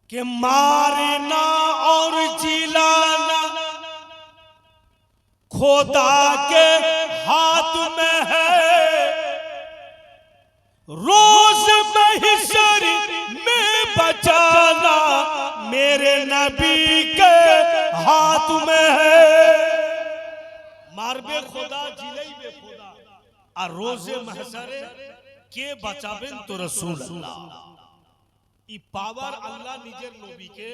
कि मारना और जिलाना खुदा के हाथ में है, रोज महशर में बचाना मेरे नबी के हाथ में है। मारबे खुदा जिलाइबे खुदा और रोजे महशरे के बचाबेन तो रसूल अल्लाह। ई पावर আল্লাহ নিজের নবীকে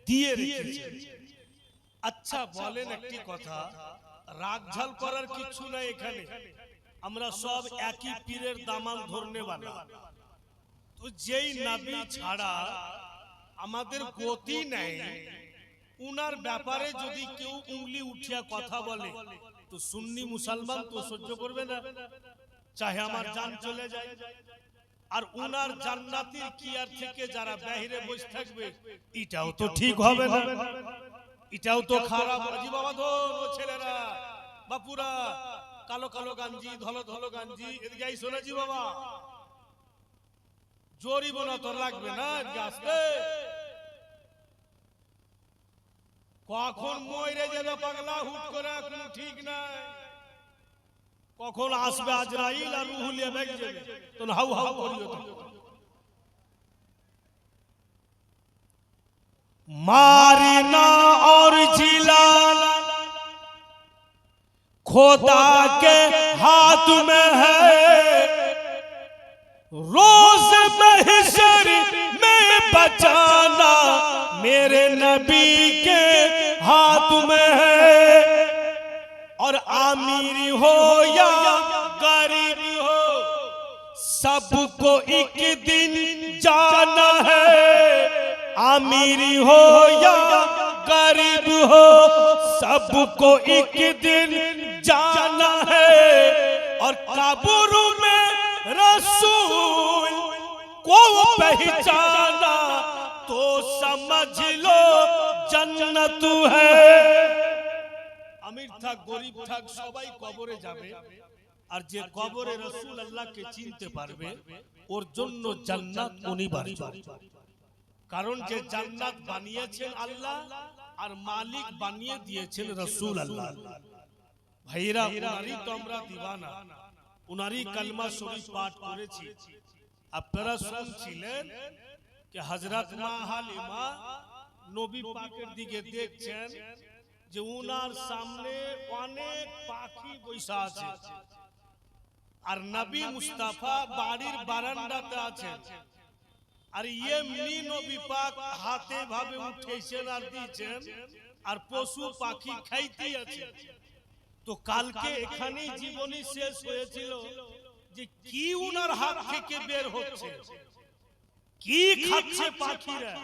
দিয়ে রেখেছেন। আচ্ছা বলেন একটি কথা, রাগঝাল করার কিছু নাই এখানে। আমরা সব একই পীরের দামান ধরনে वाला। তো যেই নবী ছাড়া আমাদের গতি নাই, উনার ব্যাপারে যদি কেউ উঙ্গলি উঠিয়া কথা বলে তো সুন্নি মুসলমান তো সহ্য করবে না, চাহে আমার জান চলে যায়। আর উনার জান্নাতের কিয়ার থেকে যারা বাইরে বসে থাকবে এটাও তো ঠিক হবে না, এটাও তো খারাপ। জি বাবা ধন ও ছেলেরা বাপুরা কালো কালো গাঞ্জি ধলো ধলো গাঞ্জি এদিকে আইসো না জি বাবা, জরিব না তো লাগবে না আসতে। কখন মরে যাবে পাগলা হুট করে কোনো ঠিক নাই, কখন আসবে আজরাইল আর রূহ নিয়ে বেগ যাবে তো হাউ হাউ করিও। তো मारना और जिलाना खुदा के हाथ में है, रोज महशर में बचाना मेरे नबी के हाथ में है। और अमीर हो या गरीब हो सबको एक दिन जाना है। अमीर हो या गरीब हो सबको एक दिन जाना है। और कब्र में रसूल को पहचाना तो समझ लो जन्नत है। अमीर था गरीब था সবাই কবরে যাবে, আর যে কবরে রাসূল আল্লাহকে চিনতে পারবে ওর জন্য জান্নাত অনিবার্য। কারণ যে জান্নাত বানিয়েছেন আল্লাহ আর মালিক বানিয়ে দিয়েছেন রাসূল আল্লাহ। ভাইরা উনারই তো আমরা দিওয়ানা, উনারই কালমা শরীফ পাঠ করেছি। আপনারা শুনছিলেন যে হযরত মা হালিমা নবী পাকের দিকে দেখছেন যে উনার সামনে অনেক পাখি বসে আছে আর নবী মুস্তাফা বাড়ির বারান্দাতে আছেন। আর এমনি নবী পাক হাতে ভাবে উঠেছেন আর দিয়েছেন আর পশু পাখি খাইতেই আছে। তো কালকে এখানেই জীবনী শেষ হয়েছিল যে কি উনার হাত থেকে বের হচ্ছে, কি খাচ্ছে পাখিরা।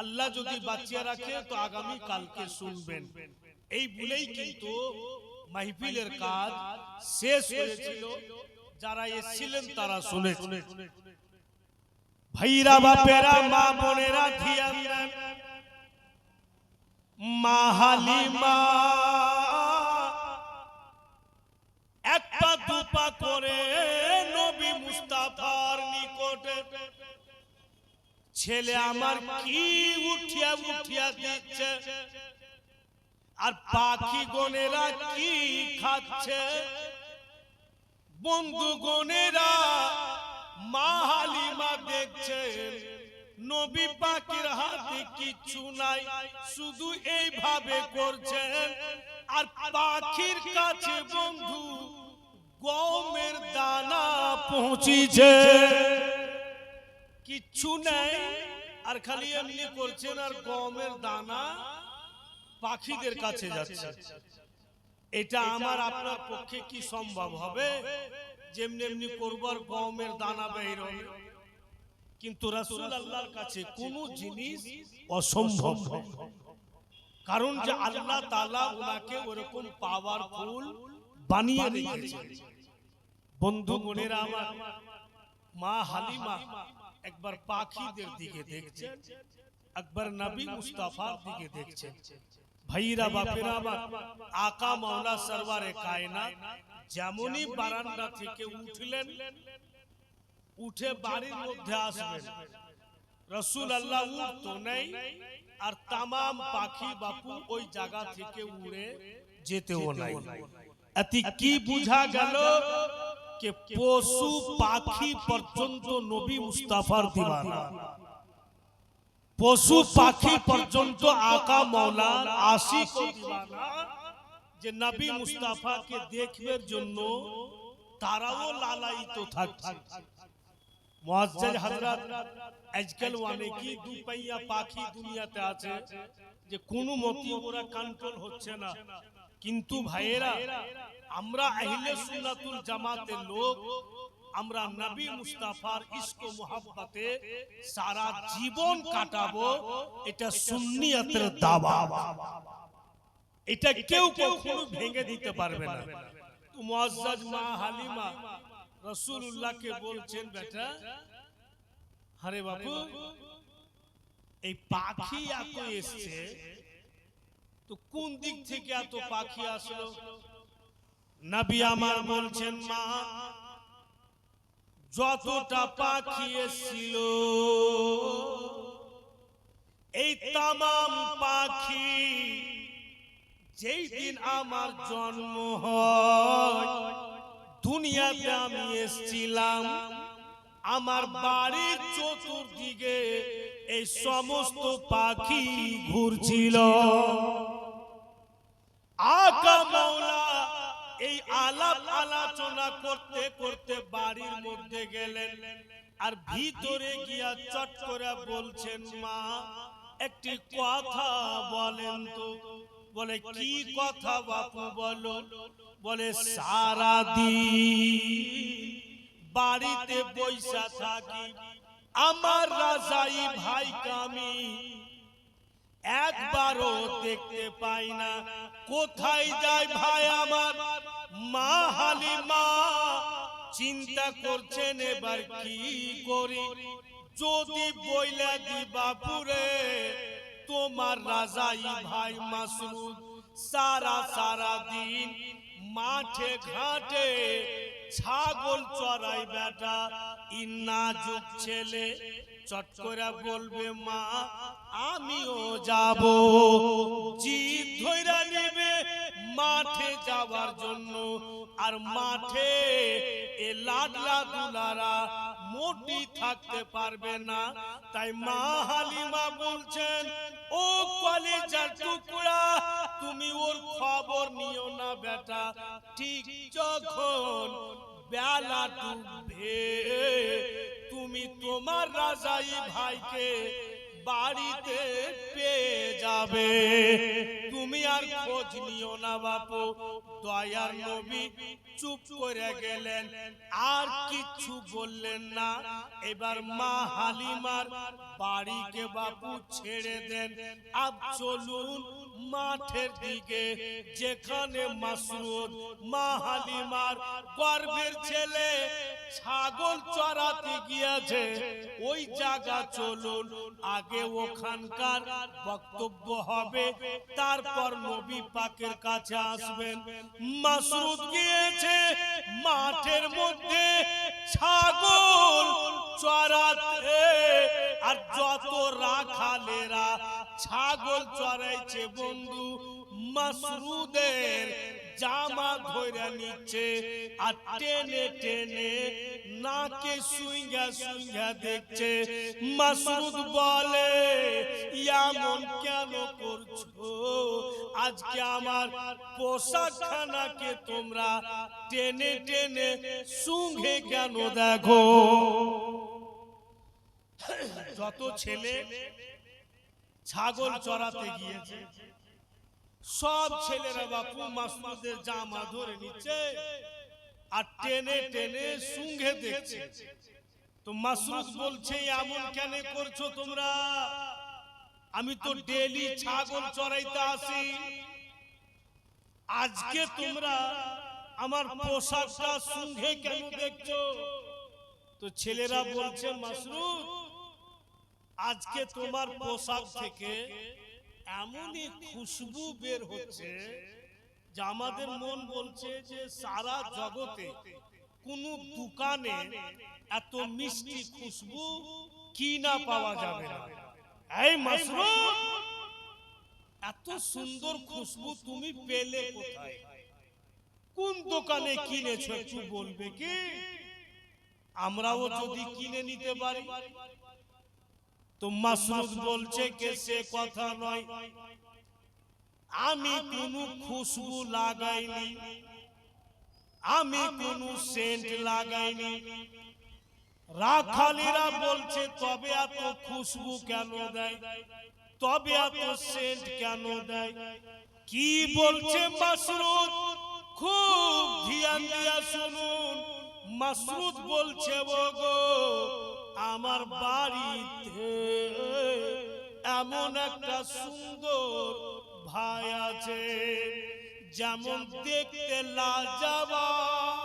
আল্লাহ যদি বাঁচিয়ে রাখে তো আগামী কালকে শুনবেন। এই বলেই কিন্তু মাহফিলের কাজ শেষ হয়েছিল, যারা এসেছিলেন তারা শুনেছেন। ভাইরা বাপেরা মা বোনেরা ধিয়ান দেন, মা হালিমা এক পা দুপা করে নবী মুস্তাফার নিকটে ছেলে আমার কি উঠিয়া উঠিয়া দিচ্ছে আর পাখি গনেরা কি খাচ্ছে। বন্ধু গনেরা মা হালিমা দেখছেন নবী পাকের হাতে কিছু নাই, শুধু এইভাবে করছেন। আর পাখির কাছে বন্ধু গমের দানা পৌঁছেছে, কিচ্ছু নাই আর খালি এমনি করছেন আর গমের দানা পাখিদের কাছে যাচ্ছে। এটা আমার আপনার পক্ষে কি সম্ভব হবে? যেমনি এমনি করবার গমের দানা বের হবে, কিন্তু রাসূল আল্লাহর কাছে কোনো জিনিস অসম্ভব। কারণ যে আল্লাহ তাআলা ওনাকে ওরকম পাওয়ারফুল বানিয়ে রেখেছেন। বন্ধু বোনেরা আমার, মা হালিমা একবার পাখিদের দিকে দেখছেন, একবার নবী মুস্তাফার দিকে দেখছেন। ভাইরা বাপেরা আমার, আকা মাওলা সরওয়ারে কায়নাত যেমনই বারান্দা থেকে উঠলেন, উঠে বাড়ির মধ্যে আসবেন রসুল আল্লাহ উঠতো নেই, আর তামাম পাখি বাপু ওই জায়গা থেকে উড়ে যেতেও নাই। এতে কি বুঝা গেল? যে পশু পাখি পর্যন্ত নবী মুস্তাফার দিওয়ানা, পশু পাখি পর্যন্ত আকা মৌলার আশিক ও দিওয়ানা, যে নবী মুস্তাফাকে দেখবার জন্য তারাও লালায়িত থাকছে। মুআজ্জাজ হযরত, আজকাল অনেকই দুপাইয়া পাখি দুনিয়াতে আছে যে কোনো মতে ওরা কন্ট্রোল হচ্ছে না। কিন্তু ভাইয়েরা, আমরা আহলে সুন্নাতুল জামাতের লোক, আমরা নবী মুস্তাফার ইশক ও মুহাব্বতে সারা জীবন কাটাবো, এটা সুন্নিয়তের দাওয়া। এটা কেউ কখনো ভেঙে দিতে পারবে না। তো মুআজ্জাজ মা হালিমা রাসূলুল্লাহকে বলছেন, বেটা আরে বাপু, এই পাখি এত এসছে, তো কোন দিক থেকে এত পাখি আসলো? নবী আমার বলছেন, মা যতটা পাখি এসেছিল, এই তামাম পাখি যেই দিন আমার জন্ম হয়, দুনিয়াতে আমি এসেছিলাম, আমার বাড়ির চতুর্দিকে এই সমস্ত পাখি ঘুরছিল। আকা মাওলা এই আলাপ আলোচনা করতে করতে বাড়ির মধ্যে গেলেন, আর ভিতরে গিয়া চট করে বলছেন, মা একটি কথা বলেন তো। বলে, কি কথা বাপু বলো? বলে, সারা দিন বাড়িতে বৈশা থাকি, আমার রাজাই ভাইকে আমি একবারও দেখতে পাই না। কোথায় যায় ভাই আমার? মা হালিমা চিন্তা করছেন এবার কি করি, যদি বইলা দি বাপুরে তোমার রাজাই ভাই মাসরুদ সারা দিন মাঠে ঘাটে ছাগল চড়াই, বেটা ই নাজুক ছেলে চট করে বলবে, মা আমিও যাব। জিদ ধইরা নেবে মাঠে যাওয়ার জন্য, আর মাঠে এ লাডলা দুলারা মোটি থাকতে পারবে না। তাই মা হালিমা বলছেন, ও কলিজার টুকরা, তুমি ওর খবর নিও না বেটা, ঠিক যখন বেলা ডুববে তুমি তোমার রাজাই ভাইকে বাড়িতে পেয়ে যাবে। তুমি আর খোঁজ নিও না বাপু। দয়ার নবী চুপ করে গেলেন, আর কিছু বললেন না। এবার মা হালিমার বাড়িকে বাপু ছেড়ে দেন, আব চলুন মাঠের দিকে, যেখানে মাসরুদ মা হালিমার গর্ভের ছেলে ছাগল চড়াতে গিয়েছে, ওই জায়গা চলুন। আগে ওখানকার বক্তব্য হবে, তারপর নবী পাকের কাছে আসবেন। মাসরুদ গিয়েছে মাঠের মধ্যে ছাগল চড়াতে, আর যত রাখালেরা ছাগল চড়াইছে বন্ধু, মাসরুদের জামা ধরে নিচ্ছে, আর টেনে টেনে নাকে সুইঙ্গা দেখছে। মাসরুদ বলে, এমন কেন করছো? আজকে আমার পোশাকখানাকে তোমরা টেনে টেনে সুঙ্ঘে কেন দেখো? যত ছেলে ছাগল চড়াতে গিয়েছে, সব ছেলেরা বাপু মাসরুদের জামা ধরে নিচ্ছে, আর টেনে টেনে সুঙ্ঘে দেখছে। তো মাসরুদ বলছে, এমন কেন করছো তোমরা? আমি তো ডেলি ছাগল চড়াইতে আসি, আজকে তোমরা আমার পোশাকটা সুঙ্ঘে কেন দেখছো? তো ছেলেরা বলছে, মাসরুদ আজকে তোমার পোশাক থেকে এমনই খুশবু বের হচ্ছে যে আমাদের মন বলছে যে সারা জগতে কোন দোকানে এত মিষ্টি খুশবু কি না পাওয়া যাবে না। এই মাসরুর, এত সুন্দর খুশবু তুমি পেলে কোথায়? কোন দোকানে কিনেছো একটু বলবে কি? আমরাও যদি কিনে নিতে পারি। তো মাসরুর বলছে কে সে কথা নয়, আমি কোনো খুশবু লাগাইনি, আমি কোনো সেন্ট লাগাইনি। রাখালিরা বলছে তবে এত খুশবু কেন দেয়, তবে এত সেন্ট কেন দেয়? কি বলছে মাসরুর, খুব ধ্যান দিয়া শুনুন। মাসরুর বলছে ওগো আমার বাড়িতে এমন একটা সুন্দর ভাই আছে, যেমন দেখতে লাজবাব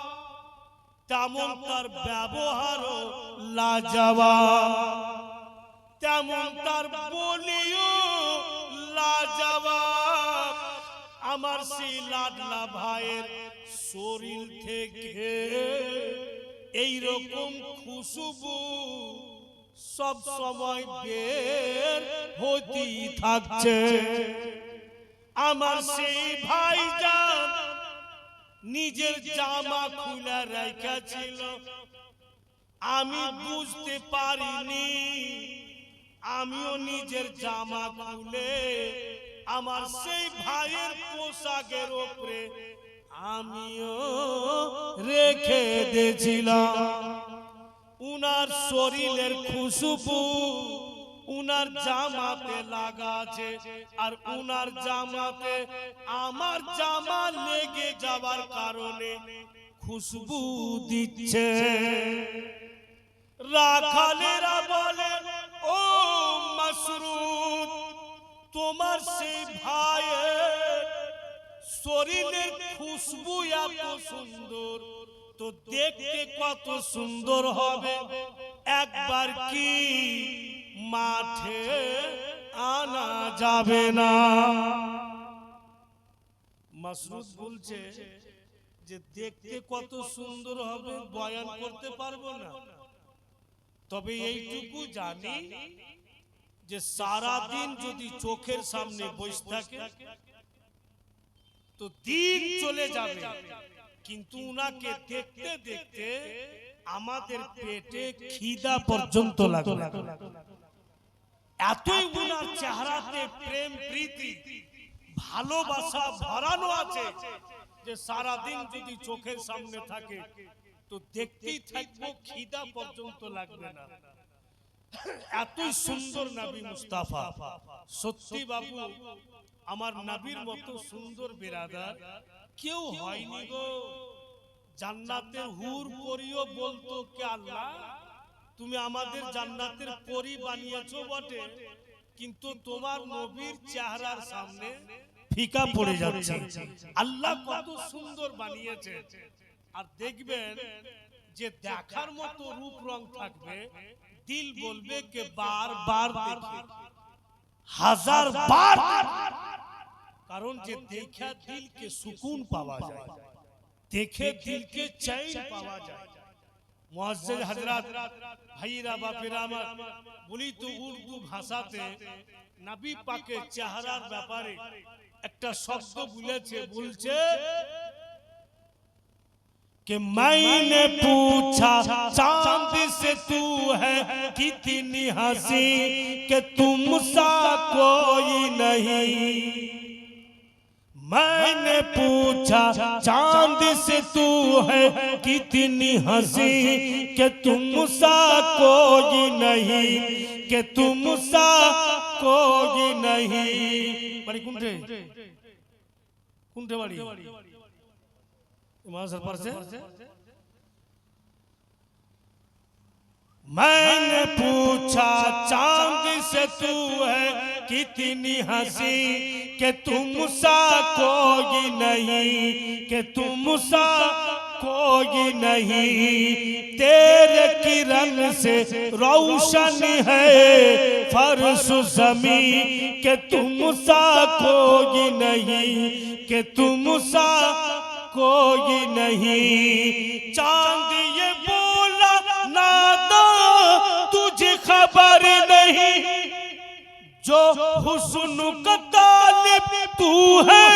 তেমন তার ব্যবহারও লাজবাব, তেমন তার বলিও লাজবাব। আমার সেই লাডলা ভাইয়ের শরীর থেকে এইরকম খুশবু সব সময় বের হতেই থাকছে। আমার সেই ভাইজান নিজের জামা খুলে রেখেছিল, আমি বুঝতে পারিনি। আমিও নিজের জামা খুলে আমার সেই ভাইয়ের পোশাকের উপরে আমিও রেখে দিয়েছিলাম। উনার শরীরের খুশবু উনার জামাতে লাগা আছে, আর উনার জামাতে আমার জামা লেগে যাবার কারণে খুশবু দিচ্ছে। রাখালেরা বলে ও মাসরুর, তোমার সেই ভাইয়ের শরীরের খুশবু এত সুন্দর, তো দেখতে কত সুন্দর হবে, একবার কি মাঠে আনা যাবে না? মাসরুর বলছে যে দেখতে কত সুন্দর হবে বয়ান করতে পারবো না, তবে এইটুকু জানি যে সারা দিন যদি চোখের সামনে বসে থাকে তো দিন চলে যাবে, কিন্তু উনাকে দেখতে দেখতে আমাদের পেটে খিদা পর্যন্ত লাগবে। এতই উনার চেহারাতে প্রেম প্রীতি ভালোবাসা ভরানো আছে যে সারা দিন যদি চোখের সামনে থাকে তো দেখতেই থাকবো, খিদা পর্যন্ত লাগবে না। এতই সুন্দর নবী মুস্তাফা। সত্যি বাবু, আমার নবীর মতো সুন্দর বিরাদার কেউ হয়নি গো। জান্নাতের হুর পরিও বলতো কে আল্লাহ তুমি আমাদের জান্নাতের পরি বানিয়েছো বটে, কিন্তু তোমার নবীর চেহারার সামনে ফিকা পড়ে যাচ্ছে। আল্লাহ কত সুন্দর বানিয়েছে। আর দেখবেন যে দেখার মতো রূপ রং থাকবে, দিল বলবে কে বার বার দেখি, হাজার বার, কারণ যে দেখা দিলকে সুকুন পাওয়া যায়, দেখে দিলকে চैन পাওয়া যায়। মুআজ্জিজ হযরত ভাইরা বাপেরা আমার, বলি তো উর্দু ভাষাতে নবী পাকের চেহারার ব্যাপারে একটা শব্দ বলছে कि मैंने पूछा चांद से तू है कितनी हंसी कि तुम सा कोई नहीं। मैंने पूछा चांद से तू है कितनी हंसी कि तुम सा कोई नहीं, कि तुम सा कोई नहीं। बड़ी कुंठे कुंठे बड़ी सरपर से मैंने पूछा चांद से तू है कितनी हंसी कि तुम सा कोई नहीं, कि तुम सा कोई नहीं। तेरे किरण से रोशन है फर्श ज़मीं कि तुम सा कोई नहीं, कि तुम सा कोई नहीं। चांद ये बोला नादा तुझे खबर जो हुस्न का तालिब तू है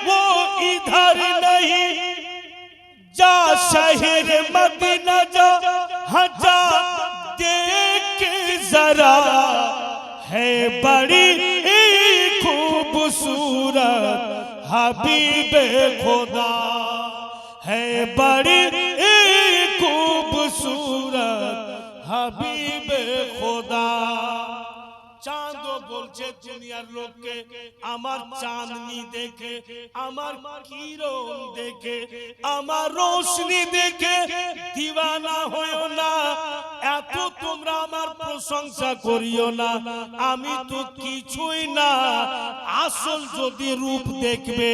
वो इधर नहीं, जा शहर मदीना जा, हाँ जा देख जरा, है बड़ी खूबसूरत हबीबे खुदा, है बड़ी खूबसूरत हबीबे खुदा। চাঁদও বলছে দুনিয়ার লোককে আমার চাঁদনি দেখে, আমার কিরণ দেখে, আমার রোশনি দেখে দিওয়ানা হয়ো না, এত তোমরা আমার প্রশংসা করিও না, আমি তো কিছুই না। আসল যদি রূপ দেখবে,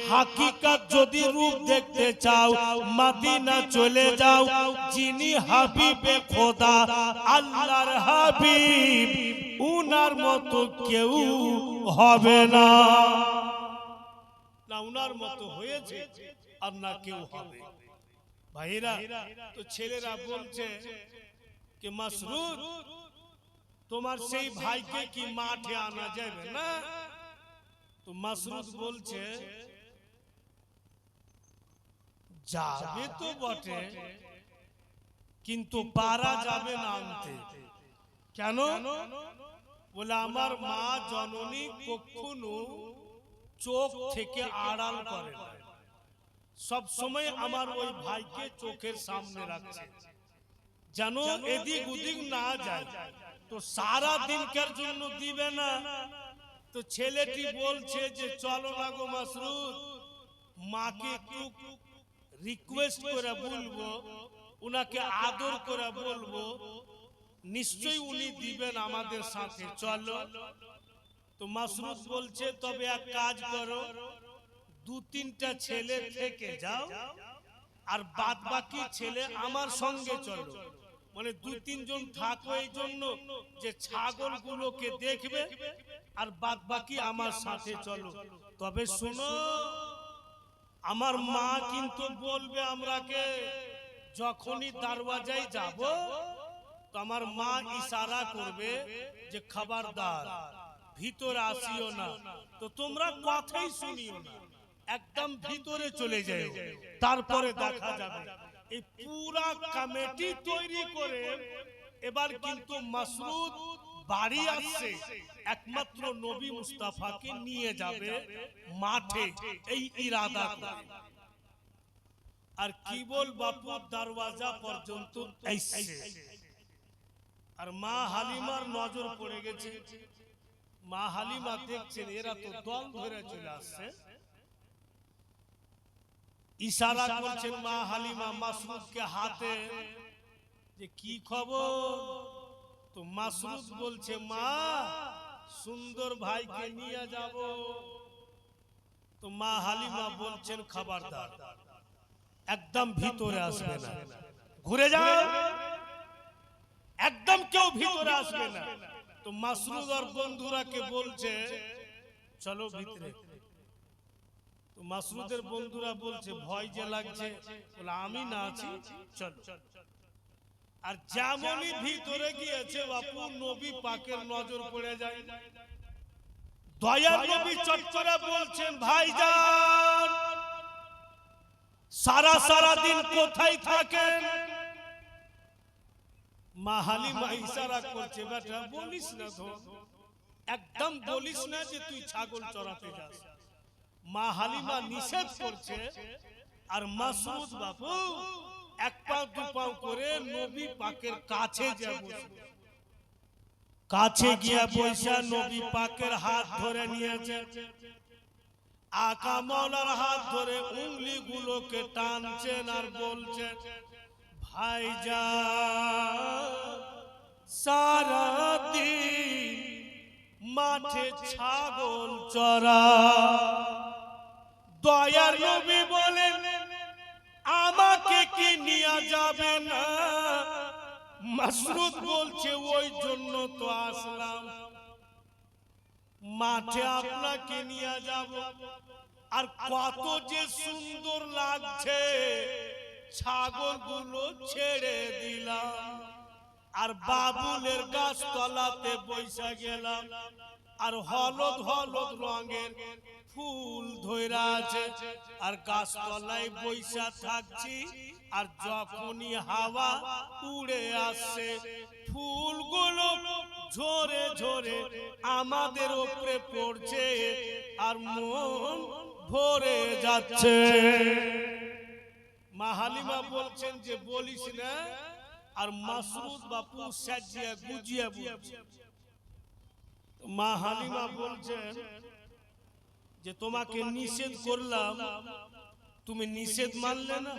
হাকিকত যদি রূপ দেখতে চাও, মদিনা চলে যাও, যিনি হাবিবে খোদা আল্লাহর হাবিব উনার মতো কেউ হবে না, না উনার মতো হয়েছে আর না কেউ হবে। ভাইরা তো ছেলেরা বলছে कि मसरूद তোমার সেই ভাইকে কি মাঠে আনা যাবে না? তো মসরুদ বলছে যাবে তো বটে, কিন্তু পারা যাবে না আনতে। কেন? বলে আমার মা জননী কখনো চোখ থেকে আড়াল করে না, সব সময় আমার ওই ভাইকে চোখের সামনে রাখছে যেন এদিক ওদিক না যায়। তো সারা দিনকার জন্য দিবে না। তো ছেলেটি বলছে যে চলো না গো মসরুদ, মাকে একটু রিকোয়েস্ট করে বলবো, উনাকে আদর করে বলবো, নিশ্চয়ই উনি দিবেন আমাদের সাথে, চলো। তো মসরুদ বলছে তবে এক কাজ করো, দু তিনটা ছেলে থেকে যাও আর বাদ বাকি ছেলে আমার সঙ্গে চলো। মানে দুই তিনজন থাকো এই জন্য যে ছাগলগুলোকে দেখবে, আর বাদ বাকি আমার সাথে চলো। তবে শোনো, আমার মা কিন্তু বলবে আমরাকে যখনই দরওয়াজায় যাব, তো আমার মা ইশারা করবে যে খবরদার ভিতরে আসিও না। তো তোমরা কথাই শুনিও না, একদম ভিতরে চলে যাও, তারপরে দেখা যাবে। এই পুরা কমিটি তৈরি করে এবার কিন্তু মসরুদ বাড়ি আসছে, একমাত্র নবী মুস্তাফাকে নিয়ে যাবে মাঠে, এই ইরাদা করে। আর কি বল বাপু দরওয়াজা পর্যন্ত এসেছে, আর মা হালিমার নজর পড়ে গেছে। মা হালিমা দেখছেন এরা তো দল ধরে চলে আসছে, ইশারা করছেন মা হালিমা মাসরুদকে হাতে যে কি খবর। তো মাসরুদ বলছে মা সুন্দর ভাইকে নিয়ে যাব। তো মা হালিমা বলছেন খবরদার একদম ভিতরে আসবে না, ঘুরে যাও, একদম কেউ ভিতরে আসবে না। তো মাসরুদ আর বন্ধুরাকে বলছে চলো ভিতরে। তো মাসরুদের বন্ধুরা বলছে ভয় যে লাগছে, বলে আমি না আছি চলো। আর যেমনই ভিতরে গিয়েছে বাপু নবী পাকের নজর পড়ে যায়। দয়ার নবী চটচড়া বলছেন ভাইজান সারা সারা দিন কোথায় থাকেন? মা হালিমা ইশারা করছে বেটা বলিস না তো, একদম বলিস না যে তুই ছাগল চড়াতে যাস। মা হালিমা নিষেধ করছে, আর মাসরুদ বাপু এক পা দু পা করে নবী পাকের কাছে যাব, কাছে গিয়া বৈশা নবী পাকের হাত ধরে নিয়েছে। আকা মওলার হাত ধরে উংলি গুলোকে টানছেন আর বলছেন ভাইজান সারা দিন মাঠে ছাগল চরা। দয়ার নবী বলেন আমাকে কি নিয়ে যাবে না? মাসরুদ বলছে ওই জন্য তো আসলাম, মাঠে আপনাকে নিয়ে যাব। আর কত যে সুন্দর লাগছে, ছাগলগুলো ছেড়ে দিলাম, আর বাবুলের গাছ তলাতে বৈশা গেলাম, আর হলদ হলদ রঙের ফুল ধইরা আছে, আর গাছ তলায় বৈশা থাকছি, আর যখনই হাওয়া উড়ে আসছে ফুলগুলো ঝরে ঝরে আমাদের উপরে পড়ছে, আর মন ভরে যাচ্ছে। মা হালিমা বলছেন যে বলিস না, আর মাসরুদ বাপু সাজিয়া গুজিয়া বলছে। মা হালিমা বলছেন যে তোমাকে নিষেধ করলাম, তুমি নিষেধ মানলে না,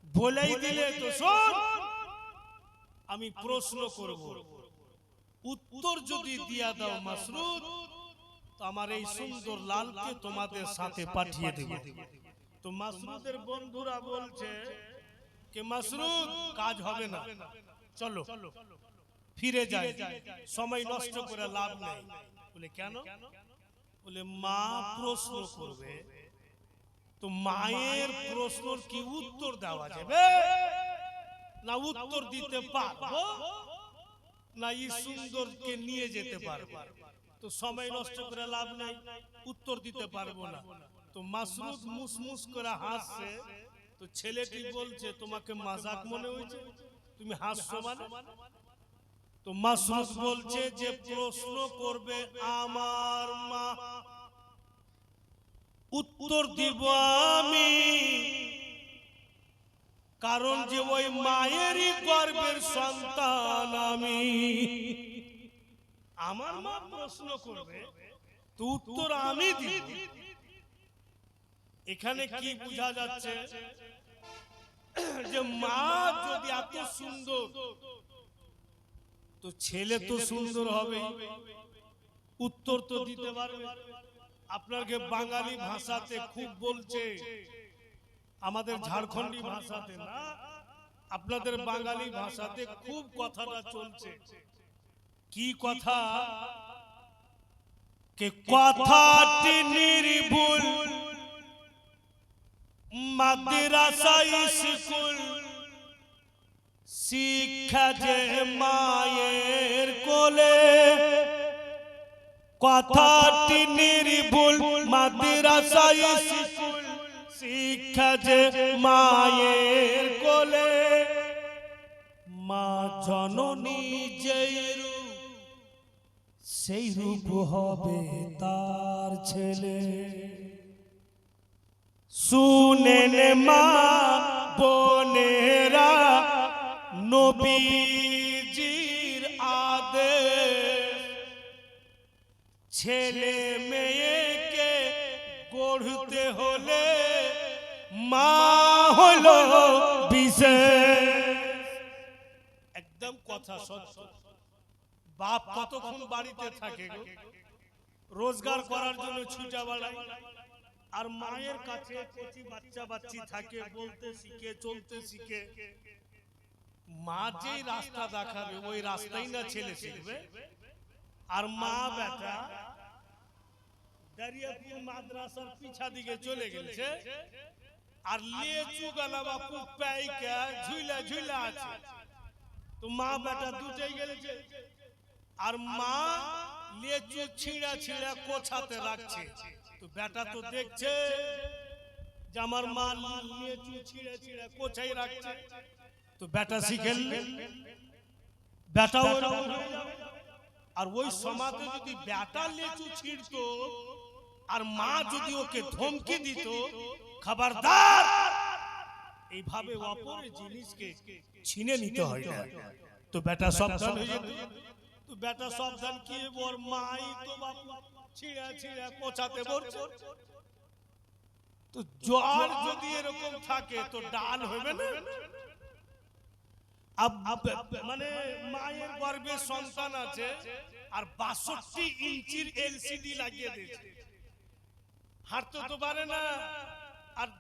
বলেই দিলে তো শোন, আমি প্রশ্ন করব, উত্তর যদি দিয়া দাও মাসরুদ, তো আমার এই সুন্দর লালকে তোমাদের সাথে পাঠিয়ে দেব। তো মাসরুদের বন্ধুরা বলছে যে মাসরুদ কাজ হবে না, চলো ফিরে যাই, সময় নষ্ট করে লাভ নেই। বলে কেন? বলে মা প্রশ্ন করবে, তো মায়ের প্রশ্নর কি উত্তর দেওয়া যাবে না? উত্তর দিতে পারবো না এই সুন্দরকে নিয়ে যেতে পারবো? তো সময় নষ্ট করে লাভ নাই, উত্তর দিতে পারবো না। তো মাসরুদ মুসমুস করে হাসছে। তো ছেলেটি বলছে তোমাকে মাজাক মনে হয়েছে, তুমি হাসছো মানে? তো মাসরুদ বলছে যে প্রশ্ন করবে আমার মা, উত্তর দিব আমি, কারণ যে ওই মায়েরই গর্ভের সন্তান আমি। আমার মা প্রশ্ন করবে তো উত্তর আমি দিব। এখানে কি বোঝা যাচ্ছে? যে মা যদি এত সুন্দর, তো ছেলে তো সুন্দর হবে, উত্তর তো দিতে পারবে। আপনাকে বাঙালি ভাষাতে খুব বলছে, আমাদের ঝাড়খণ্ডী ভাষাতে না, আপনাদের বাঙালি ভাষাতে খুব কথাটা চলছে। কি কথা? কে কথাটি নির্ভুল, মাদ্রাসা স্কুল, শিক্ষা যে মায়ের কোলে। কথাটি নির্ভুল, মাদ্রাসা স্কুল, শিক্ষা যে মায়ের কোলে। মা জননী যেই রূপ, সেই রূপ হবে তার ছেলে। শুনেন মা বোনেরা, নবীজির আদেশ, ছেলে মেয়েকে গড়তে হলে মা হলো বিশেষ। একদম কথা সত্য। বাপ কতক্ষণ বাড়িতে থাকে গো, রোজগার করার জন্য ছুটা বাড়ায়, আর মায়ের কাছে কচি বাচ্চা বাচ্চি থাকে, বলতে শিখে চলতে শিখে। মা যেই রাস্তা দেখাবে ওই রাস্তাই না ছেলে শিখবে। আর মা বেটা দারিয়াপুর মাদ্রাসার পিছা দিকে চলে গেছে, আর লেচু গালা বাপু পাইকা ঝুলা ঝুলা আছে। তো মা বেটা দুটাই গেছে, আর মা লেচু ছিঁড়া ছিঁড়া কোছাতে রাখছে। তো বেটা তো দেখছে যে আমার মা লেচু ছিঁড়া ছিঁড়া কোছাই রাখছে। তো বেটা শিখে বেটাও। আর ওই সমাজে যদি বেটা লেচু ছিঁড়তো আর মা যদি ওকে ধমকি দিত, খবরদার, এইভাবে অপরের জিনিসকে ছিনে নিতে হয় না। তো বেটা সাবধান হয়ে যেত। তো বেটা সাবধান কি, ওর মাই তো বাপু ছিঁড়া ছিঁড়া কোছাতে বলছে। তো জ্বর যদি এরকম থাকে তো ডাল হবে না। মানে মায়ের গর্ভে সন্তান আছে, আর ৬২ ইঞ্চির এলসিডি লাগিয়ে দিয়েছে, হাঁটতে তো পারে না,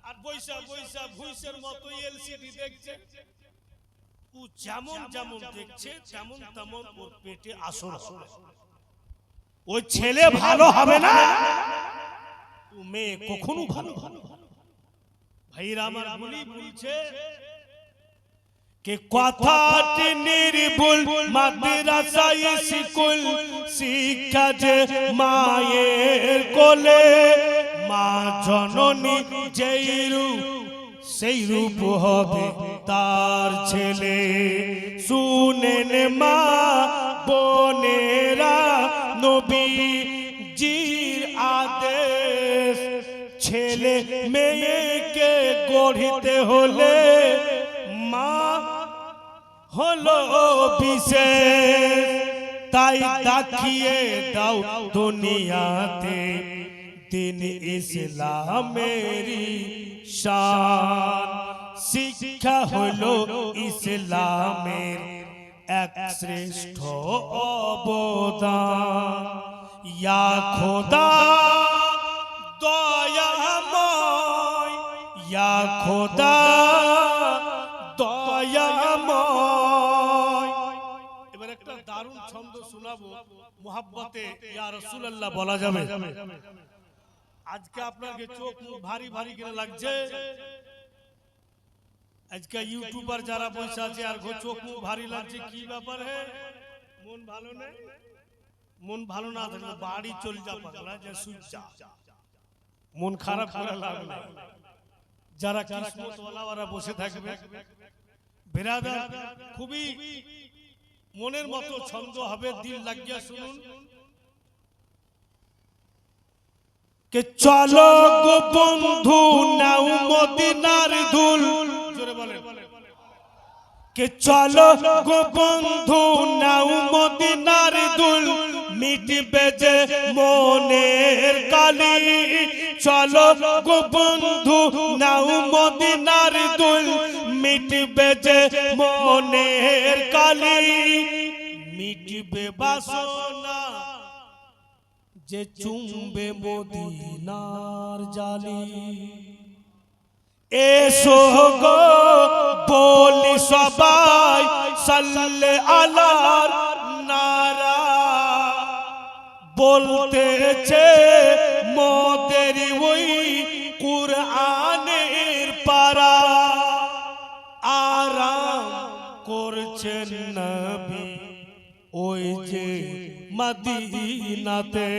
আর বৈশা বৈশা ভুইসের মতো এলসিডি দেখছে। ও যেমন যেমন দেখছে তেমন তেমন ওর পেটে আসর। ওই ছেলে ভালো হবে না, ও মেয়ে কখনো ভালো হবে না। ভাইরা আমার বলি বলছে কে কথাটি নির্ভুল মাদ্রাসায় স্কুল শিক্ষা যে মায়ের কোলে মা জননী যেই রূপ সেই রূপ হবে তার ছেলে শুনেন মা বোনেরা নবীজির আদেশ ছেলে মেয়েকে গড়িতে হলে মা হলো বিশেষ তাই দেখিয়ে দাও দুনিয়াতে দিন ইসলামেরই শান শিক্ষা হলো ইসলামের এক শ্রেষ্ঠ অবদান ইয়া খোদা দয়াময় ইয়া খোদা দয়াময় এবার একটা দারুণ ছন্দ শোনাবো মোহাব্বতে ইয়া রাসূলুল্লাহ বলা যাবে আজকে আপনাকে চোখ মুখ ভারী ভারী করে লাগছে আজকে ইউটিউবার যারা বসে আছে আর চোখ মুখ ভারী লাগছে কি ব্যাপার হে মন ভালো নেই মন ভালো না থাকলে বাড়ি চলে যা পাগলা যে সুজা মন খারাপ করে লাগবে যারা কিসমত ওয়ালারা বসে থাকবে বিরাদার খুবই মনের মতো ছন্দ হবে দিল লাগিয়া শুনুন কে চলো গো বন্ধু নাও মদিনার ধুল জোরে বলেন কে চলো গো বন্ধু নাও মদিনার ধুল মিটবে যে মনের কালি চলো গো বন্ধু নাও মদিনার ধুল মিটবে যে মনের কালি মিটবে বাসনা যে চুম্বে মদিনার জালি এসো গো বলি সবাই সাল্লে আলার নারা বলতেছে মোদের ওই কুরআনের পারা আরাম করছেন নবী ওই যে মদিনাতে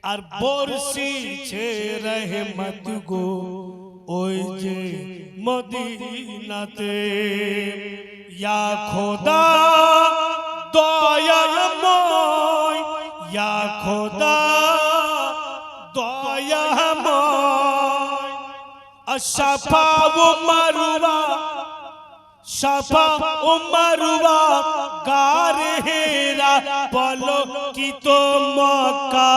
আর বর্ষিছে রহমত গো ওই যে মদিনাতে ইয়া খোদা দয়াময় ইয়া খোদা দয়াময় আশফা ও মারওয়া শাফা ও মারওয়া গার হেরা বলো কি তো মক্কা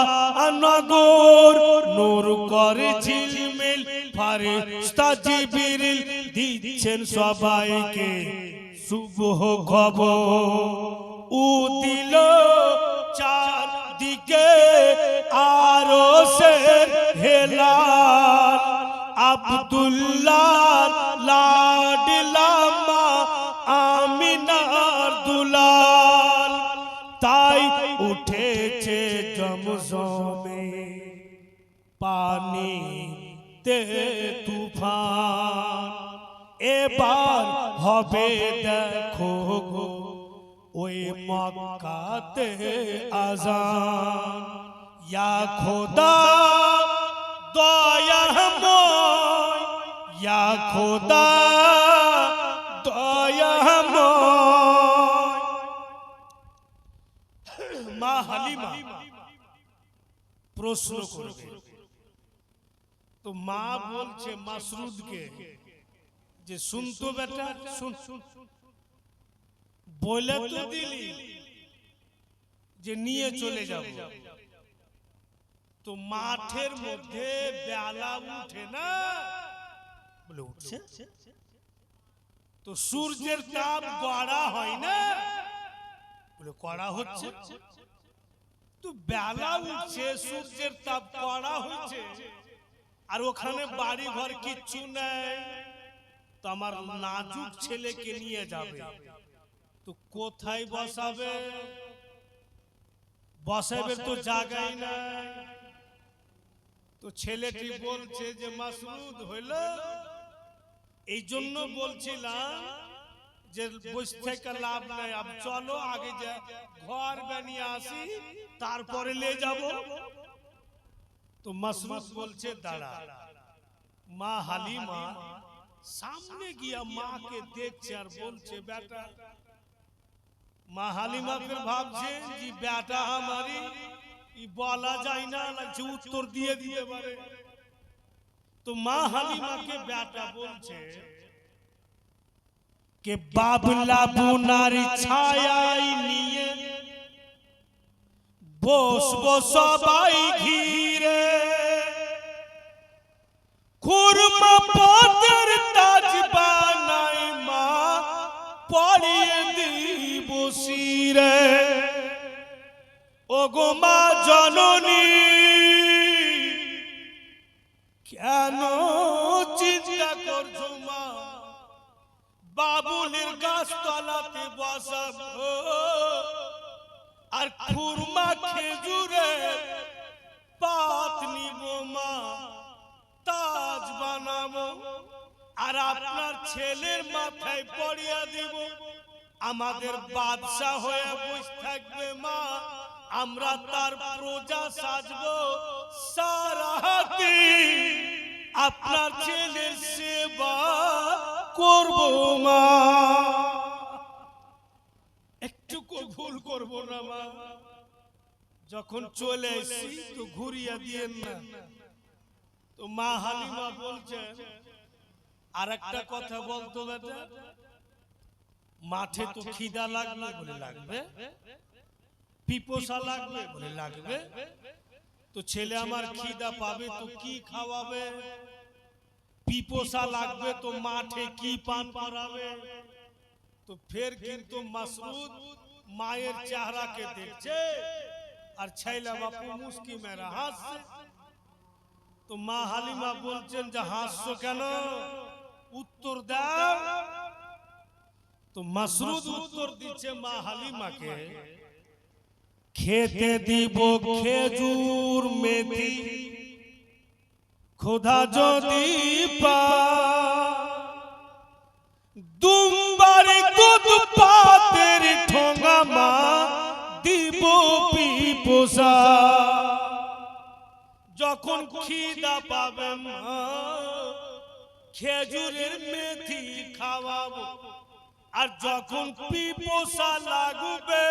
নগর নূর করে ঝিলমিল ফেরেশতা জিবরিল দিচ্ছেন সবাইকে শুভ খবর ও দিল চার দিকে আরশের হেলাল আব্দুল্লাহ লাডলা মা আমিনার দুলাল তাই উঠেছে জমজমে পানি তে তুফান এবার হবে দেখো গো ওই মক্কাতে আযান ইয়া খোদা দয়াময় ইয়া খোদা দয়াময় মা হালিমা প্রশ্ন করবে তো মা বলছে মাসরুদকে যে শুনতো বেটা শুন বলে তো দিলি যে নিয়ে চলে যাব তো মাঠের মধ্যে বেলা উঠে না বলে উঠছে তো সূর্যের তাপ গড়া হয় না বলে কড়া হচ্ছে তো বেলা উঠছে সূর্যের তাপ কড়া হচ্ছে আর ওখানে বাড়ি ঘর কিচ্ছু নেই তো আমার নাজুক ছেলেকে নিয়ে যাবে তো কোথায় বসাবে বসাবে তো জায়গায় নাই তো ছেলেটি বলছে যে মাসরুদ হইল এই জন্য বলছিলাম যে বসে থেকে লাভ নাই, अब চলো আগে যে ঘর বানিয়ে আসি তারপরে ले যাব। তো মাসরুদ বলছে দাঁড়া। মা হালিমা সামনে গিয়া মাকে দেখছে আর বলছে বেটা। মা হালিমা फिर ভাবছে যে বেটা हमारी ই বলা যায় না, লাগছে উত্তর দিয়ে দিতে পারে। তো মা হালিমাকে বেটা বলছে কে বাবলা বুনার ছায়াই নিয়ে বসবো সবাই ঘিরে, খুরমা পাতের তাজ বানাই মা পরিয়ে দিব শিরে। ওগো মা জননী কেন চিন্তা করছো মা, বাবুলের গাছ তলাতে বসাবো আর খুরমা খেজুরে পাত নিব মা, তাজ বানাবো আর আপনার ছেলের মাথায় পড়িয়া দিব। আমাদের বাদশা হয়ে বসে থাকবে মা, আমরা তার প্রজা সাজবো সারা দিন, আপনার ছেলের সেবা করব মা। একটু ভুল করব না মা, যখন চলে এসেছি তো ঘুরিয়ে দিয়েন না। তো মা হালিমা বলছেন আর একটা কথা বলতো বেটা, মাঠে তো খিদা লাগবে বলে লাগবে, পিপোসা লাগবে বলে লাগবে, তো ছেলে আমার খিদা পাবে তো কি খাওয়াবে, পিপোসা লাগবে তো মাঠে কি পান করাবে। তো ফের কিন্তু মাসরুদ মায়ের চেহারাকে দেখছে আর ছেলে বাপু মুস্কি মেরা হাসছে। তো মা হালিমা বলছেন যে হাসছো কেন, উত্তর দাও। তো মাসরুদ উত্তর দিচ্ছে মা হালিমাকে, খেতে দিব খেজুর মেথি খোদা যদি পা, দুমবারে দুধ পাতের ঠোঙা মা দিব পিপোসা। যখন খিদা পাবে মা খেজুরের মেথি খাওয়াবো, আর যখন পিপোসা লাগবে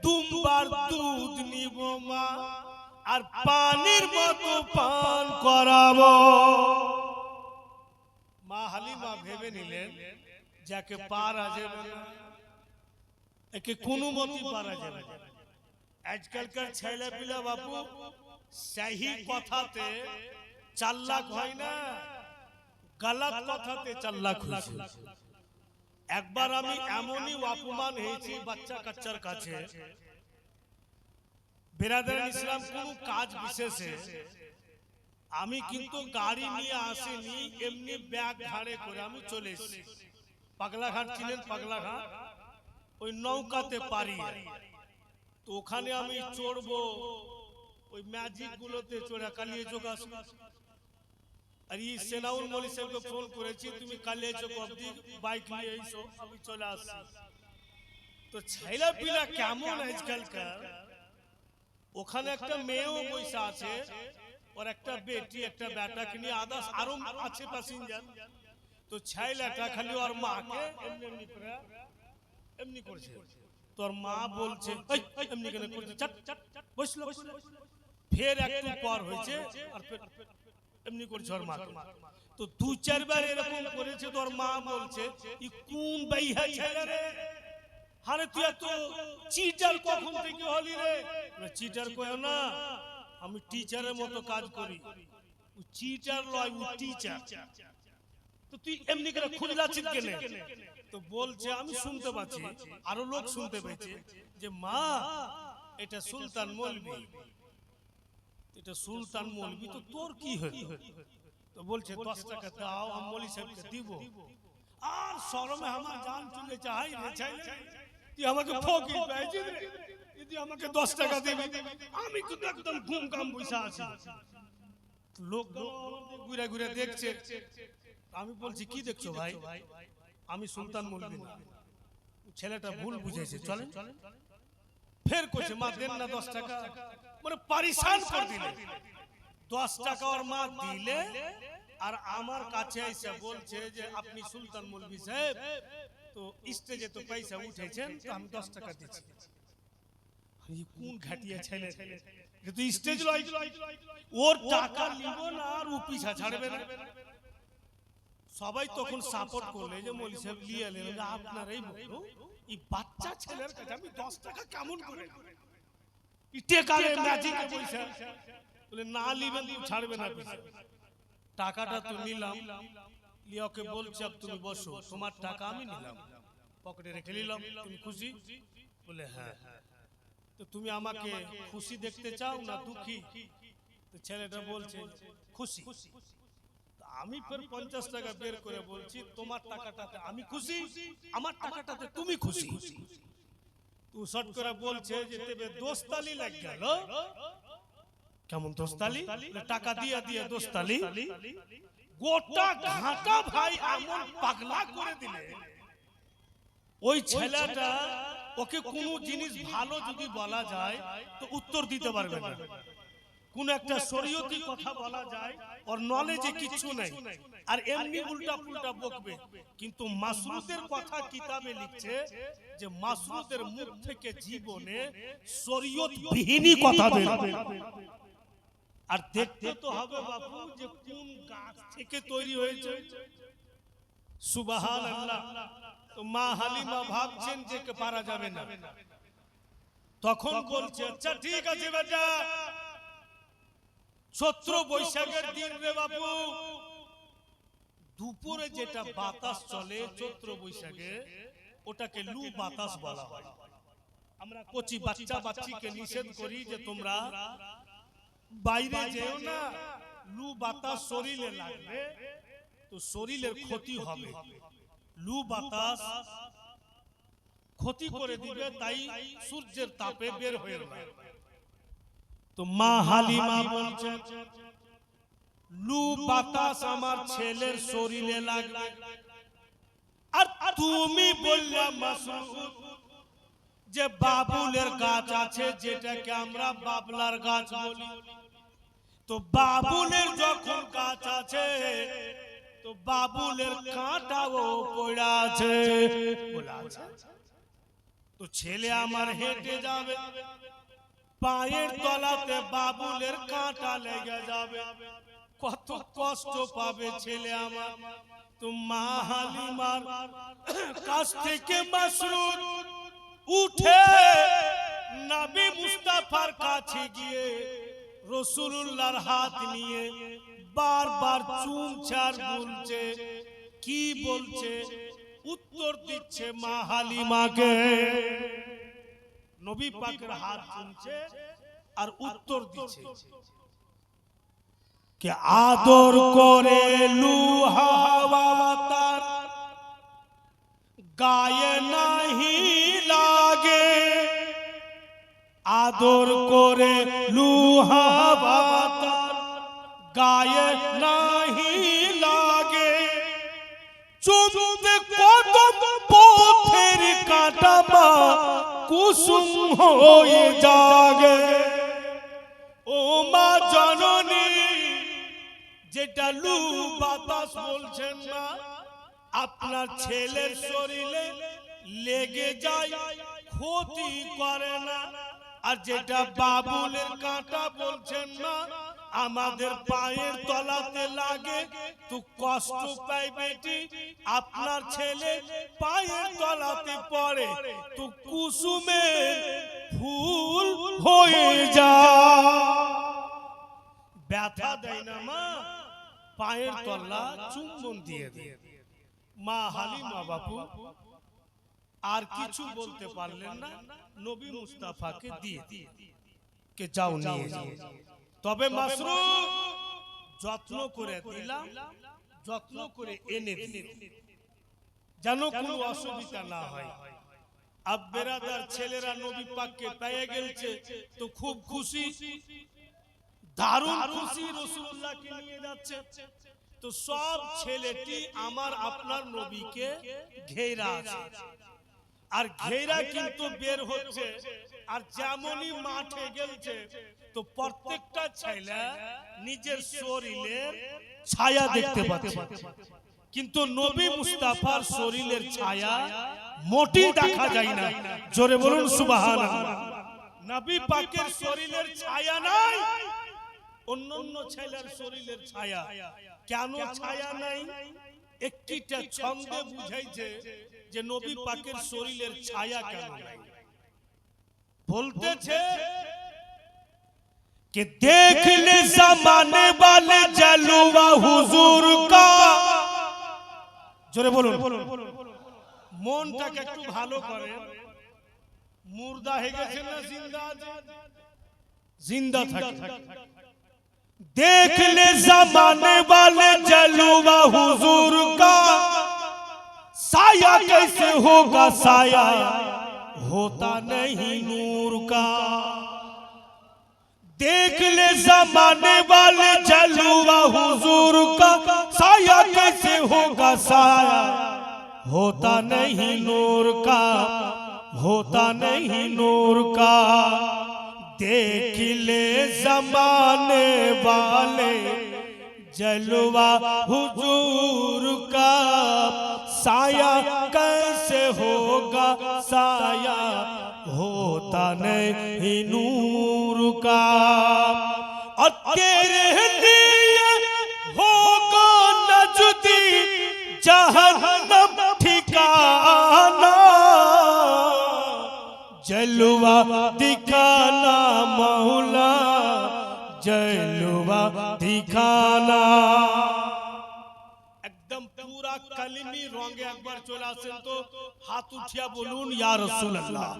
দুমবার দুধ নিব মা আর পানির মতো পান করাবো। মা হালিমা ভেবে নিলেন যাকে পারা যাবে না, একে কোনো মতে পারা যাবে না। আজকালকার ছেলে পিলা বাপু সহি কথাতে চাল্লাক হয় না, গলত কথাতে চাল্লাক হয়েছে। একবার আমি এমনই অপমান হয়েছি বাচ্চা কাচ্চার কাছে, বিরাদরান ইসলাম কোন কাজ বিশেষে আমি কিন্তু গাড়ি নিয়ে আসিনি, এমনি ব্যাগ ঘাড়ে করে আমি চলে এসেছি। পাগলাঘাট চিনেন? পাগলাঘাট ওই নৌকাতে পারি, তো ওখানে আমি চড়বো ওই ম্যাজিক গুলোতে চড়ে কালিয়ে চোখ আসবো। আর এই সেনাউল মলি সাহেবকে ফোন করেছি, তুমি কালিয়ে চোখ অবধি বাইক নিয়ে এসো, আমি চলে আসছি। তো ছেলে পিলা কেমন আজকালকার, ওখানে একটা মেয়েও বসে আছে, और একটা বেটি একটা বেটাকে নিয়ে আদাস আরো আছে প্যাসেঞ্জার। তো ছেলেটা খালি ওর মাকে এমনি করে এমনি করছে, তোর মা বলছে এমনি কেন করছে, চট চট বসলো। ফের একটু পর হয়েছে আর ফের এমনি করছে ওর মা। তো দু চারবার এরকম করেছে, তোর মা বলছে ই কোন বাইহা ছেলে রে, আরে তুই এত চিটার কখন থেকে হলি রে? চিটার কয় না, আমি টিচারের মতো কাজ করি। ও চিটার লয়, ও টিচার। তো তুই এমনি করে খুঁজলাছিস কেন? তো বলছে আমি শুনতে পাচ্ছি, আরো লোক শুনতে পেয়েছে যে মা এটা সুলতান মৌলভী, এটা সুলতান মৌলভী, তো তোর কি হলো? তো বলছে 10 টাকা দাও, আমি মৌলভী সাহেবকে দিব। আর শরমে আমার জান চলে যায় রে ছেলে, তুই আমাকে ফকির পেয়েছিস রে, তুই আমাকে 10 টাকা দিবি, আমি তো একদম ঘুম কাম বসে আছি। লোক ঘুরে ঘুরে দেখছে, আমি বলছি কি দেখছো ভাই? আমি সুলতান মৌলভী না। ছেলেটা ভুল বুঝেছে, চলেন। ফের কইছে মা দেন না 10 টাকা, মানে পরেশান করে দিলে। 10 টাকা ওর মা দিলে আর আমার কাছে এসে বলছে যে আপনি সুলতান মৌলভী সাহেব, তো স্টেজে তো পয়সা উঠেছেন, তো আমি 10 টাকা দিচ্ছি। এই কোন ঘাটিয়া ছেলে, যে তুই স্টেজ লয়, ওর টাকা নিব না আর ও পিছা ছাড়বে না। সবাই তখন সাপোর্ট করলে যে মৌলভী সাহেব নিয়ে এলেন, যে আপনারাই বলুন এই বাচ্চা ছেলের কাছে আমি 10 টাকা কেমন করে টেকারে ম্যাজিকে পয়সা বলে না নিবেন তো ছাড়বে না পিছা। টাকাটা তো নিলাম, লিওকে বলছে अब তুমি বসো, তোমার টাকা আমি নিলাম, পকেটে রেখে নিলাম, তুমি খুশি? বলে হ্যাঁ। তো তুমি আমাকে খুশি দেখতে চাও না দুঃখী? তো ছেলেটা বলছে খুশি। আমি ফের 50 টাকা বের করে বলছি তোমার টাকাটাতে আমি খুশি, আমার টাকাটাতে তুমি খুশি। তো শর্ট করে বলছে যে তেবে দোস্তালি লাগ গেল। কেমন দোস্তালি? টাকা দিয়া দিয়া দোস্তালি। গোটা ঘাটা ভাই এমন পাগলা করে দিলে, ওই ছেলেটা ওকে কোন জিনিস ভালো যদি বলা যায় তো উত্তর দিতে পারবে না। কোন একটা শরীয়তি কথা বলা যায় ওর নলেজে কিছু নাই, আর এমনি উল্টা পুল্টা বকবে। কিন্তু মাসরুদের কথা কিতাবে লিখছে যে মাসরুদের মুখ থেকে জীবনে শরীয়ত বিহীনই কথা বের হবে। আর দেখতে তো হবে বাপু যে কোন গাছ থেকে তৈরি হয়েছে। সুবহানাল্লাহ। তো মা হালিমা ভাবছেন যে পারা যাবে না, তখন বলছে আচ্ছা ঠিক আছে বেটা, চৈত্র বৈশাখের দিন রে বাপু, দুপুরে যেটা বাতাস চলে চৈত্র বৈশাখে ওটাকে লু বাতাস বলা হয়। আমরা কচি বাচ্চা বাচ্চিকে নিষেধ করি যে তোমরা বাইরে যেও না, লু বাতাস শরীরে লাগবে তো শরীরের ক্ষতি হবে, লু বাতাস ক্ষতি করে দিবে, তাই সূর্যের তাপে বের হয়ে না। তো মা হালিমা বলছেন লু বাতাস আমার ছেলের শরীরে লাগবে, আর তুমি বললা মাসুদ যে বাবুলের গাছ আছে যেটাকে আমরা বাবলার গাছ বলি, তো বাবুলের যখন গাছ আছে তো বাবুলের কাঁটাও পড়া আছে। তো ছেলে আমার হেঁটে যাবে, পায়ের তলাতে বাবুলের কাঁটা লেগে যাবে, কত কষ্ট পাবে ছেলে আমার। তো মা হালিমার কাছ থেকে মাসরুদ উঠে নবী মুস্তাফার কাছে গিয়ে রাসূলুল্লাহর হাত নিয়ে বারবার চুমছে আর বলছে, কি বলছে? উত্তর দিচ্ছে মা হালিমাকে। নবী পাকের হাত চুমছে আর উত্তর দিচ্ছে কে আদর করে লুহাওয়া তার গায়ে নাহি লাগে, আদর করে লুহাওয়া তার গায়ে নাহি লাগে, চুমতে কদম পথের কাঁটা মা কুসুম হয়ে জাগে। ও মা জননী, যেটা লু বাতাস বলছেন না আপনার ছেলের শরীরে লেগে যায়, ক্ষতি করে না, আর যেটা বাবুলের কাঁটা বলছেন না আমাদের পায়ের তলাতে লাগে তো কষ্ট পায় বেটি, আপনার ছেলে পায়ের তলাতে পড়ে তো কুসুমে ফুল হয়ে যায়। ব্যথা দেয় না মা, পায়ের তলা চুম্বন দিয়ে দেয়। মা হালিমা বাপু আর কিছু বলতে পারলেন না, নবী মুস্তাফাকে দিয়ে কে যাও নিয়ে যাও। তবে মাসরুদ যত্ন করে দিলাম, যত্ন করে এনে দিলাম যেন কোনো অসুবিধা না হয়। আব বেরাদার ছেলেরা নবী পাককে পেয়ে গেছে তো খুব খুশি, দারুণ খুশি, রাসূলুল্লাহকে নিয়ে যাচ্ছে। তো সব ছেলেটি আমার আপনার নবীকে ঘেরা আছে, আর ঘেরা কিন্তু বের হচ্ছে, আর যেমনই মাঠে গেলছে তো প্রত্যেকটা ছেলে নিজের শরীরের ছায়া দেখতে পাচ্ছে, কিন্তু নবী মুস্তাফার শরীরের ছায়া মোটেই দেখা যায় না। জোরে বলুন সুবহানাল্লাহ। নবী পাকের শরীরের ছায়া নাই, অন্যান্য ছেলের শরীরের ছায়া। কেন ছায়া নাই? একটিটা ছন্দে বুঝাইছে যে নবী পাকের শরীরের ছায়া কেন নাই। বলতেছে कि देख ले जमाने वाले जलवा हुजूर का। जोरे बोलুন, মনটাকে একটু ভালো করে। মুর্দা হয়ে গেছে না জিন্দা আছে? জিন্দা থাকে। देख ले जमाने वाले जलवा हुजूर का, साया कैसे होगा साया होता नहीं नूर का। देख ले जमाने वाले जलवा हुजूर का, साया कैसे होगा साया होता नहीं नूर का, होता नहीं नूर का। देख ले जमाने वाले जलवा हुजूर का, साया कैसे होगा साया होता नहीं नूर का। और तेरे लिए होगा नजदी जहन्नम ठिकाना, जलवा दिखाना मौला जलवा दिखाना। एकदम पूरा कलमी रंगे একবার চলে আসেন তো হাত উঠিয়া বলুন ইয়া রাসূলুল্লাহ।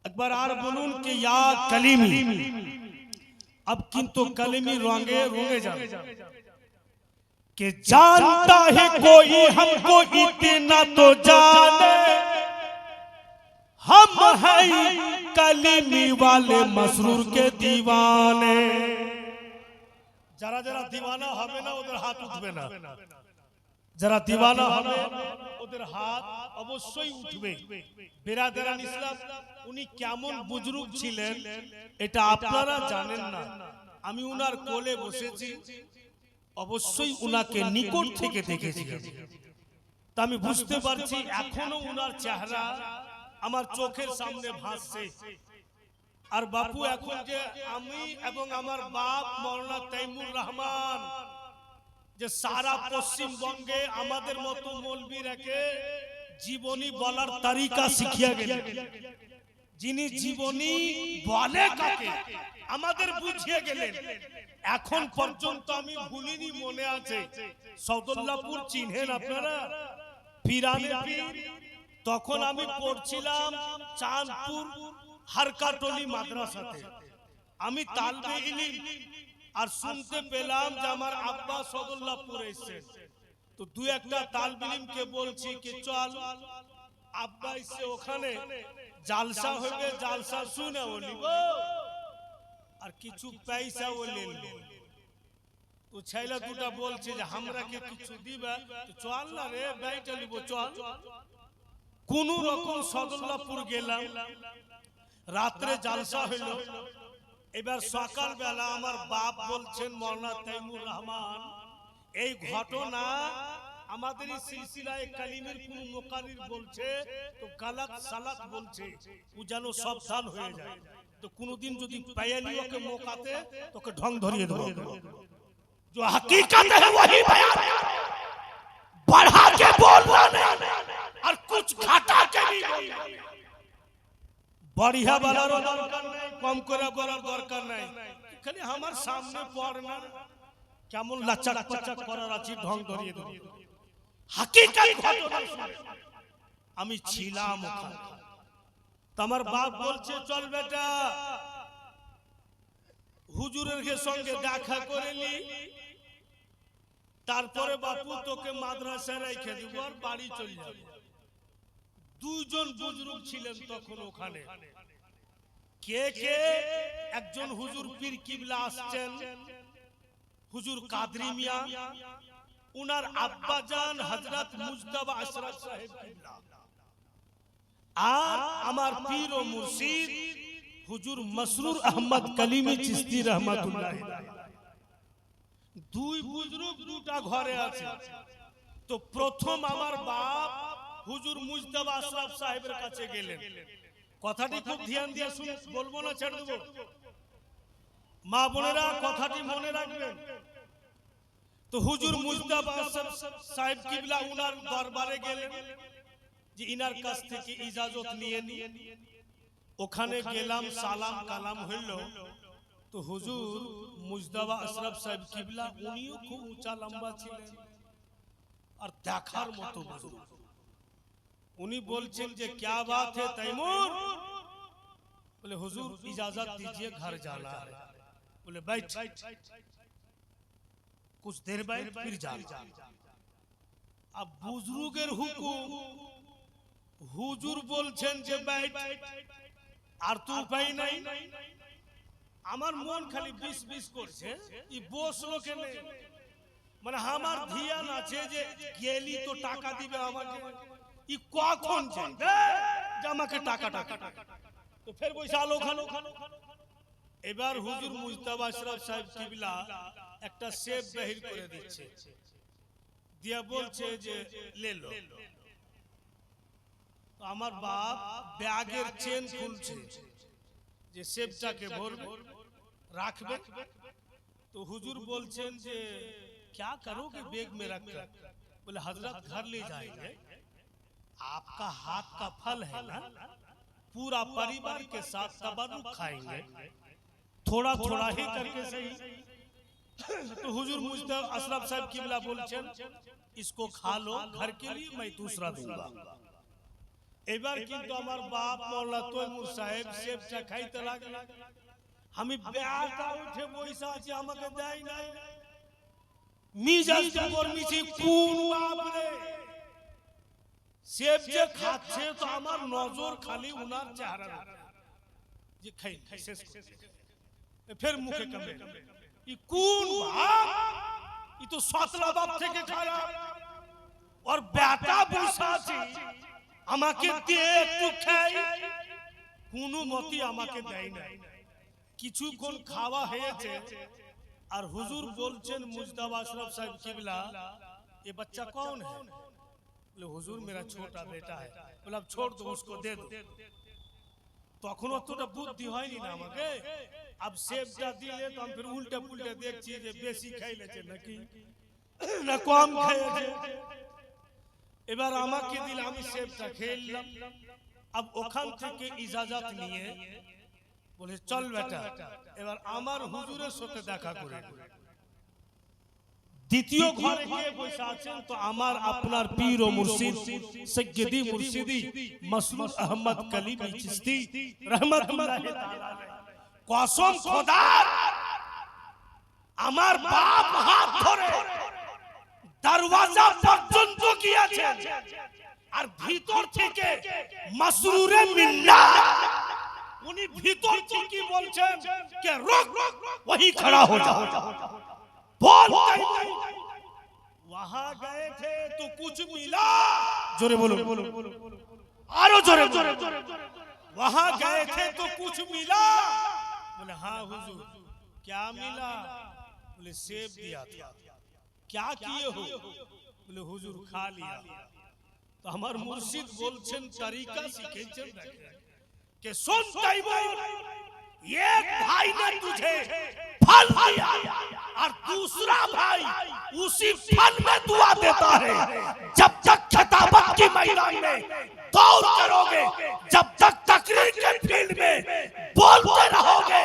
একবার আর বলুন कि या कलीमी। अब किंतु कलमी रंगे रोंगे जाए कि जानता है कोई हमको इतना तो जाने, हम हैं कलीमी वाले मसरूर के दीवाने। जरा जरा दीवाना হবে না ওদের হাত উঠবে না, যারা दीवाना হবে ওদের হাত অবশ্যই উঠবে। বিরাদরান ইসলাম উনি কেমন বুজুর্গ ছিলেন এটা আপনারা জানেন না। আমি উনার কোলে বসেছি, অবশ্যই উনাকে নিকট থেকে দেখেছি, তা আমি বুঝতে পারছি এখনো উনার চেহারা আমার চোখের সামনে ভাসছে। আর বাপু এখন যে আমি এবং আমার বাপ মাওলানা তাইমুর রহমান যে সারা পশ্চিমবঙ্গে আমাদের মতো মৌলবী রেখে জীবনী বলার তরিকা শিখিয়ে গেলেন, যিনি জীবনী বলে কাকে আমাদের বুঝিয়ে গেলেন, এখন পর্যন্ত আমি ভুলিনি, মনে আছে। সৌদুল্লাহপুর চিনেন আপনারা? পীরানের পীর। তখন আমি পড়ছিলাম চাঁদপুর হারকাটলি মাদ্রাসাতে, আমি তালবে ইলম, আর শুনতে পেলাম যে আমার আব্বা সদুল্লাহপুরে এসেছেন। তো দুই একটা তালবে ইলমকে বলছি কি চল আব্বা এসে ওখানে জালসা হবে, জালসা শুনে বলিব আর কিছু পয়সা ও নিল। তো ছেলে দুটা বলছে যে আমরাকে কিছু দিবা, তো চল না রে বাইটা নিব চল। কোন রকম সদুল্লাহপুর গেলাম, রাত্রে জালসা হইল। এবার সকাল বেলা আমার বাপ বলছেন মাওলানা তাইমুর রহমান এই ঘটনা আমাদের এই সিলসিলায়ে কালিমের কোন মুকাররির বলছে তো গলত সালাত বলছে, ও যেন সাবধান হয়ে যায়। তো কোনদিন যদি পায়ালিওকে মোকাতে তোকে ঢং ধরিয়ে দেব। जो हकीकत है वही बयान, बढ़ा के बोलना नहीं और कुछ घटा के भी बोलना। बढ़िया বলার দরকার নাই, কম করে বলার দরকার নাই, খালি আমার সামনে পড় না, কেমন লাচাক পাচাক করার আছে ঢং ধরিয়ে দেব। হकीकत ঘটনা শুনে আমি ছিলাম ওখানে। তোমার বাপ বলছে চল বেটা হুজুরের সঙ্গে দেখা করে নি, তারপরে বাপু তোকে মাদ্রাসায় রেখে দিব আর বাড়ি চলে যাব। দুইজন বুজুর্গ ছিলেন তখন ওখানে। কে কে? একজন হুজুর পীর কিবলা আসছেন, হুজুর কাদরি মিয়া, উনার আব্বাজান হযরত মুজতবা আশরাফ সাহেব কিবলা, আর আমার পীর ও মুর্শিদ হুজুর মসরুর আহমদ কলিমি চিশতি রহমাতুল্লাহ। দুই বুজুর্গ দুটা ঘরে আছে। তো প্রথম আমার বাপ হুজুর মুজতবা আশরাফ সাহেবের কাছে গেলেন। কথাটি খুব ধ্যান দিয়ে শুনে বলবো না, ছেড়ে দেবো। মা বোনেরা কথাটি মনে রাখবেন। তো হুজুর মুজতবা আশরাফ সাহেব কিবলা উনার দরবারে গেলেন যে ইনার কাছ থেকে ইজাজত নিয়ে নিয়ে। ওখানে গেলাম, সালাম কালাম হইল। তো হুজুর মুজতবা আশরাফ সাহেব কিবলা উনিও খুব উঁচা লম্বা ছিলেন আর দেখার মতো বুজুর্গ। উনি বলছেন যে क्या बात है तैमूर? बोले हुजूर इजाजत दीजिए घर जाना है। बोले बैठ, कुछ देर बैठ फिर जाना। अब बुजुर्गेर हुकुम, হুজুর বলছেন যে बैठ, আর তো উপায় নাই। আমার মন খালি বিষ বিষ করছে, ই বসলো কেন? মানে আমার ধ্যান আছে যে গেলি তো টাকা দিবে আমাকে, ই কখন যাবে যে আমাকে টাকা টাকা। তো ফের বৈশাল ওখানে। এবার হুজুর মুজতবা আশরাফ সাহেব কিবলা একটা সেব বাহির করে দিচ্ছে, দিয়া বলছে যে লে লো। তো আমার বাপ ব্যাগের চেন খুলছে যে সেবটাকে ভরবে রাখবে। तो हुजूर बोलছেন যে क्या करोगे बैग में रखकर? बोले हजरत घर ले जाएंगे, आपका हाथ का फल है ना, पूरा परिवार के साथ तबरुक खाएंगे, थोड़ा थोड़ा ही करके सही। तो हुजूर मुजतबा अशरफ साहब किबला बोलছেন इसको खा लो, घर के लिए मैं दूसरा दूंगा। এবার কিন্তু আমার বাপ মওলানা তৈমুর সাহেব সেবটা খাইতে লাগলেন। আমি ব্যাটা উঠে বসে আছি, আমাকে দেয় নাই। মিজাজ গরমিছি কোন বাপরে সেব যে খাচ্ছে, তো আমার নজর খালি উনার চেহারার উপরে যে খাই শেষ ফের মুখে কামে। ই কোন বাপ? ই তো সতলা বাপ থেকে খারাপ। আর ব্যাটা বসে আছে, আমাকে দে একটু খাই, কোনো মতে আমাকে দেয় না। কিছুক্ষণ খাওয়া হয়েছে আর হুজুর বলছেন মুজতবা আশরাফ সাহেব কিবলা ये बच्चा कौन है? बोले हुजूर मेरा छोटा बेटा है। बोले अब छोड़ दो, उसको दे दो। তখন অতটা বুদ্ধি হয়নি না আমাকে। अब সেবটা দিলে তো আমি ফির উল্টে পুল্টে দেখছি যে বেশি খাইলেছে নাকি না কম খাইছে। এবার আমাকে দিল, আমি সেবটা খেলাম। अब ওখান থেকে ইজাজত নিয়ে বলে চল বেটা এবার আমার হুজুরের সাথে দেখা করে। দ্বিতীয় ঘরে গিয়ে বসে আছেন, তো আমার আপনার পীর ও মুর্শিদ সৈয়দি মুর্শিদি মসরুর আহমদ কলিমি চিশতি রহমাতুল্লাহ তাআলা কসম খোদার, আমার বাপ হাত ধরে দরওয়াজা পর্যন্ত গিয়েছেন আর ভিতর থেকে মসরুরে মিল্লাত উনি ভিতর থেকে বলছেন যে রুক वहीं खड़ा हो जाओ। बोल वहां गए थे तो कुछ मिला? जोरे बोलो, आरो जोरे जोरे। वहां गए थे तो कुछ मिला? बोले हाँ हुजूर। क्या मिला? बोले सेब दिया था। क्या किए हो? बोले हुजूर खा लिया। तो हमार मुर्शिद बोलছেন तरीका শিখেছেন कि सुन तैमूर, एक भाई ने तुझे फल दिया और दूसरा भाई उसी फल में दुआ देता है। जब तक खिताबत के मैदान में दौड़ करोगे, जब तक तकरीर के फील्ड में बोलते रहोगे,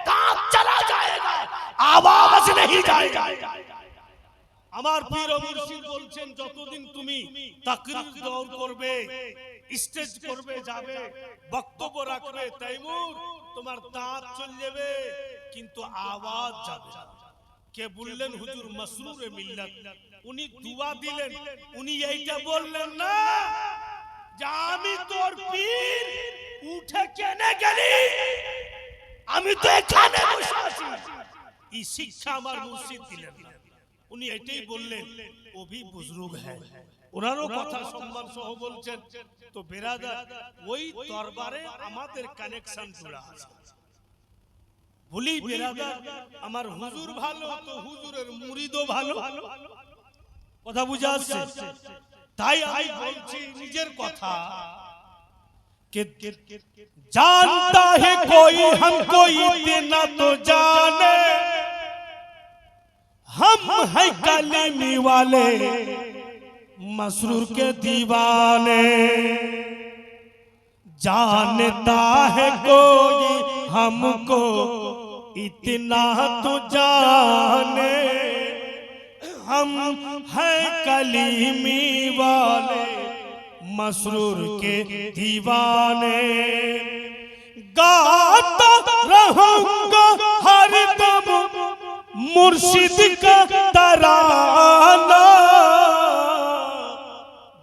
दांत चला जाएगा, आवाज नहीं जाएगा। আমার পীর ও মুর্শিদ বলছেন যতদিন তুমি তাকরীর দৌড় করবে, স্টেজ করবে, যাবে, বক্তব্য রাখবে, তৈমুর তোমার দাঁত চলে যাবে কিন্তু আওয়াজ যাবে না। কে বললেন? হুজুর মসরুরে মিল্লাত। উনি দুয়া দিলেন, উনি এইটা বললেন না যে আমি তোর পীর, উঠে কেনে গেলি, আমি তো এখানে বসে আছি, এই শিক্ষা আমার মুর্শিদ দিলেন না। উনি এটাই বললেন ও ভি বুজরুগ হ্যায়, ওনারও কথা সম্মান সহ বলছেন। তো বেরাদার ওই দরবারে আমাদের কানেকশন জোড়া আছে। বলি বেরাদার আমার হুজুর ভালো তো হুজুরের মুরিদও ভালো, কথা বুঝা আসছে? তাই আমি বলছি নিজের কথা कि जानता है कोई हमको इतना तो जाने, हम है कलीमी वाले मसरूर के दीवाने। जानता है कोई हमको इतना तो जाने, हम है कलीमी वाले मसरूर के दीवाने। गाता रहूंगा हर दम मुर्शिद का तराना,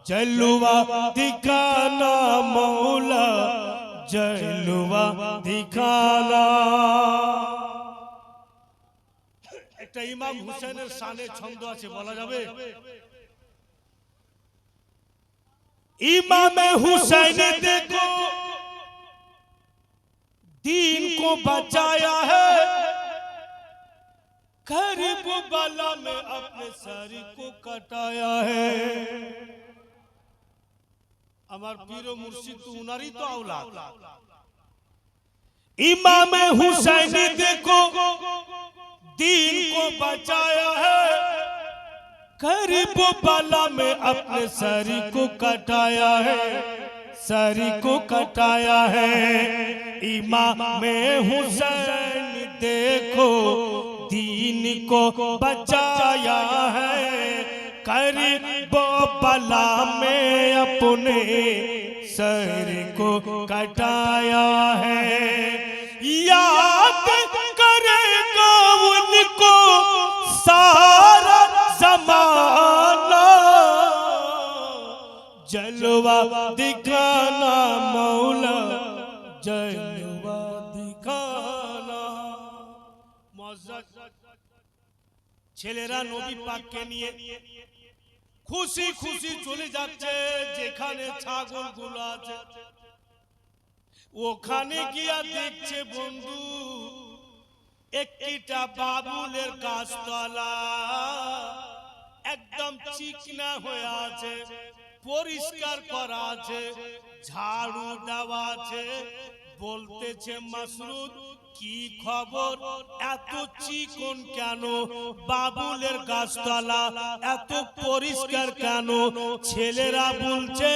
जलवा दिखाना मौला जलवा दिखाना। একটা ইমাম হুসেনের শানে ছন্দ আছে, বলা যাবে? इमाम हुसैन देखो दीन को बचाया है, गरीब बला में अपने सर को कटाया है। আমার পীর ও মুর্শিদ তো উনারই তো औलाद। इमाम हुसैन देखो दीन को बचाया है, गरीब बला में अपने सर को कटाया है, सर को कटाया है। इमाम हुसैन देखो दीन को बचाया है, गरीब बला में अपने सर को कटाया है। याद करेगा उनको सारा ज़माना, जलवा दिखाना मौला जलवा दिखाना। ছেলেরা নবী পাককে নিয়ে খুশি খুশি চলে যাচ্ছে যেখানে ছাগলগুলো আছে। ওখানে গিয়া দেখছে বন্ধু একটা বাবুলের গাছতলা একদম চিকনা হয়ে আছে, পরিষ্কার করা আছে, ঝাড়ু দেওয়া আছে। বলতেছে মাসরুদ কি খবর, এত চিকন কেন, বাবুলের গাছতলা এত পরিষ্কার কেন? ছেলেরা বলছে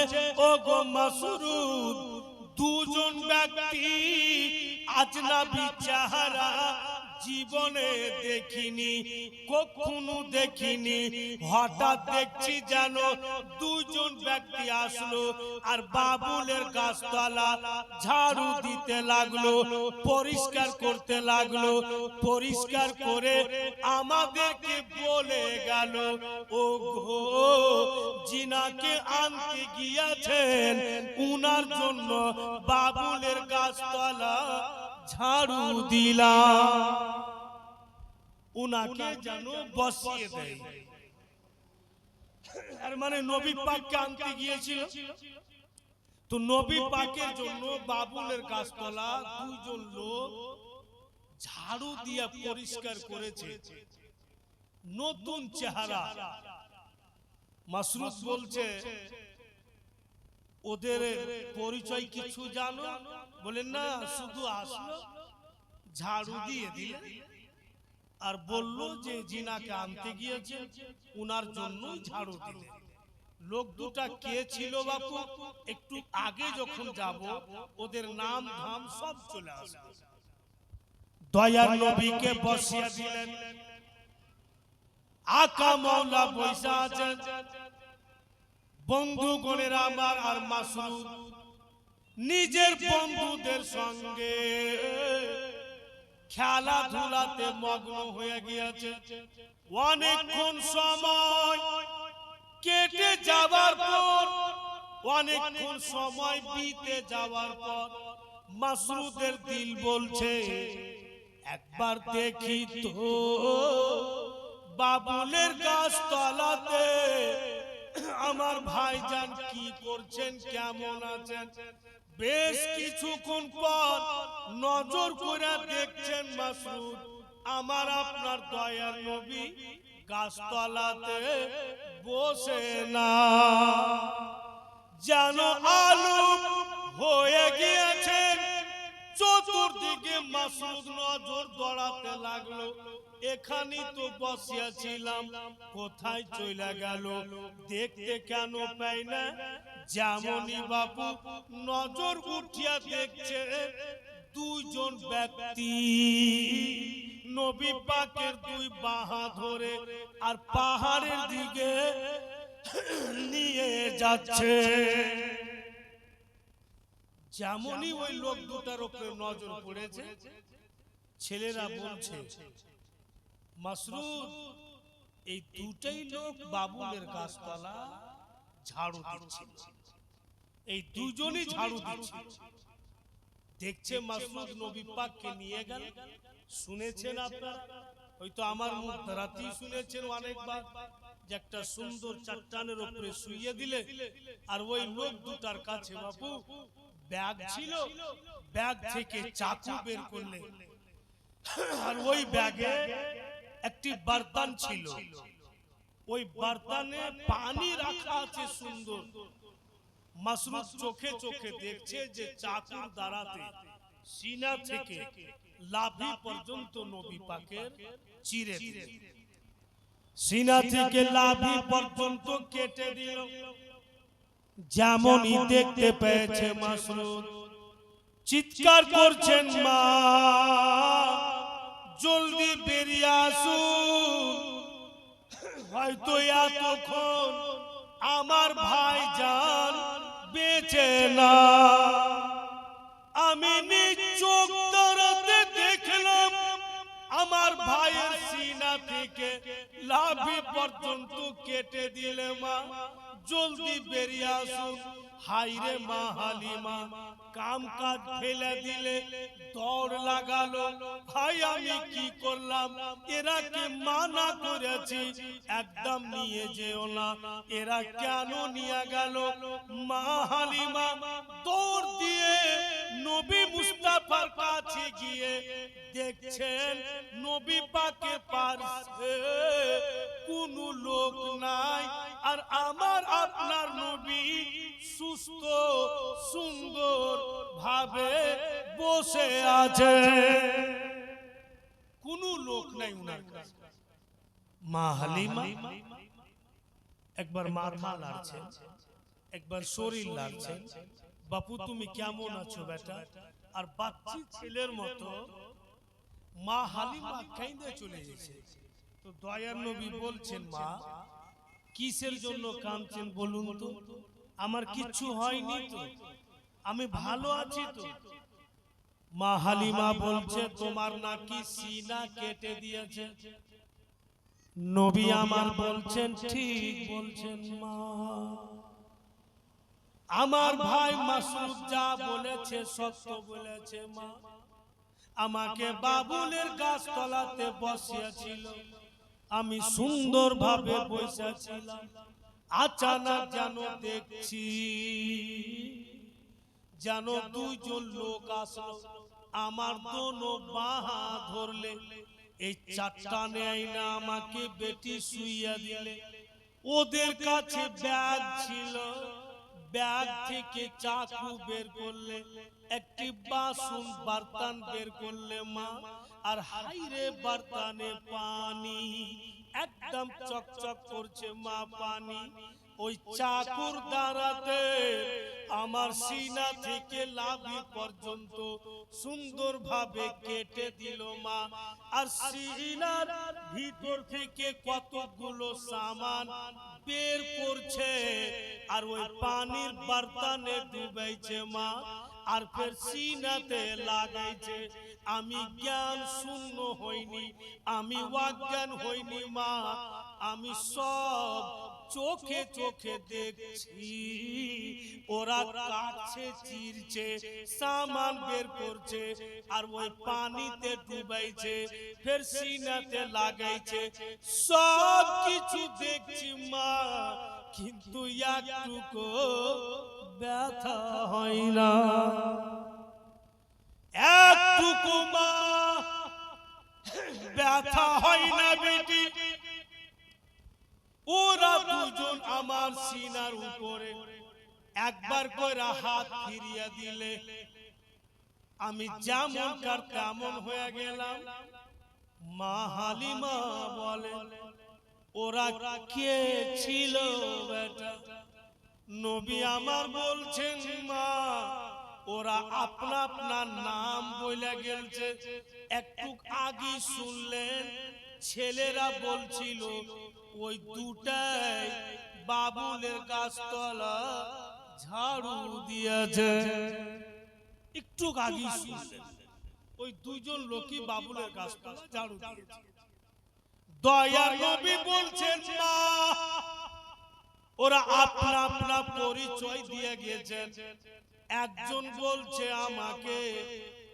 ও গো মাসরুদ, দুজন ব্যক্তি আজনাবী চেহারা জীবনে দেখিনি, কখনো দেখিনি। হঠাৎ দেখছি যেন দুজন ব্যক্তি আসলো আর বাবুলের গাছতলা ঝাড়ু দিতে লাগলো, পরিষ্কার করতে লাগলো। পরিষ্কার করে আমাদেরকে বলে গেল ও গো জিনাকে আনতে গিয়েছেন, উনার জন্য বাবুলের গাছতলা ঝাড়ু দিলাম, উনাকে যেন বসিয়ে দেয়। আর মানে নবী পাককে আনতে গিয়েছিল, তো নবী পাকের জন্য বাবুলের গাছতলা দুইজন লোক ঝাড়ু দিয়ে পরিষ্কার করেছে, নতুন চেহারা। মাসরুদ বলছে ওদের পরিচয় কিছু জানো? বলেন না, শুধু আসলো ঝাড়ু দিয়ে দিল আর বললো যে জিনাকে আনতে গিয়েছে, উনার জন্যই ঝাড়ু দিলে। লোক দুটা কে ছিল বাপু? একটু আগে যখন যাব ওদের নাম ধাম সব চলে আসবে। দয়ার নবীকে বসিয়ে দিলেন, আকা মাওলা বৈশা আছেন, বন্ধুগণের আমার আর মাসরুদ নিজের বন্ধুদের সঙ্গে খেলাধুলাতে মগ্ন হয়ে গিয়েছে। অনেকক্ষণ সময় কেটে যাওয়ার পর, অনেকক্ষণ সময় বিতে যাওয়ার পর মাসরুদের দিল বলছে একবার দেখি তো বাবুলের গাছ তলাতে আমার ভাইজান কি করছেন, কেমন আছেন। বেশ কিছুক্ষণ পর নজর করে দেখছেন মাসুদ আমার আপনার দয়ার নবী গাছতলাতে বসে না, যেন আলু হয়ে গিয়েছেন। চতুর্দিকে মাসুদ নজর দৌড়াতে লাগলো, এখানেই তো বসিয়াছিলাম, কোথায় চলে গেল, দেখতে কেন পাই না। যেমনই বাবু নজর উঠিয়া দেখছে দুইজন ব্যক্তি নবী পাকের দুই বাহা ধরে আর পাহাড়ের দিকে নিয়ে যাচ্ছে। যেমনই ওই লোক দুটার উপরে নজর পড়েছে, ছেলেরা বলছে মাসরুদ এই দুটাই লোক বাবুলের গাছতলা ঝাড়ু দিচ্ছিল, এই দুজনই ঝাড়ু দিচ্ছিল। দেখছে মাসরুদ নবী পাককে নিয়ে গেল। শুনেছেন আপনারা, হয়তো আমার মুখ দ্বারাতেই শুনেছেন অনেকবার, যে একটা সুন্দর চাট্টানের উপরে শুইয়ে দিলে আর ওই লোক দুটার কাছে বাবু ব্যাগ ছিল, ব্যাগ থেকে চাকু বের করলে আর ওই ব্যাগে একটি বর্তন ছিল, ওই বর্তনে পানি রাখা আছে সুন্দর। মাসরুদ চোখে চোখে দেখছে যে চাকুর দ্বারাতে সিনা থেকে লাভি পর্যন্ত নবী পাকের চিরে দিল, সিনা থেকে লাভি পর্যন্ত কেটে দিল। যেমনই দেখতে পেয়েছে মাসরুদ চিৎকার করছেন মা জলদি বেরিয়ে আসুন, হয়তো এতক্ষণ আমার ভাইজান বেঁচে না। আমি নিজ চোখ দ্বারাতে দেখলাম আমার ভাইয়ের সিনা থেকে লাভি পর্যন্ত কেটে দিলে মা, জলদি বেরিয়ে আসুন। হাইরে মা হালিমা কাম কাজ ফেলে দিলে দৌড় লাগালো, ভাই আমি কি করলাম, এরা কি মানা করেছি একদম নিয়ে যেও না, এরা কেন নিয়ে গেল। মা হালিমা দৌড় দিয়ে নবী মুস্তাফার কাছে গিয়ে দেখছেন নবী পাকের পাশে কোনো লোক নাই, আর আমার আপনার নবী সুস্থ সুন্দর ভাবে বসে আছে, কোনো লোক নাই উনার কাছে। মা হালিমা একবার মাথা নাড়ছে, একবার শরীর নাড়ছে, বাপু তুমি কেমন আছো বেটা। আর বাচ্চা ছেলের মতো মা হালিমা কাঁদে চলে গেছে। তো দয়ার নবী বলছেন মা কিসের জন্য কাঁদছেন বলুন তো, আমার কিচ্ছু হয়নি তো, আমি ভালো আছি তো। মা হালিমা বলছে তোমার নাকি সিনা কেটে দিয়েছে। নবী আমার বলছেন ঠিক বলছেন মা, আমার ভাই মাসুদ যা বলেছে সত্য বলেছে মা। আমাকে বাবুলের গাছতলাতে বসিয়েছিল, আমি সুন্দরভাবে বসেছিলাম, আচানক যেন দেখছি যেন দুইজন লোক আসলো, আমার দোনো বাহা ধরলে, এই চাট্টানে আইনা আমাকে বেটি শুইয়া দিলে। ওদের কাছে ব্যাগ ছিল, ব্যাগ থেকে চাকু বের করলে, একটি বাসন বর্তন বের করলে মা, আর হাইরে বর্তনে পানি একদম চকচক করছে মা পানি। ওই চাকুর দ্বারাতে আমার সিনা থেকে লাভি পর্যন্ত সুন্দরভাবে কেটে দিল মা, আর সিনার ভিতর থেকে কতগুলো সামান বের করছে আর ওই পানির বর্তনে ডুবাইছে মা। আর ফের সিনাতে লাগাইছে। আমি জ্ঞান শূন্য হইনি, আমি অজ্ঞান হইনি মা, আমি সব চোখে চোখে দেখছি। ওরা কাটছে, চিরছে, সামান বের করছে, আর ওই পানিতে ডুবাইছে, ফের সিনাতে লাগাইছে। সব কিছু দেখছি মা, কিন্তু একটুকু ব্যথা হয় না, একটুকু মা ব্যথা হয় না বেটি। ওরা দুজন আমার সিনার উপরে একবার করে হাত ফিরিয়ে দিলে আমি যেমন কার তেমন হয়ে গেলাম। মা হালিমা বলে, ওরা কে ছিল বেটা? নবী আমার বলছেন মা, ওরা আপনা আপনার নাম বলে গেলছে। একটু আগে শুনলেন ছেলেরা বলছিল ওই দুটাই বাবুলের গাছতলা ঝাড়ু দিয়েছে। একটু আগে শুনলেন ওই দুজন লোকই বাবুলের গাছতলা ঝাড়ু দিয়েছে। দয়ার নবী বলছেন মা, ওরা আপনা আপনা পরিচয় দিয়ে গিয়েছেন। একজন বলছে আমাকে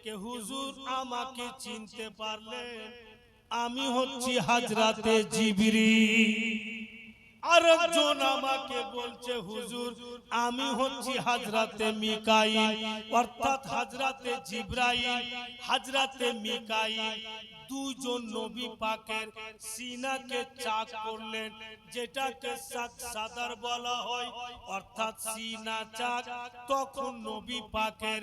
কে হুজুর আমাকে চিনতে পারলেন, আমি হচ্ছি হযরতে জিবরিল। আরেকজন আমাকে বলছে হুজুর আমি হচ্ছি হযরতে মিকাইল, অর্থাৎ হযরতে জিবরাইল, হযরতে মিকাইল। দুজন নবী পাকের সিনাকে চাক করলেন, যেটাকে সাদার বলা হয়, অর্থাৎ সিনা চাক। তখন নবী পাকের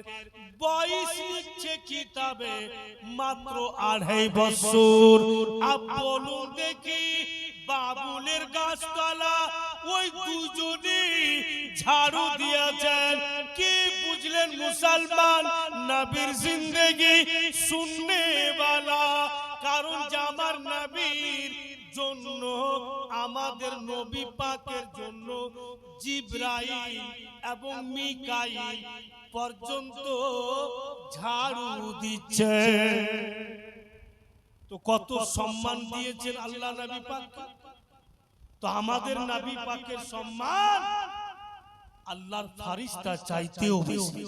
বয়স লিখছে কিতাবে মাত্র 2.5 বছর। আপ বলুন দেখি বাবুলের গাছতলা ওই দুজনই ঝাড়ু দিয়েছেন। কি বুঝলেন মুসলমান? নবীর জিন্দেগি শুননে वाला, কারণ যে আমার নবীর জন্য, আমাদের নবী পাকের জন্য জিবরাইল এবং মিকাইল পর্যন্ত ঝাড়ু দিচ্ছে। তো কত সম্মান দিয়েছেন আল্লাহ নবী পাক। তো আমাদের নবী পাকের সম্মান আল্লাহর ফেরেশতা চাইতেও বেশি,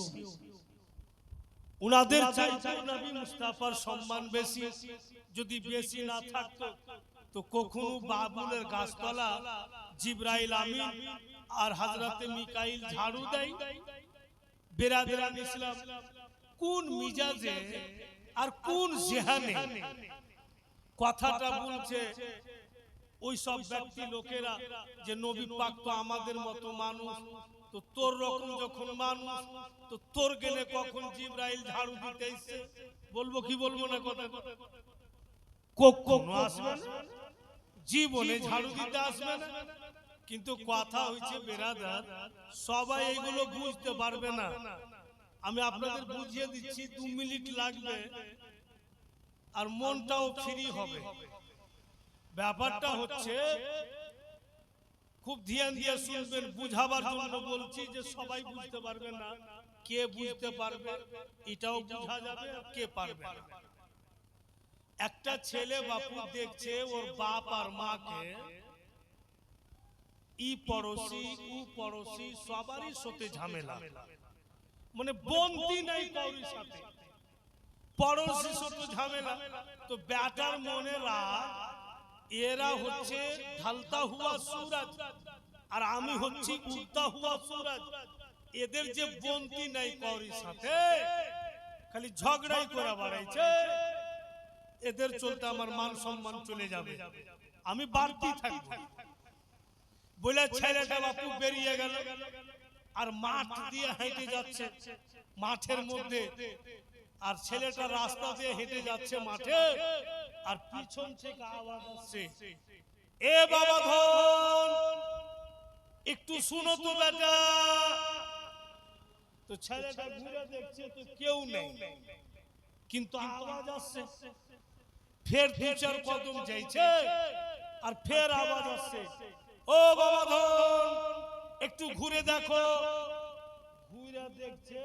উনাদের চাইতেও নবী মুস্তাফার সম্মান বেশি। যদি বেশি না থাকতো তো কখনো বাবুলের গাছতলা জিবরাইল আমিন আর হযরতে মিকাইল ঝাড়ু দেয়? বেরাদরান ইসলাম, কোন মিজাজে আর কোন জেহানে কথাটা বলছে ওই সব ব্যক্তি লোকেরা যে নবী পাক তো আমাদের মতো মানুষ, তো তোর রকম যখন মানুষ, তো তোর গেলে কখন জিবরাইল ঝাড়ু দিতে এসে? বলবো কি বলবো না? কথা কখনো আসবে না, জীবনে ঝাড়ু দিতে আসবে না। কিন্তু কথা হচ্ছে বেরাদার, সবাই এগুলো বুঝতে পারবে না। আমি আপনাদের বুঝিয়ে দিচ্ছি, 2 মিনিট লাগবে আর মনটাও ফ্রি হবে। ব্যাপারটা হচ্ছে খুব ধ্যান দিয়ে শুনবেন, বুঝাবার জন্য বলছি যে সবাই বুঝতে পারবে না। কে বুঝতে পারবে এটাও বোঝা যাবে, কে পারবে না। একটা ছেলে বাপু দেখছে ওর বাপ আর মাকে ই পড়োশি ও পড়োশি সবারই সাথে ঝামেলা, মানে বন্দি নাই কারোর সাথে, পড়োশির সাথে ঝামেলা। তো বেটার মনে রাখ, এরা হচ্ছে ঢালতা হুয়া সূরজ আর আমি হচ্ছি উঠতা হুয়া সূরজ। এদের যে বন্দি নাই কারোর সাথে, খালি ঝগড়াই করে বেড়াইছে। এদের চলতে আমার মান সম্মান চলে যাবে, আমি বাড়তি থাকবো বলে ছেলেটা বাপু বেরিয়ে গেল। আর মাঠ দিয়ে হেঁটে যাচ্ছে, মাঠের মধ্যে, আর ছেলেটা রাস্তা দিয়ে হেঁটে যাচ্ছে মাঠে, আর পিছন থেকে আওয়াজ আসছে, এ বাবা ধন একটু শুনো তো বেটা। তো ছেলেটা ঘুরে দেখছে তো কেউ নেই, কিন্তু আওয়াজ আসছে। ফের 2-4 কদম যাইছে আর ফের আওয়াজ আসছে, ও বাবা ধন একটু ঘুরে দেখো। ঘুরে দেখছে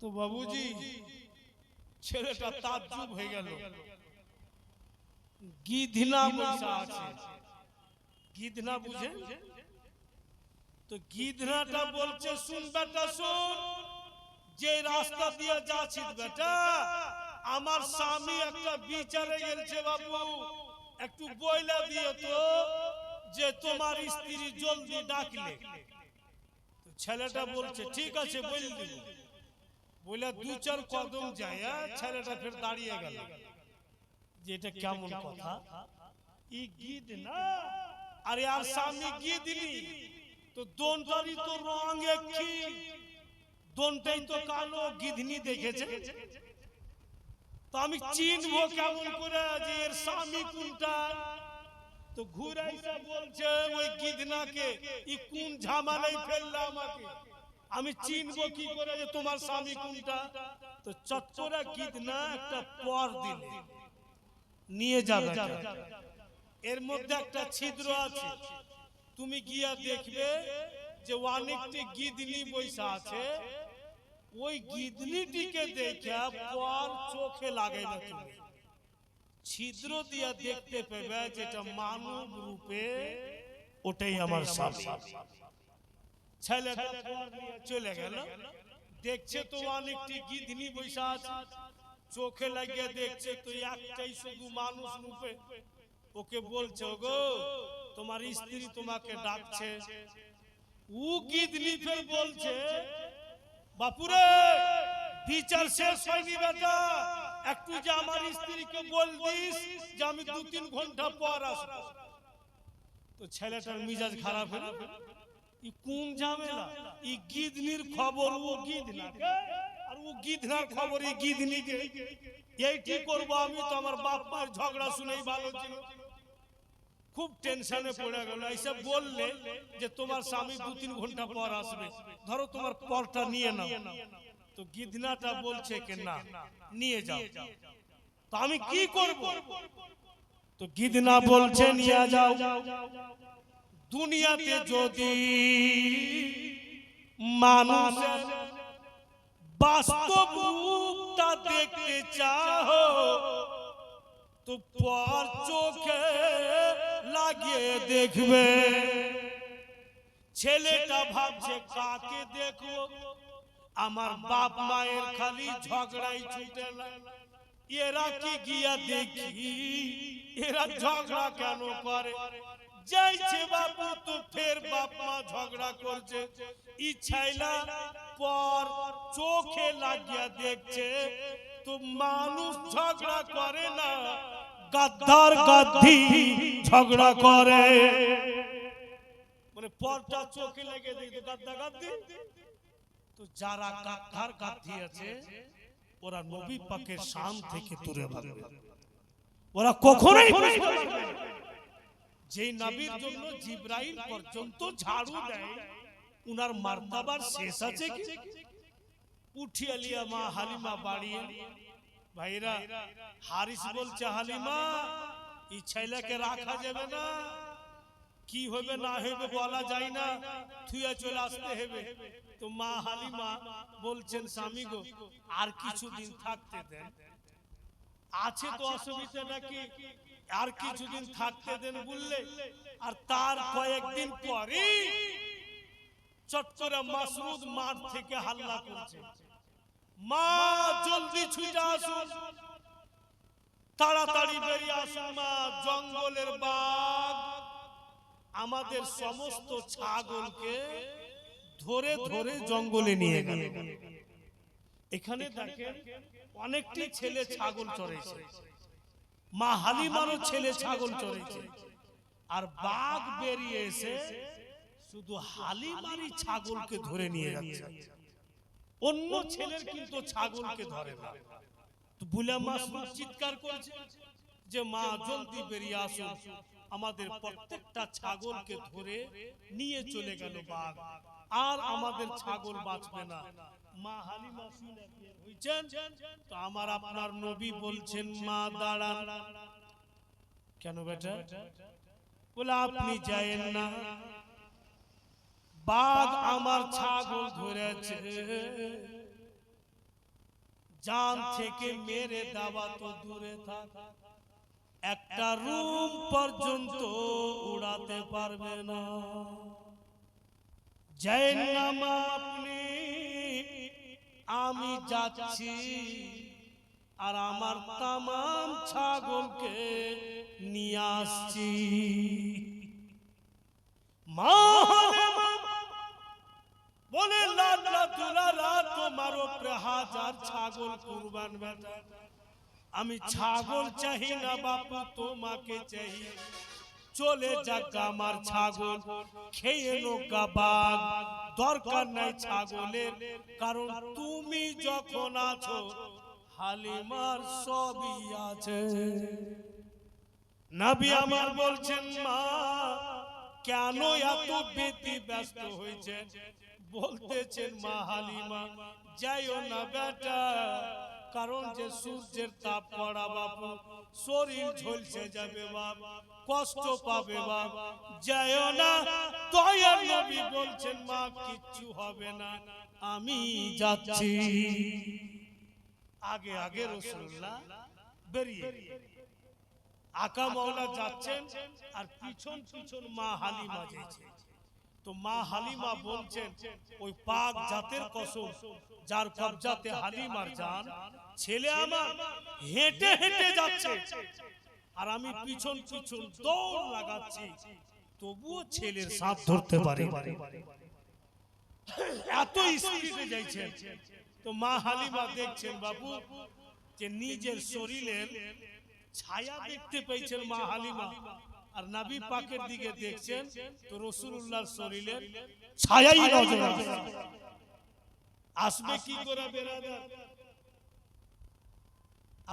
তো বাবুজি ছেলেটা তাজ্জুব হয়ে গেল, গিধনা বসা আছে, গিধনা বুঝে? তো গিধনাটা বলছে, শুন বেটা শুন, যে রাস্তা দিয়ে যাচ্ছিস বেটা, আমার স্বামী একটা বিচারে গেছে বাবু, একটু বইলা দিয়ে তো যে তোমার স্ত্রী জলদি ডাকলে। তো ছেলেটা বলছে ঠিক আছে বল দিব। বলে দু চার কদম যায় ছেলেটা ফের দাঁড়িয়ে গেল, যে এটা কেমন কথা, ই গিদ না, আরে আর স্বামী গিদনি তো দোনটারই তো রং একই, দোনটাই তো কালো, গিধনি দেখেছে, তো আমি চিনবো কেমন করে যে এর স্বামী কোনটা? তো ঘুরাইসা বলছে ওই গিধনাকে, ই কোন ঝামেলায় ফেললা আমাকে, আমি চিনবো কি করে যে তোমার স্বামী কোনটা? তো চত্বরা গিধনা একটা পর দিলে, নিয়ে যাবে, এর মধ্যে একটা ছিদ্র আছে, তুমি গিয়া দেখবে যে অনেকটি গিধনি বৈশা আছে, ওই গিধনিটিকে দেখা পর চোখে লাগাইবে, তুমি ছিদ্র দিয়া দেখতে পাবে যেটা মানব রূপে, ওটাই আমার স্বামী। ছেলেটা চলে গেল, দেখছে তো অনেকটি গিধনি বৈশা আছে, চোখে লাগিয়ে দেখছে তো একটাই শুধু মানুষ রূপে, ওকে বলছে ওগো তোমার স্ত্রী তোমাকে ডাকছে। ও গিধনি ফের বলছে বাপুরে বিচার শেষ হয়নি বেটা, একটু যে আমার স্ত্রীকে বল দিস যে আমি 2-3 ঘন্টা পর আসবো। তো ছেলেটার মিজাজ খারাপ হলো, ই কোন ঝামেলা, ই গিধনির খবর ও গিধনাকে, আর ও গিধনার খবর এই গিধনিকে, এই কি করবো আমি, তো আমার বাপ মার ঝগড়া শুনেই ভালো ছিল, খুব টেনশনে পড়ে গেল। এসে বললে যে তোমার স্বামী 2-3 ঘন্টা পর আসবে, ধরো তোমার পরটা নিয়ে নাও। তো গিধনাটা বলছে কি না নিয়ে যাও। তো আমি কি করব? তো গিধনা বলছে নিয়ে যাও। দুনিয়াতে যদি মানুষের বাস্তব রূপটা দেখতে চাও, তো পর চোখে লাগিয়ে দেখবে। ছেলেটা ভাবছে কাকে দেখো, আমার বাপ মায়ের খালি ঝগড়াই ছুটে না, এরা কি গিয়া দেখি এরা ঝগড়া কেন করে, যাইছে বাবু তো ফের বাপ মা ঝগড়া করছে, ইচ্ছাইলা পর চোখে লাগিয়া দেখছে। তো মানুষ ঝগড়া করে না, গাদ্দার গাদ্দি ঝগড়া করে, মানে পরটা চোখে লেগে দেখতে গাদ্দা গাদ্দি। তো যারা গাদ্দার গাদ্দি আছে ওরা নবী পাকের শান থেকে দূরে থাকবে, ওরা কখনোই যে নবীর জন্য জিবরাইল পর্যন্ত ঝাড়ু দেয়, উনার মার্তাবার শেষ আছে কি? উঠিয়ে লিয়া মা হালিমা বাড়িয়ে, ভাইরা হারিস বলছে হালিমা এই ছেলেকে রাখা যাবে না, কি হবে না হবে বলা যায় না, থুয়া চলে আসতে হবে। তো মা হালিমা বলছেন স্বামী গো আর কিছুদিন থাকতে দেন, আছে তো অসুবিধা নাকি, আর কিছুদিন থাকতে দেন বললে, আর তার কয়েকদিন পরে চট্টগ্রাম মাসরুদ মাঠ থেকে হাল্লা করছে, মা জলদি ছুটে আসুন, তাড়াতাড়ি বেরিয়ে আসুন মা, জঙ্গলের বাঘ আমাদের সমস্ত ছাগলকে ধরে ধরে জঙ্গলে নিয়ে গেল। এখানে দেখেন অনেকটি ছেলে ছাগল চড়েছে, মা হালিমারও ছেলে ছাগল চড়েছে, আর বাঘ বেরিয়ে এসে শুধু হালিমারই ছাগলকে ধরে নিয়ে যাচ্ছে, অন্য ছেলের কিন্তু ছাগলকে ধরে না। তো বুলা মা চিৎকার করছে যে মা জলদি বেরিয়ে আসুন, আমাদের প্রত্যেকটা ছাগলকে ধরে নিয়ে চলে গেল বাঘ, আর আমাদের ছাগল বাঁচবে না। মা হালিমা শুনে হইছেন, তো আমার আপনার নবী বলছেন মা দাঁড়ান। কেন বেটা? বলে আপনি যায়েন না, বাঘ আমার ছাগল ধরেছে, জান থেকে মেরে দেওয়া তো দূরে থাক, একটা রুম পর্যন্ত উড়াতে পারবে না। জয় নাম আপনি আমি যাচ্ছি, আর আমার তামাম ছাগলকে নিয়ে আসছি। মা বলে লাল্লা দুলারা তোমার উপরে হাজার ছাগল কুরবান বেটা, আমি ছাগল চাই না বাপু, তোমাকে চাই। চলে যাক আমার ছাগল, খেয়ে নোকা বাঘ, দরকার নাই ছাগলের, কারণ তুমি যখন আছো হালিমার সবই আছে। নবী আমার বলছেন মা কেন এত বেতি ব্যস্ত হয়েছে? বলতেছেন মা হালিমা যাইও না বেটা, কারণ যে সূর্যের তাপ পড়া বাপু, শরীর ঝলসে যাবে বাপ, কষ্ট পাবে বাপ, যাইও না। দয়ার নবী বলছেন মা কিচ্ছু হবে না, আমি যাচ্ছি। আগে আগে রাসূলুল্লাহ বেরিয়ে, আকা মাওলা যাচ্ছেন আর পিছন পিছন মা হালিমা যাচ্ছে। তো মা হালিমা বলছেন ওই পাক জাতের কসম যার কবজাতে হালিমার জান, ছেলে আমার হেঁটে হেঁটে যাচ্ছে আর আমি পিছন পিছন দৌড় লাগাচ্ছি, তবুও ছেলের সাথ ধরতে পারি, এত স্পিডে যাইছেন। তো মা হালিমা দেখছেন বাবু যে নিজের শরীরের ছায়া দেখতে পেয়েছেন মা হালিমা, আর নবী পাকের দিকে দেখছেন তো রাসূলুল্লাহর শরীরের ছায়াই নজর আসবে কি করে বেরাদার?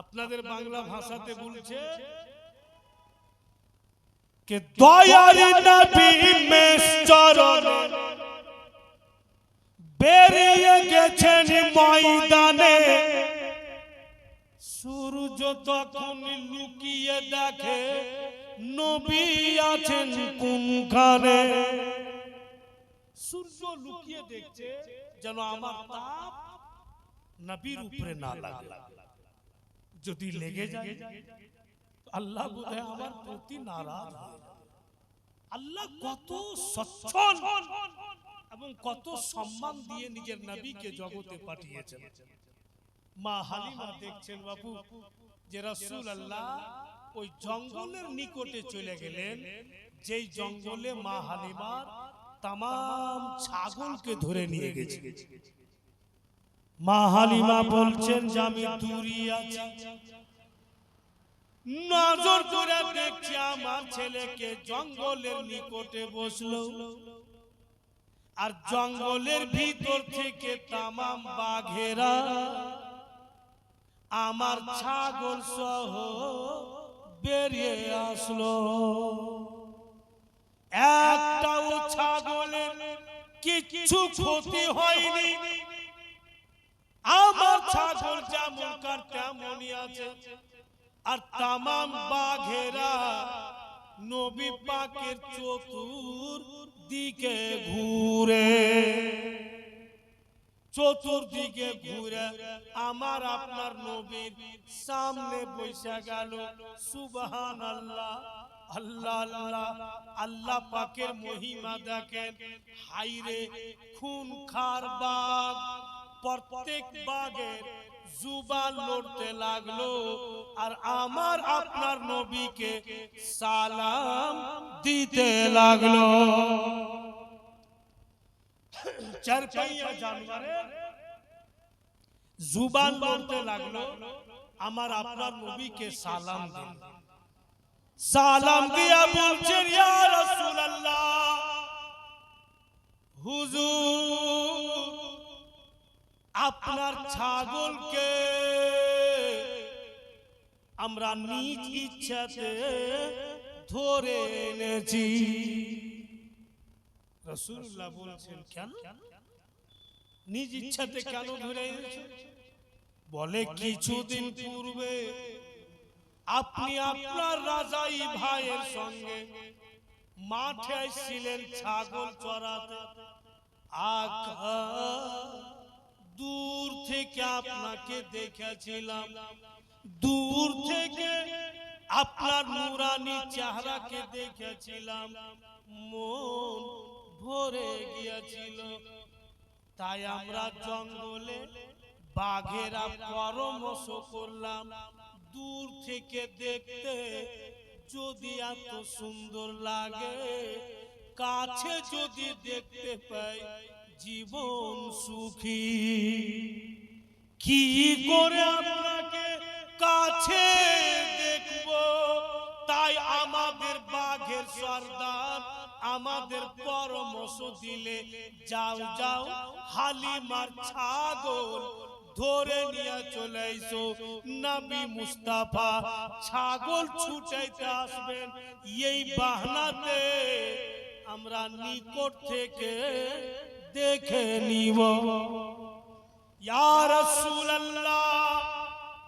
আপনাদের বাংলা ভাষাতে বলছে কে দয়ার নবী মেষ চরণে বেরিয়ে গেছেন ময়দানে, সূর্য তখন লুকিয়ে দেখে নবী আছেন কোনখানে। সূর্য লুকিয়ে দেখছে যেন আমার তাপ নবীর উপরে না লাগে, যদি লেগে যায় আল্লাহ বোধহয় আমার প্রতি নারাজ হয়। আল্লাহ কত সচ্ছল এবং কত সম্মান দিয়ে নিজের নবীকে জগতে পাঠিয়েছেন। মা হালিমা দেখছেন বাবু যে রাসূলুল্লাহ ওই জঙ্গলের নিকটে চলে গেলেন, যেই জঙ্গলে মা হালিমার तमाम ছাগলকে ধরে নিয়ে গেছে। মা হালিমা বলছেন যে আমি দূরে আছি, নজর করে দেখছি আমার ছেলেকে জঙ্গলের নিকটে বসলো, আর জঙ্গলের ভিতর থেকে तमाम বাঘেরা আমার ছাগল সহ বেরিয়ে আসলো। একটাও ছাগলের কিছু ক্ষতি হয়নি, আমার ছাগল যেমনকার তেমনই আছে। আর तमाम বাঘেরা নবী পাকের চতুর্দিকে ঘুরে, চতুর্দিকে ঘুরে আমার আপনার নবীর সামনে বসে গেল। সুবহানাল্লাহ, আল্লাহ আল্লাহ, আল্লাহ পাকের মহিমা দেখেন। হাইরে খুনখার বাঘ, প্রত্যেক বাঘের জুবান লড়তে লাগলো আর আমার আপনার নবীকে সালাম দিতে লাগলো। চারপাইয়া জানোয়ারের জুবান লড়তে লাগলো, আমার আপনার নবীকে সালাম দিল। সালাম দিয়া বলছেন ইয়া রাসূলুল্লাহ, হুজুর আপনার ছাগলকে আমরা নিজ ইচ্ছাতে ধরে এনেছি। রাসূলুল্লাহ বলছেন কেন নিজ ইচ্ছাতে কেন ধরে এনেছো? বলে কিছুদিন পূর্বে আপনি আপনার রাজাই ভাইয়ের সঙ্গে মাঠে ছিলেন ছাগল চরাতে, আকা দূর থেকে আপনাকে দেখেছিলাম, দূর থেকে আপনার নূরানি চেহারাকে দেখেছিলাম, মন ভরে গিয়েছিল। তাই আমরা জঙ্গলে বাঘেরা পরামর্শ করলাম, দূর থেকে দেখতে যদি এত সুন্দর লাগে, কাছে যদি দেখতে পাই জীবন সুখী। কি করে আপনাকে কাছে দেখব, তাই আমাদের বাঘের সর্দার আমাদের পরামর্শ দিলে, যাও যাও হালিমার ছাগল ধরে নিয়ে চলে এসো। নবী মুস্তাফা ছাগল ছুটাইতে আসবেন, এই বাহানাতে আমরা নিকট থেকে দেখে নিব। ইয়া রাসূলুল্লাহ,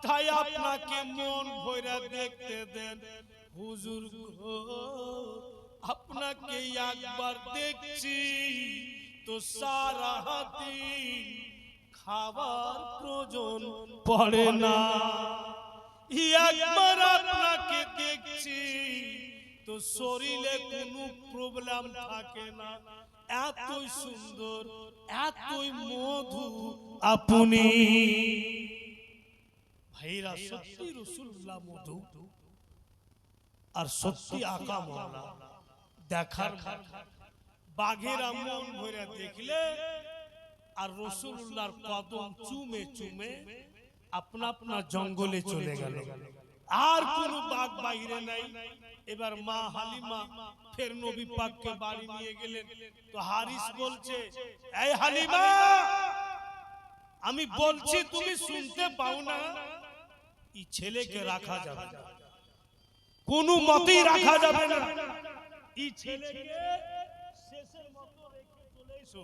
তাই আপনাকে মন ভরে দেখতে দেন হুজুর গো। আপনাকে একবার দেখছি তো সারা দিন খাবার প্রয়োজন পড়ে না। একবার আপনাকে দেখছি তো শরীরে কোনো প্রবলেম থাকে না। এতই সুন্দর, এতই মধু আপনি। ভাইরা, সত্যি রাসূলুল্লাহ মধু আর সত্যি আকা মাওলা দেখার। বাঘেরা মন ভরে দেখলে আর রাসূলুল্লাহর কদম চুমে চুমে আপনা আপনা জঙ্গলে চলে গেল। আর কোন বাঘ বাইরে নাই। এবার মা হালিমা ফের নবী পাককে বাড়ি নিয়ে গেলেন। তো হারিস বলছে, এই হালিমা, আমি বলছি তুমি শুনতে পাও না? এই ছেলেকে রাখা যাবে না, কোনো মতেই রাখা যাবে না। এই ছেলেকে শেষের মতো রেখে চলে এসো।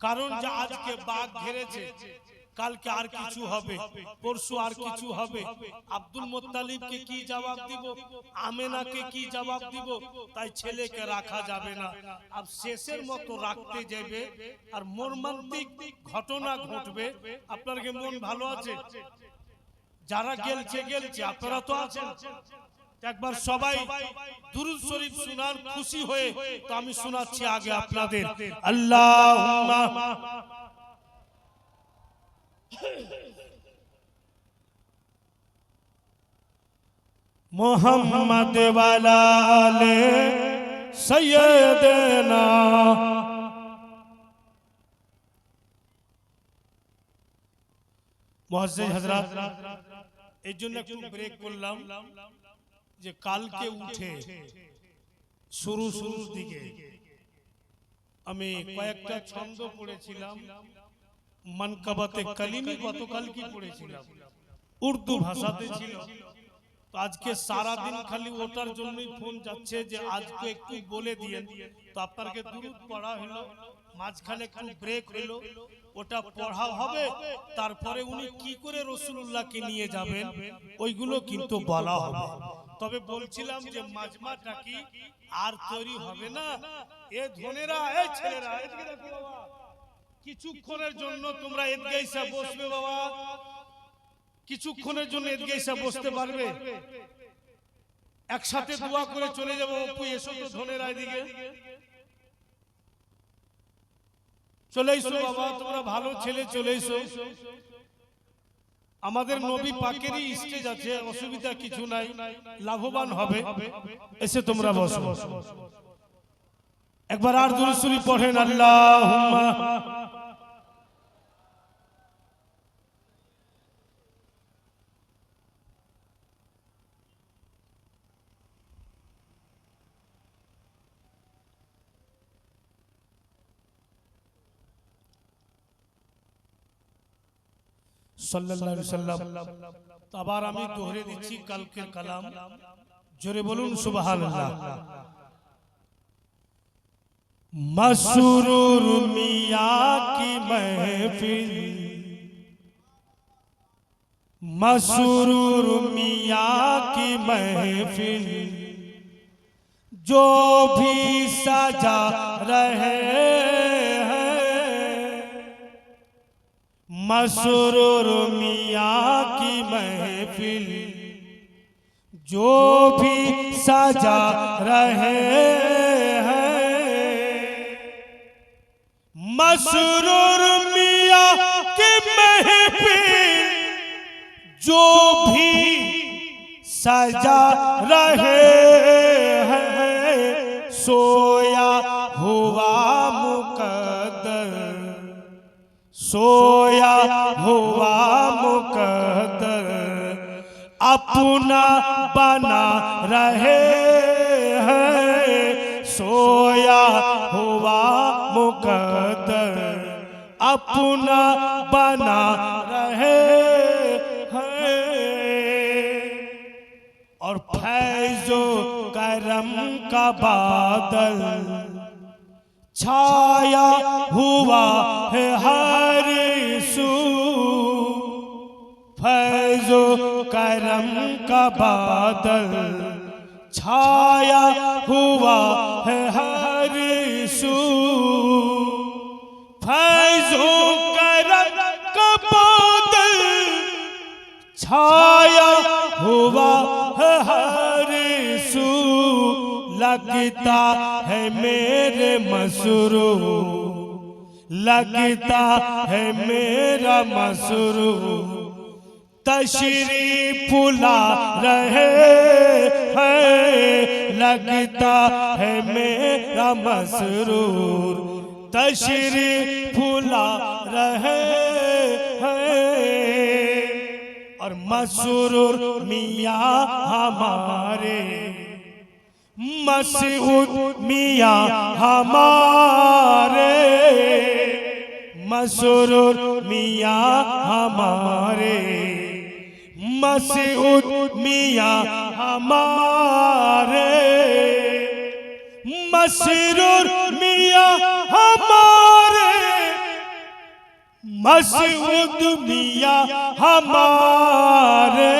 কারণ যে আজকে বাঘ ঘিরেছে, কালকে আর কিছু হবে, পরশু আর কিছু হবে। আব্দুল মুত্তালিবকে কি জবাব দিব, আমেনাকে কি জবাব দিব? তাই ছেলেকে রাখা যাবে না। আর শেষের মতো রাখতে যাবে আর মর্মান্তিক ঘটনা ঘটবে। আপনার কি মন ভালো আছে? যারা গেলছে গেলছে, আপনারা তো আছেন। একবার সবাই দুরূদ শরীফ শোনার খুশি হয়ে, তো আমি শোনাচ্ছি আগে আপনাদের। আল্লাহুম্মা মুহাম্মদ ওয়ালা আলে সাইয়্যিদিনা। মুআজ্জিজ হযরত, এই জন্য একটু ব্রেক করলাম যে কালকে উঠে শুরুর দিকে আমি কয়েকটা ছন্দ পড়েছিলাম। মানকাবাতে কালিমি গতকাল কি পড়েছিলাম, উর্দু ভাষাতে ছিল। তো আজকে সারা দিন খালি ওটার জন্যই ফোন যাচ্ছে যে আজকে একটু বলে দিয়েন। তো আপনাকে দুরূদ পড়া হলো, মাঝখানে একটু ব্রেক হলো, ওটা পড়া হবে। তারপরে উনি কি করে রাসূলুল্লাহকে নিয়ে যাবেন ওইগুলো কিন্তু বলা হবে। তবে বলছিলাম যে মাজমাটা কি আর তৈরি হবে না। এ ধনেরা, এই ছেলেরা, এদিকে দেখো বাবা, কিছুক্ষণের জন্য তোমরা এদিকে এসে বসবে বাবা, কিছুক্ষণের জন্য এদিকে এসে বসতে পারবে? একসাথে দোয়া করে চলে যাবো। অপু এসো তো, ধনেরা এদিকে চলে এসো বাবা, তোমরা ভালো ছেলে, চলে এসো। আমাদের নবী পাকেরই স্টেজ আছে, অসুবিধা কিছু নাই, লাভবান হবে। এসে তোমরা বসো। একবার আর দুরূদ শরীফ পড়েন। আল্লাহুম্মা সাল্লাল্লাহু আলাইহি ওয়াসাল্লাম। তো আবার আমি দোহরে দিচ্ছি কালকের কালাম, জোরে বলুন সুবহানাল্লাহ। মসরুর মিয়াঁ কি महफिल, मसरूर मियाँ की महफिल, जो भी सजा रहे हैं मसरूर मियाँ की महफिल जो भी सजा रहे हैं, मसरूर मियाँ की महफिल जो भी सजा रहे हैं, सोया हुआ मुकद्दर, सोया हुआ मुकद्दर अपना बना रहे हैं, सोया हुआ मुकद्दर अपना बना रहे हैं। और फैज़ो करम का बादल छाया हुआ है हर सू, फैज़ो करम का बादल छाया हुआ है हर सू, फैज़ो करम का बादल छाया हुआ है हर सू, लगता है मेरे मसरूर, लगता है मेरा मसरूर तशरीफ ला रहे हैं, लगता है मेरा मसरूर तशरीफ ला रहे हैं। और मसरूर मियाँ हमारे, मसऊद मियाँ हमारे, मसरूर मियाँ हमारे, मसऊद मियाँ हमारे, मसरूर मियाँ हमारे, मसऊद मियाँ हमारे,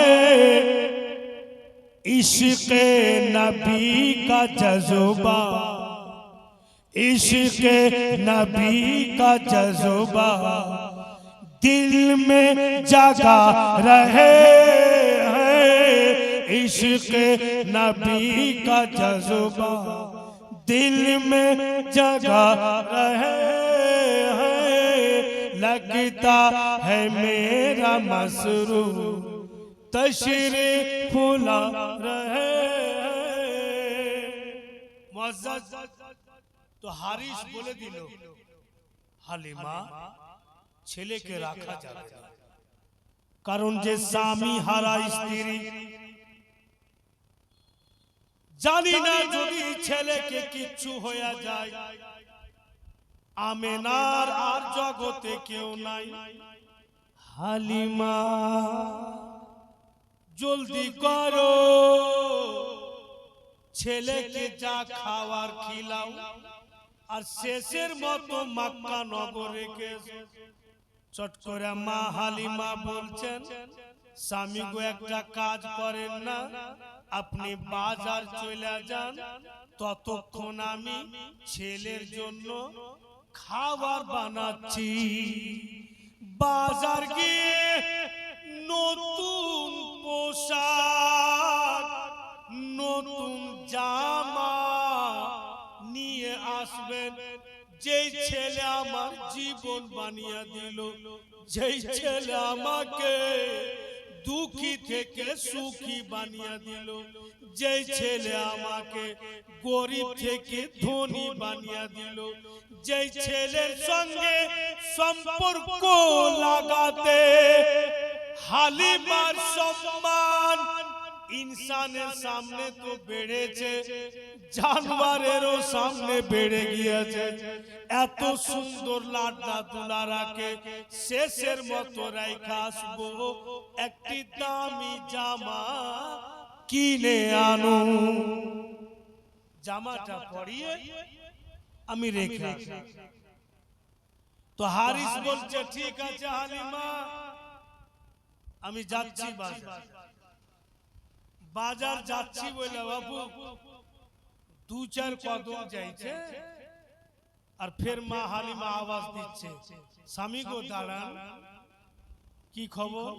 इश्क़ नबी का जज़्बा, इश्क़ नबी का जज़्बा दिल में जगा रहे हैं, इश्क़ नबी का जज़्बा दिल में जगा रहे हैं, लगता है मेरा मसरूर तशरीफ ला रहे। मुअज़्ज़ज़ तो हारिस बोले दिल हालिमा ছেলেকে রাখা যাবে না, কারণ যে স্বামী হারা স্ত্রী, জানি না যদি ছেলেকে কিচ্ছু হয়ে যায় আমেনার আর জগতে কেউ নাই। হালিমা জলদি করো, ছেলেকে যা খাওয়ার খিলাও, আর শেষের মতো মক্কা নগরে গেছে। চট করে মা হালিমা বলছেন, স্বামী গো একটা কাজ করেন না, আপনি বাজার চলে যান, ততক্ষণ আমি ছেলের জন্য খাবার বানাচ্ছি। বাজার গিয়ে নতুন পোশাক, নতুন জামা নিয়ে আসবেন। যেই ছেলে আমার জীবন বানিয়ে দিল, যেই ছেলে আমাকে দুঃখী থেকে সুখী বানিয়ে দিল, যেই ছেলে আমাকে গরিব থেকে ধনী বানিয়ে দিল, যেই ছেলের সঙ্গে সম্পর্ক লাগাতে হালিমার সম্মান ইনসানের সামনে তো বেড়েছে, জানোয়ারেরও সামনে বেড়ে গিয়েছে। এত সুন্দর লাড্ডা দুলারাকে শেষের মতো রাইখা আসবো, একটি দামি জামা কিনে আনো, জামাটা পরিয়ে আমি রেখে আসি। তো হারিস বলছে ঠিক আছে হালিমা, আমি যাচ্ছি বাজার। বাজার যাচ্ছি বলে বাবু দু চার কদম যাইছে, আর ফের মা হালিমা আওয়াজ দিচ্ছে, স্বামী গো দাঁড়ান, কি খবর?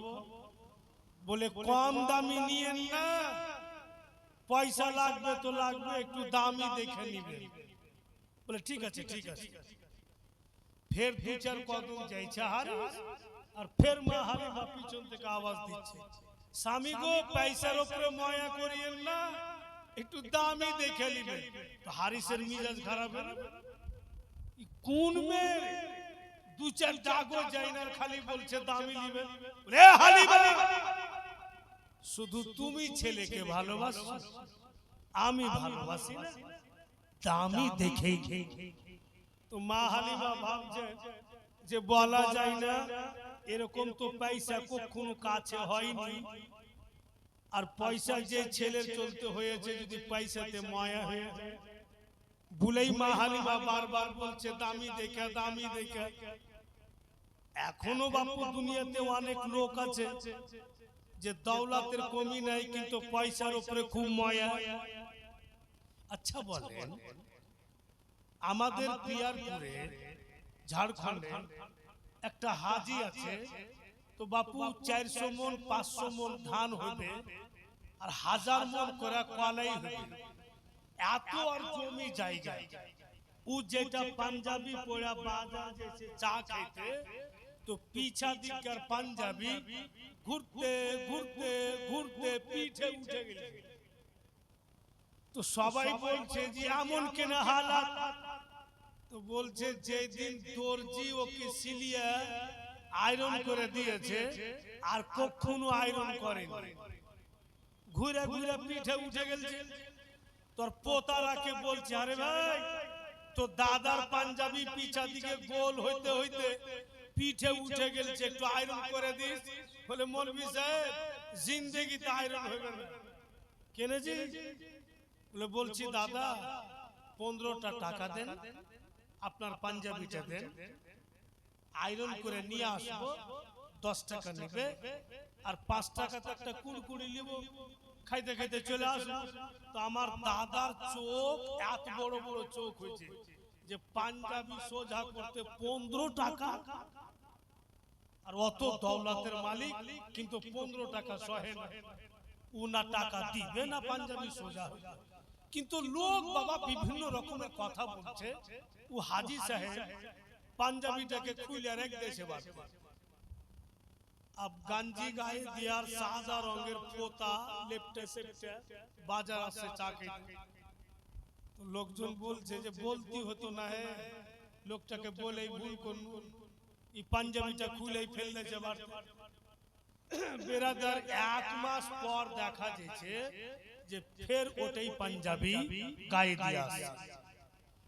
বলে কম দামি নিয়েন না, পয়সা লাগবে তো লাগবে, একটু দামি দেখে নিবেন। বলে ঠিক আছে ঠিক আছে। ফের দু চার কদম যাইছে হারিস, আর ফের মা হালিমা পিছন থেকে আওয়াজ দিচ্ছে, স্বামী গো পয়সার উপরে মায়া করিয়েন না, একটু দামি দেখে নিবেন। তো হারিসের মিজাজ খারাপ হলো, কোন মেয়ে দু চার ডাগো যায় না, খালি বলছে দামি নিবেন। রে হালিমা, শুধু তুমি ছেলেকে ভালোবাসো, আমি ভালোবাসি না, দামি দেখেই। তো মা হালিমা ভাবছে যে বলা যায় না, এরকম তো পয়সা কখনো কাছে হয়নি, আর পয়সা যে ছেলের চলতে হয়েছে, যদি পয়সাতে মায়া হয়ে যায়। বলেই মা হালিমা বারবার বলছে দামি দেখা দামি দেখা। এখনো বাপু দুনিয়াতে অনেক লোক আছে যে দৌলতের কমি নাই, কিন্তু পয়সার উপরে খুব মায়া। আচ্ছা বলেন, আমাদের পিয়ারপুরে ঝাড়খণ্ডে একটা হাজি আছে, তো বাপু 400 মন 500 মন ধান হবে, আর 1000 মন করে কলাই হবে, এত আর জমি জায়গা। ও যেটা পাঞ্জাবি পড়া বাজার যেছে চা খেতে, তো পিছা দিককার পাঞ্জাবি ঘুরতে ঘুরতে ঘুরতে পিঠে উঠে গেছে। তো সবাই বলছে যে এমন কেন হালাত? তো বলছে যেদিন দর্জি ওকে সিলিয়া আয়রন করে দিয়েছে, আর কখনো আয়রন করেনি, ঘুরে ঘুরে পিঠে উঠে গেছে। তোর পোতারাকে বলছে, আরে ভাই, তো দাদার পাঞ্জাবি পিছা দিকে গোল হইতে হইতে পিঠে উঠে গেছে, একটু আয়রন করে দিস। বলে মৌলভী সাহেব, জিন্দেগিতে আয়রন হবে না। কেনেছি? বলে বলছি দাদা 15টা টাকা দেন, আপনার পাঞ্জাবিটা দেন, আয়রন করে নিয়ে আসবো, 10 টাকা নেবে, আর 5 টাকাতে একটা কুড়কুড়ি নিব, খাইতে খাইতে চলে আসবো। তো আমার দাদার চোখ এত বড় বড় চোখ হয়েছে যে পাঞ্জাবি সোজা করতে 15 টাকা, আর অত দৌলতের মালিক, কিন্তু 15 টাকা সহে না। উনা টাকা দিবে না পাঞ্জাবি সোজা। কিন্তু লোক বাবা বিভিন্ন রকমের কথা বলছে। ও হাজি সাহেব পাঞ্জাবিটাকে খুলে রেখ দেশে বাস। अब गंजी गाए दियार सादा रंगेर पोता लेफ्टे सेफ्टे बाजार से चाके, तो लोकजन बोलছে যে বলতি হতো না হে, লোকটাকে বলেই ভুল করল, এই পাঞ্জাবিটা খুলেই ফেললেছে বাড়ি। বেরাদার 1 মাস পর দেখা যাচ্ছে যে ফের ওটাই পাঞ্জাবি গায়ে দিয়া আছে,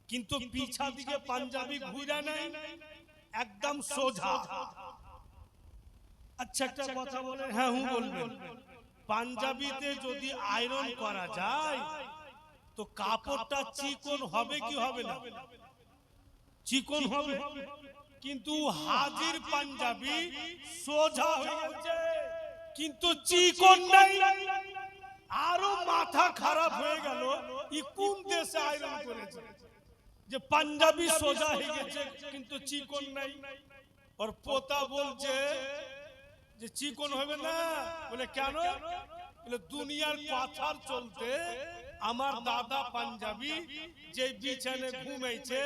কিন্তু পিছা দিকে পাঞ্জাবি ঘুরা নাই, একদম সোজা। আচ্ছা একটা কথা বলেন, হ্যাঁ হুঁ বলবেন, পাঞ্জাবিতে যদি আয়রন করা যায় তো কাপড়টা চিকন হবে কি হবে না? চিকন হবে। কিন্তু হাজির পাঞ্জাবি সোজা হয়ে গেছে, কিন্তু চিকন নাই। আরো মাথা খারাপ হয়ে গেল, ই কোন দেশে আয়রন করেছে যে পাঞ্জাবি সোজা হয়ে গেছে কিন্তু চিকন নাই? আর পোতা বলছে যে চিকন হবে না। বলে কেন? বলে দুনিয়ার কথার চলতে আমার দাদা পাঞ্জাবি যে বিছানে ঘুমাইছে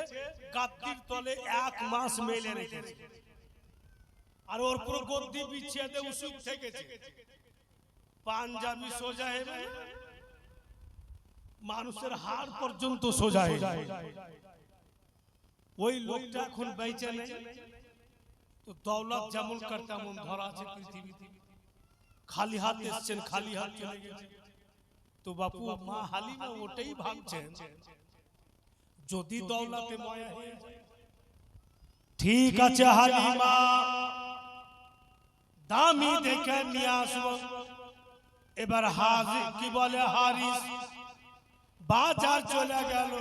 গাদ্দির তলে 1 মাস মেলে রেখেছে, আর ওর পুরো গদ্দি বিছিয়ে উসুক থেকেছে। পাঞ্জাবি সোজা হবে, মানুষের হাড় পর্যন্ত সোজা হয়ে যায়। ওই লোকটা এখন বেঁচে নেই, তো দৌলত যেমন কার তেমন ধরা আছে পৃথিবীতে। খালি হাত এসছেন, খালি হাত চলে গেছে। তো বাপু মা হালিমা ওটাই ভাবছেন, যদি দৌলতে মায়া হয়ে যায়, ঠিক আছে হালিমা দামি দেখে নিয়ে আসবো। এবার হাজি কি বলে হারিস বাজার চলে গেল,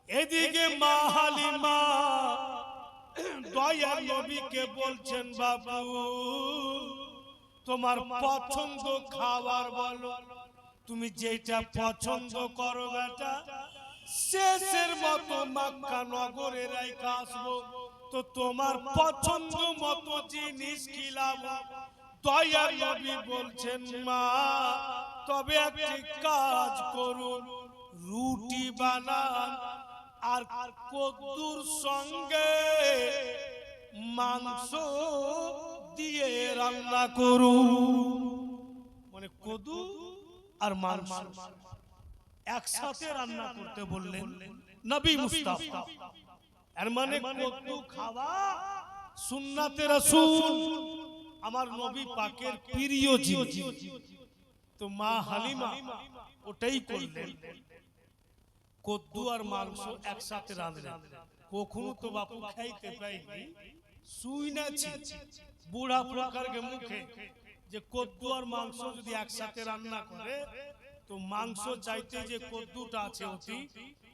এদিকে মা হালিমা দয়ার নবীকে বলছেন, বাবু তোমার পছন্দ খাবার বলো, তুমি যেটা পছন্দ করো বেটা, শেষের মতো মক্কা নগরে রাইখা আসবো, তো তোমার পছন্দ মতো জিনিস খিলাবো। দয়ার নবী বলছেন মা তবে একটি কাজ করুন, রুটি বানান আর কদ্দুর সঙ্গে মাংস দিয়ে রান্না করুন। মানে কদ্দু আর মাংস একসাথে রান্না করতে বললেন নবী মুস্তাফা। এর মানে কদ্দু খাওয়া সুন্নাতে রাসূল, আমার নবী পাকের প্রিয় জিনিস। তো মা হালিমা ওটাই করলেন, কদ্দু আর মাংস একসাথে রাঁধলেন। কখনো তো বাপু খাইতে পাইনি, শুনেছি বুড়া প্রকারকে মুখে যে কদ্দু আর মাংস যদি একসাথে রান্না করে তো মাংস চাইতে যে কদ্দুটা আছে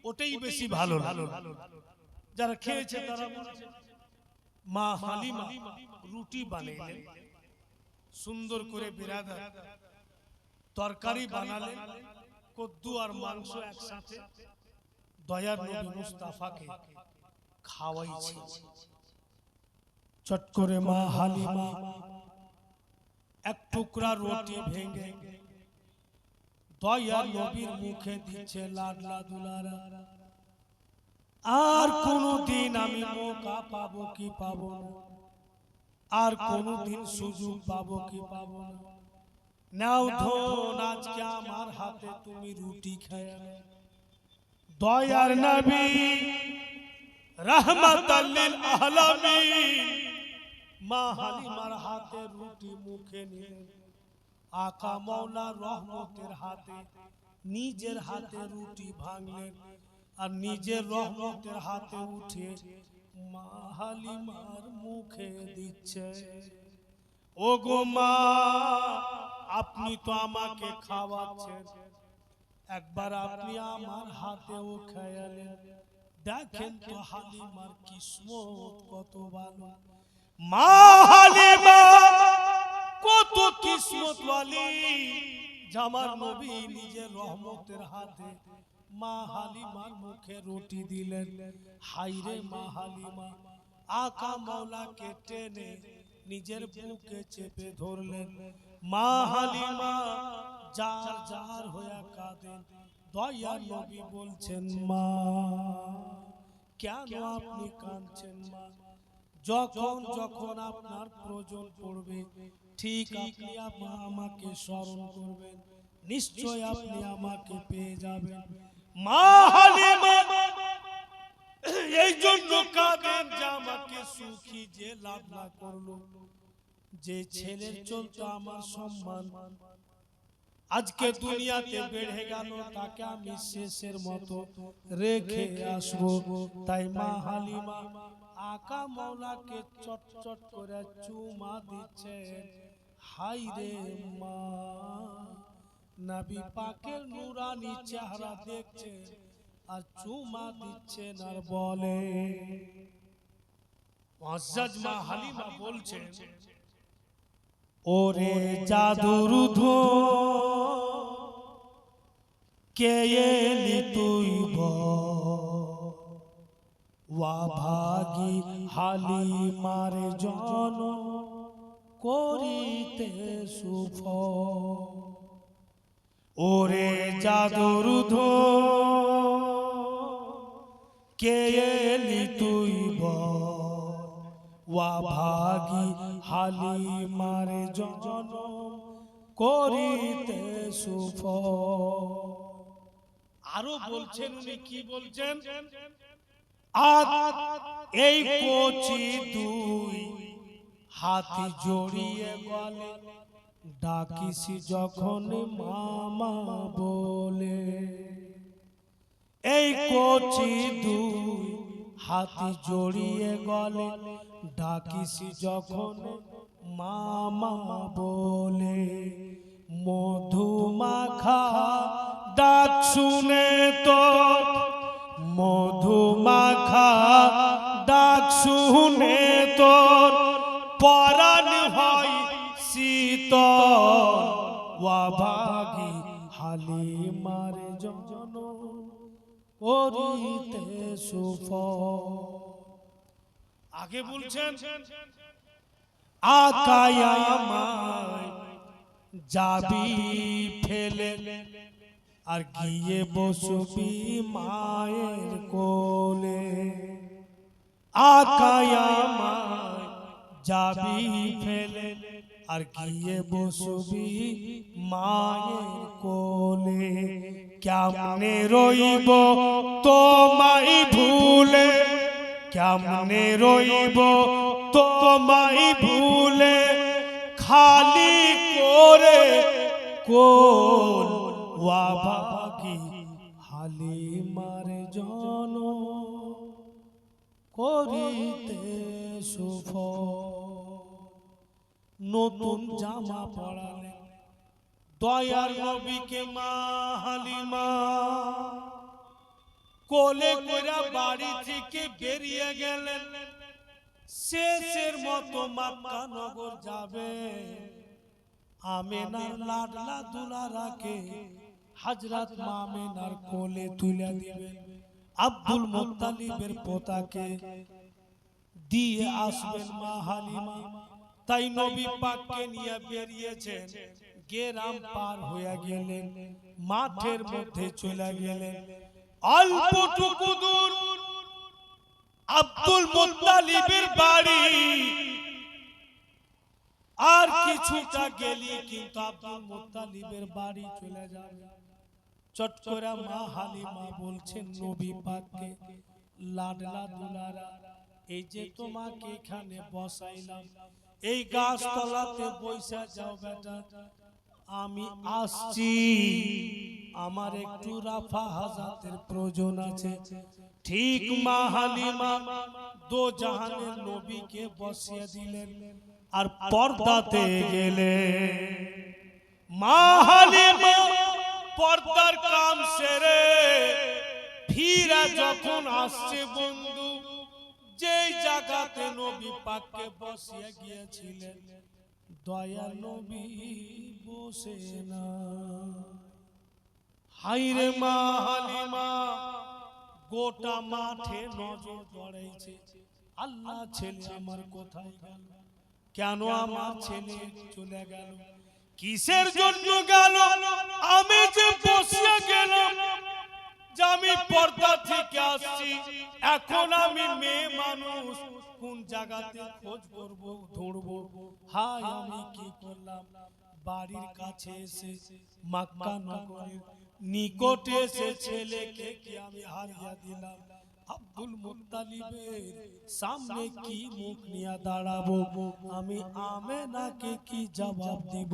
ওটাই বেশি ভালো। যারা খেয়েছে তারা বলছে মা হালিমা রুটি বানালেন, সুন্দর করে বিরাদার তরকারি বানালেন, কদ্দু আর মাংস একসাথে দয়ার নবী মুস্তাফাকে খাওয়াইছে। চট করে মা হালিমা এক টুকরা রুটি ভেঙে দয়ার নবীর মুখে দিচ্ছে লাডলা দুলারা। আর কোনদিন আমি মৌকা পাবো কি পাবো না, আর কোনদিন সুযোগ পাবো কি পাবো না, নাও ধন আজকে আমার হাতে তুমি রুটি খায়া। দয়ার নবী রাহমাতাল লিল আলামিন মা হালিমার হাতে রুটি মুখে নিয়ে আকা মাওলা রহমতের হাতে নিজের হাতে রুটি ভাঙলেন আর নিজের রহমতের হাতে উঠে মা হালিমার মুখে দিচ্ছে। ও গো মা আপনি তো আমাকে খাওয়াচ্ছেন, একবার আপনি আমার হাতেও খায়ালেন, দেখেন তো হালিমার কিসমত কত ভালো। মা হালিমা কত কিসমতওয়ালি, আমার নবী নিজের রহমতের হাতে মা হালিমার মুখে রুটি দিলেন। হায়রে মা হালিমা আকা মাওলাকে টেনে নিজের বুকে চেপে ধরলেন। মা হালিমা জার জার হয়ে কাঁদেন। দয়ার নবী বলছেন মা কেন আপনি কাঁদছেন মা? যখন যখন আপনার প্রয়োজন পড়বে ঠিক আপনি আমাকে স্মরণ করবেন, নিশ্চয় আপনি আমাকে পেয়ে যাবেন। মা হালিমা এই জন্য কাঁদেন যে আমাকে সুখী যে লাভ না করলো, যে ছেলের চলতে আমার সম্মান আজকে দুনিয়াতে বেড়ে গেল, তাকে আমি শেষের মতো রেখে আসবো। তাই মা হালিমা আকা মাওলাকে চট চট করে চুমা দিচ্ছে। হাই রে মা, নবী পাকের নূরানি চেহারা দেখছে আর চুমা দিচ্ছেন আর বলে। মুআজ্জাজ মা হালিমা বলছে ওরে জাদুর কে এলি তুই ওয়া ভাগী হালিমার জন করিতে সুফ। ওরে জাদুর কে এলি তুই ওয়া ভাগী হালিমার জন করিতে সুফ। আরো বলছেন উনি কি বলছেন, এই কচি দুই হাতি জড়িয়ে গলে ডাকিসি যখন মামা বলে। এই কচি দুই হাতি জড়িয়ে গলে ডাকিসি যখন মামা বলে। মধুমাখা ডাক শুনে তোর, মধুমাখা ডাক শুনে তোর পরাণ হয় শীতল। ওয়া ভাগী হালিমার জন করিতে সুফল। আগে বলছেন আকায় আমায় যাবি ফেলে আর গিয়ে বসবি মায়ের কোলে। আকায় আমায় যাবি ফেলে আর গিয়ে বসবি মায়ের কোলে। কেমনে রইব তোমায় ভুলে, কেমনে রইব তোমায় ভুলে, খালি করে কোল ওয়াভাগি হালিমার জন করিতে শুভ। নতুন জামা পরালে দয়ার নবীকে মা হালিমা, কোলে কইরা বাড়ি থেকে বেরিয়ে গেলেন। শেষের মতো মক্কা নগর যাবে। আমেনার লাডলা দুলারাকে হযরত মা আমেনার কোলে তুলে দিবেন। আব্দুল মুত্তালিবের পোতাকে দিয়ে আসবেন মা হালিমা। তাই নবী পাককে নিয়ে বেরিয়েছেন। গেরাম পার হয়ে গেলেন, মাঠের মধ্যে চলে গেলেন। অল্পটুকু দূর আব্দুল মুত্তালিবের বাড়ি। আর কিছুটা গেলি কিন্তু আব্দুল মুত্তালিবের বাড়ি চলে যাবে। চট করে মা হালিমা বলছেন নবী পাককে, লাডলা দুলারা, এই যে তোমাকে এখানে বসাইলাম, এই গাছতলাতে বসে যাও বেটা, আমি আসছি, আমার একটু রাফা হাজাতের প্রয়োজন আছে। ঠিক মা হালিমা দো জাহানের নবীকে বসিয়ে দিলেন আর পর্দাতে গেলে। মা হালিমা পর্দার কাম সেরে ফিরা যখন আসছে বন্ধু, যেই জায়গাতে নবী পাককে বসিয়ে গিয়েছিলেন, দয়াল নবী বসে না। হাইরে মা হালিমা, গোটা মাঠে নজর জড়াইছে। আল্লাহ, ছেলে আমার কোথায় গেল? কেন আমার ছেলে চলে গেল? কিসের জন্য গেল? আমি যে বসে গেলাম, যে আমি পর্দা থেকে আসছি, এখন আমি মেয়ে মানুষ, কোন জায়গাতে খোঁজ করব, ধরবো? হায় আমি কি করলাম? বাড়ির কাছে এসে মক্কা নগরের নিকটে এসে ছেলেকে কি আমি হারিয়ে দিলাম। আব্দুল মুত্তালিবের সামনে কি মুখ নিয়ে দাঁড়াবো? আমি আমেনাকে কি জবাব দিব?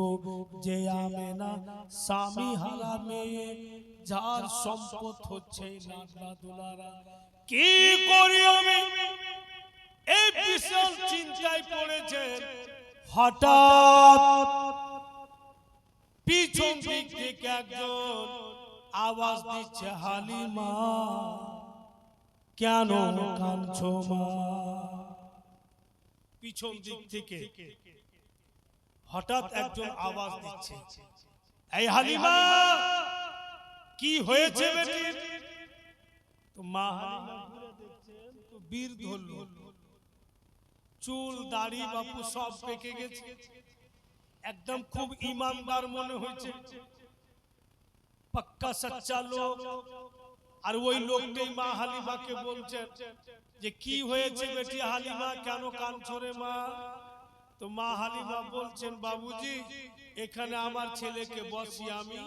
যে আমেনা স্বামী হারা মেয়ে, যার সম্পদ হচ্ছে লাডলা দুলারা। কি করি আমি? এই বিশাল চিন্তায় পড়েছে। হঠাৎ পিছন দিক থেকে একজন আওয়াজ দিচ্ছে, হালিমা কেন কাঁদছো মা? পিছন দিক থেকে হঠাৎ একজন আওয়াজ দিচ্ছে, এই হালিমা কি হয়েছে বেটির? তো মা হালিমা ঘুরে দেখছেন তো বীর ধরল, চুল দাড়ি বাপু সব পেকে গেছে, একদম খুব ইমানদার মনে হয়েছে, পাক্কা সচ্চা লোক। আর ওই লোকটাই মা হালিমাকে বলছেন যে কি হয়েছে বেটি হালিমা, কেন কাঁদছো রে মা? তো মা হালিমা বলছেন, বাবুজি এখানে আমার ছেলেকে বসিয়ে আমি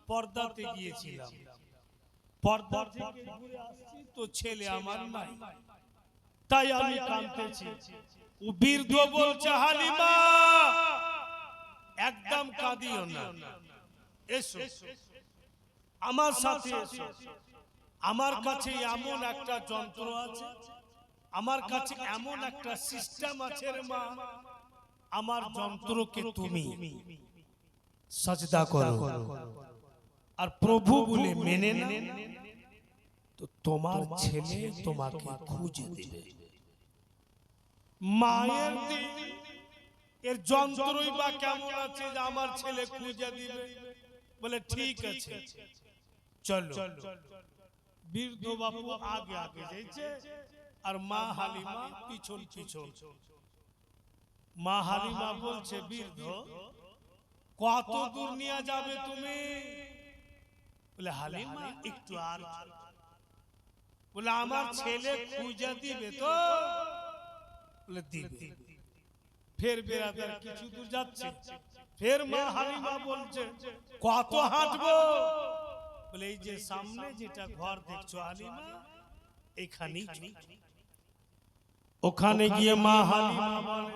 পর্দাতে গিয়েছিলাম, পর্দা থেকে ঘুরে আসছি তো ছেলে আমার নাই, তাই আমি কাঁদতেছি। ও বৃদ্ধ বলছে, হালিমা একদম কাঁদিও না, এসো আমার সাথে এসো। আমার কাছে এমন একটা যন্ত্র আছে, আমার কাছে এমন একটা সিস্টেম আছে রে মা, আমার যন্ত্রকে তুমি সাজদা করো আর প্রভু বলে মেনে না, তো তোমার ছেলে তোমাকে খুঁজে দেবে। মায়ের দিন এর যন্ত্রই বা কেমন আছে যে আমার ছেলে খুঁজে দিবে? বলে ঠিক আছে চলো। বৃদ্ধ বাপু আগে আগে যাইছে, আর মা হালিমা পিছন পিছন। মা হালিমা বলছে, বৃদ্ধ কত দূর নিয়ে যাবে তুমি? বলে, হালিমা একটু আর। বলে, আমার ছেলে খুঁজে দিবে তো? বলে, দিবে। ফের বেরাদার কিছু দূর যাচ্ছে, ফের মা হালিমা বলছে, কত হাঁটবো? বলে, এই যে সামনে যেটা ঘর দেখছো হালিমা, এখানেই। ওখানে গিয়ে মা হালিমা বলে,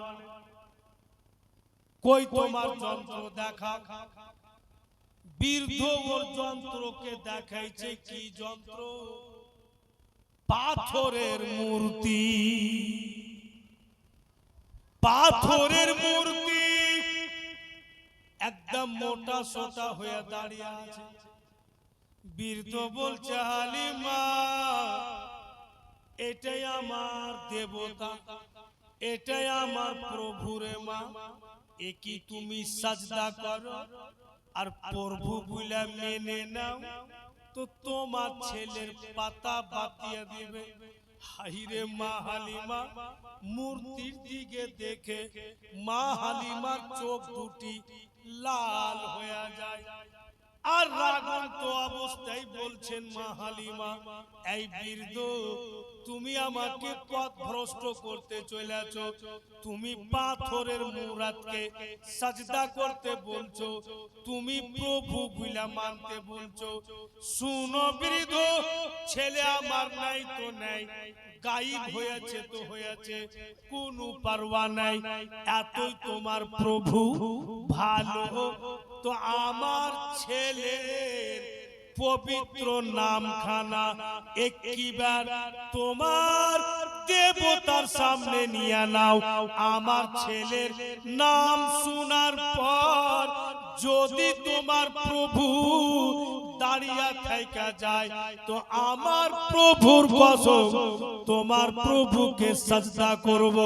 কই তোমার যন্ত্র দেখা। বৃদ্ধ ওর যন্ত্রকে দেখাইছে। কি যন্ত্র? পাথরের মূর্তি। পাথরের মূর্তি একদম মোটা সোটা হয়ে দাঁড়িয়ে আছে। বৃদ্ধ বলছে, হালিমা এটাই আমার দেবতা, এটাই আমার প্রভুরে মা। এ কি তুমি সাজদা করো আর প্রভু বলে মেনে নাও, তো তোমার ছেলের পাতা বাতিয়ে দিবে। হাইরে মা হালিমা মূর্তির দিকে দেখে মা হালিমার চোখ দুটি লাল হয়ে যায়। আর রাগন্ত অবস্থায় বলছেন মা হালিমা, এই বৃদ্ধ তুমি আমাকে পথভ্রষ্ট করতে চলেছ। তুমি পাথরের মূর্তিকে সাজদা করতে বলছো, তুমি প্রভু বলে মানতে বলছো। শুনো বৃদ্ধ, ছেলে আমার নাই তো নাই, গায়েব হয়েছে তো হয়েছে, কোনো পারওয়া নাই। এতই তোমার প্রভু ভালো, তো আমার ছেলের পবিত্র নামখানা একবার তোমার দেবতার সামনে নিয়ে নাও। আমার ছেলের নাম শোনার পর যদি তোমার প্রভু দাঁড়িয়ে থেকে যায়, তো আমার প্রভুর কসম তোমার প্রভুকে সাজদা করব।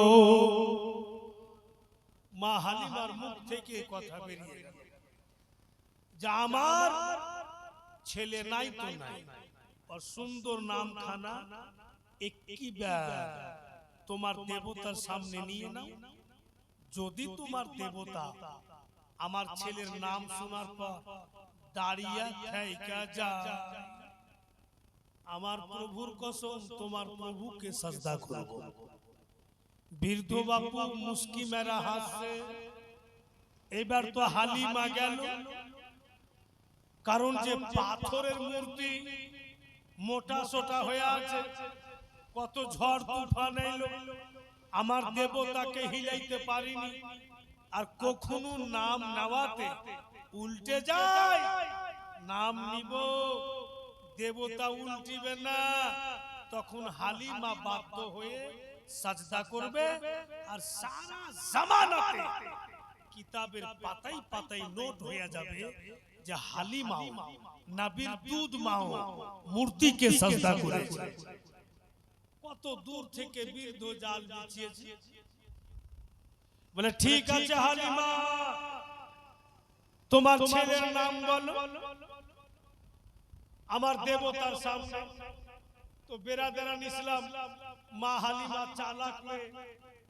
মা হালিমার মুখ থেকে কথা বেরিয়ে গেল যে আমার ছেলে নাই তো নাই, আর সুন্দর নামখানা একবার তোমার দেবতার সামনে নিয়ে নাও। যদি তোমার দেবতা আমার ছেলের নাম শোনার পর দাঁড়িয়ে থেকে যায়, আমার প্রভুর কসম তোমার প্রভুকে সাজদা করব। বৃদ্ধ বাপু মুস্কি মেরা হাসছে। এবার তো হালিমা গেল, কারণ যে পাথরের মূর্তি মোটা সোটা হয়ে আছে, কত ঝড় তুফান এলো, আমার দেবতাকে হিলাইতে পারিনি। আর কখনো নাম নেওয়াতে উল্টে যায়, নাম নিব দেবতা উল্টিবে না, তখন হালিমা বাধ্য হয়ে সাজদা করবে। আর সারা জামানাতে কিতাবের পাতায় পাতায় নোট হয়ে যাবে যে হালিমা নবীর দুধ মাও মূর্তিকে সাজদা করেছে। কত দূর থেকে বৃদ্ধ জাল বিছিয়েছে। বলে, ঠিক আছে হালিমা, তোমার ছেলের নাম বলো আমার দেবতার সামনে। তো বেরাদারান ইসলাম, মা হালিমা চালাক হয়ে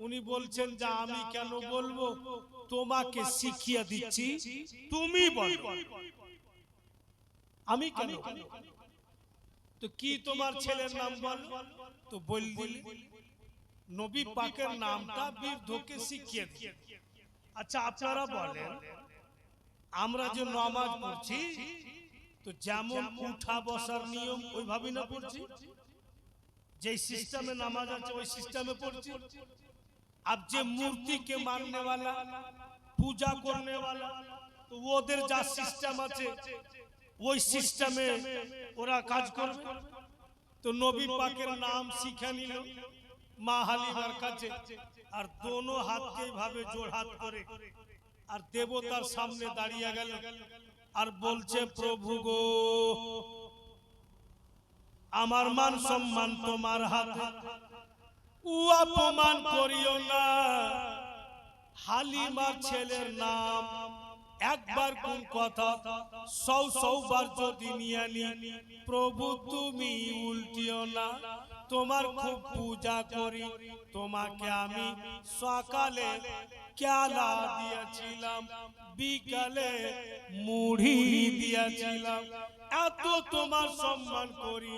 উনি বলছেন যে আমি কেন বলবো, তোমাকে শিখিয়ে দিচ্ছি, তুমি বলো। আমি কেন? তো কি তোমার ছেলের নাম বল? তো বললি নবী পাকের নামটা বৃদ্ধকে শিখিয়ে দিই। আচ্ছা আপনারা বলেন, আমরা যে নামাজ পড়ছি তো যেমন উঠা বসার নিয়ম ওইভাবে না পড়ছি, যে সিস্টেমে নামাজ আছে ওই সিস্টেমে পড়ছি। अब जे मूर्ति के मानने वाला, पूजा करने वाला, तो ওদের যা সিস্টেম আছে ওই সিস্টেমে ওরা কাজ করবে। তো নবী পাকের নাম শিখে নিল মা হালিমার কাছে, আর দোনো হাতকে ভাবে জোড় হাত করে আর দেবতার সামনে দাঁড়িয়ে গেল আর বলছে, প্রভু গো আমার মান সম্মান তোমার হাতে, অপমান করিও না। হালিমার ছেলের নাম একবার কোন কথা 100 বার যদি নিয়ে নি, প্রভু তুমি উল্টিও না। তোমার খুব পূজা করি, তোমাকে আমি সকালে কেলা দিয়েছিলাম, বিকালে মুড়ি দিয়েছিলাম, এত তোমার সম্মান করি,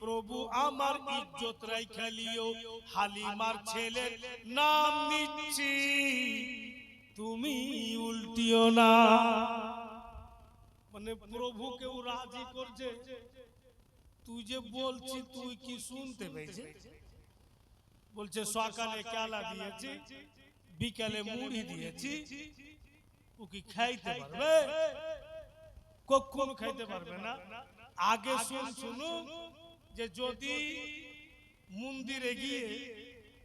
প্রভু আমার ইজ্জত রাইখা লিও। হালিমার ছেলের নাম নিচ্ছি, তুমি উল্টিও না। মানে প্রভুকেও রাজি করছে, তুই যে বলছি তুই কি শুনতে পেয়েছে? বলছে সকালে কেলা দিয়েছি, বিকালে মুড়ি দিয়েছি, ও কি খাইতে পারবে? কখনো খাইতে পারবে না। আগে শুনু যে যদি মন্দিরে গিয়ে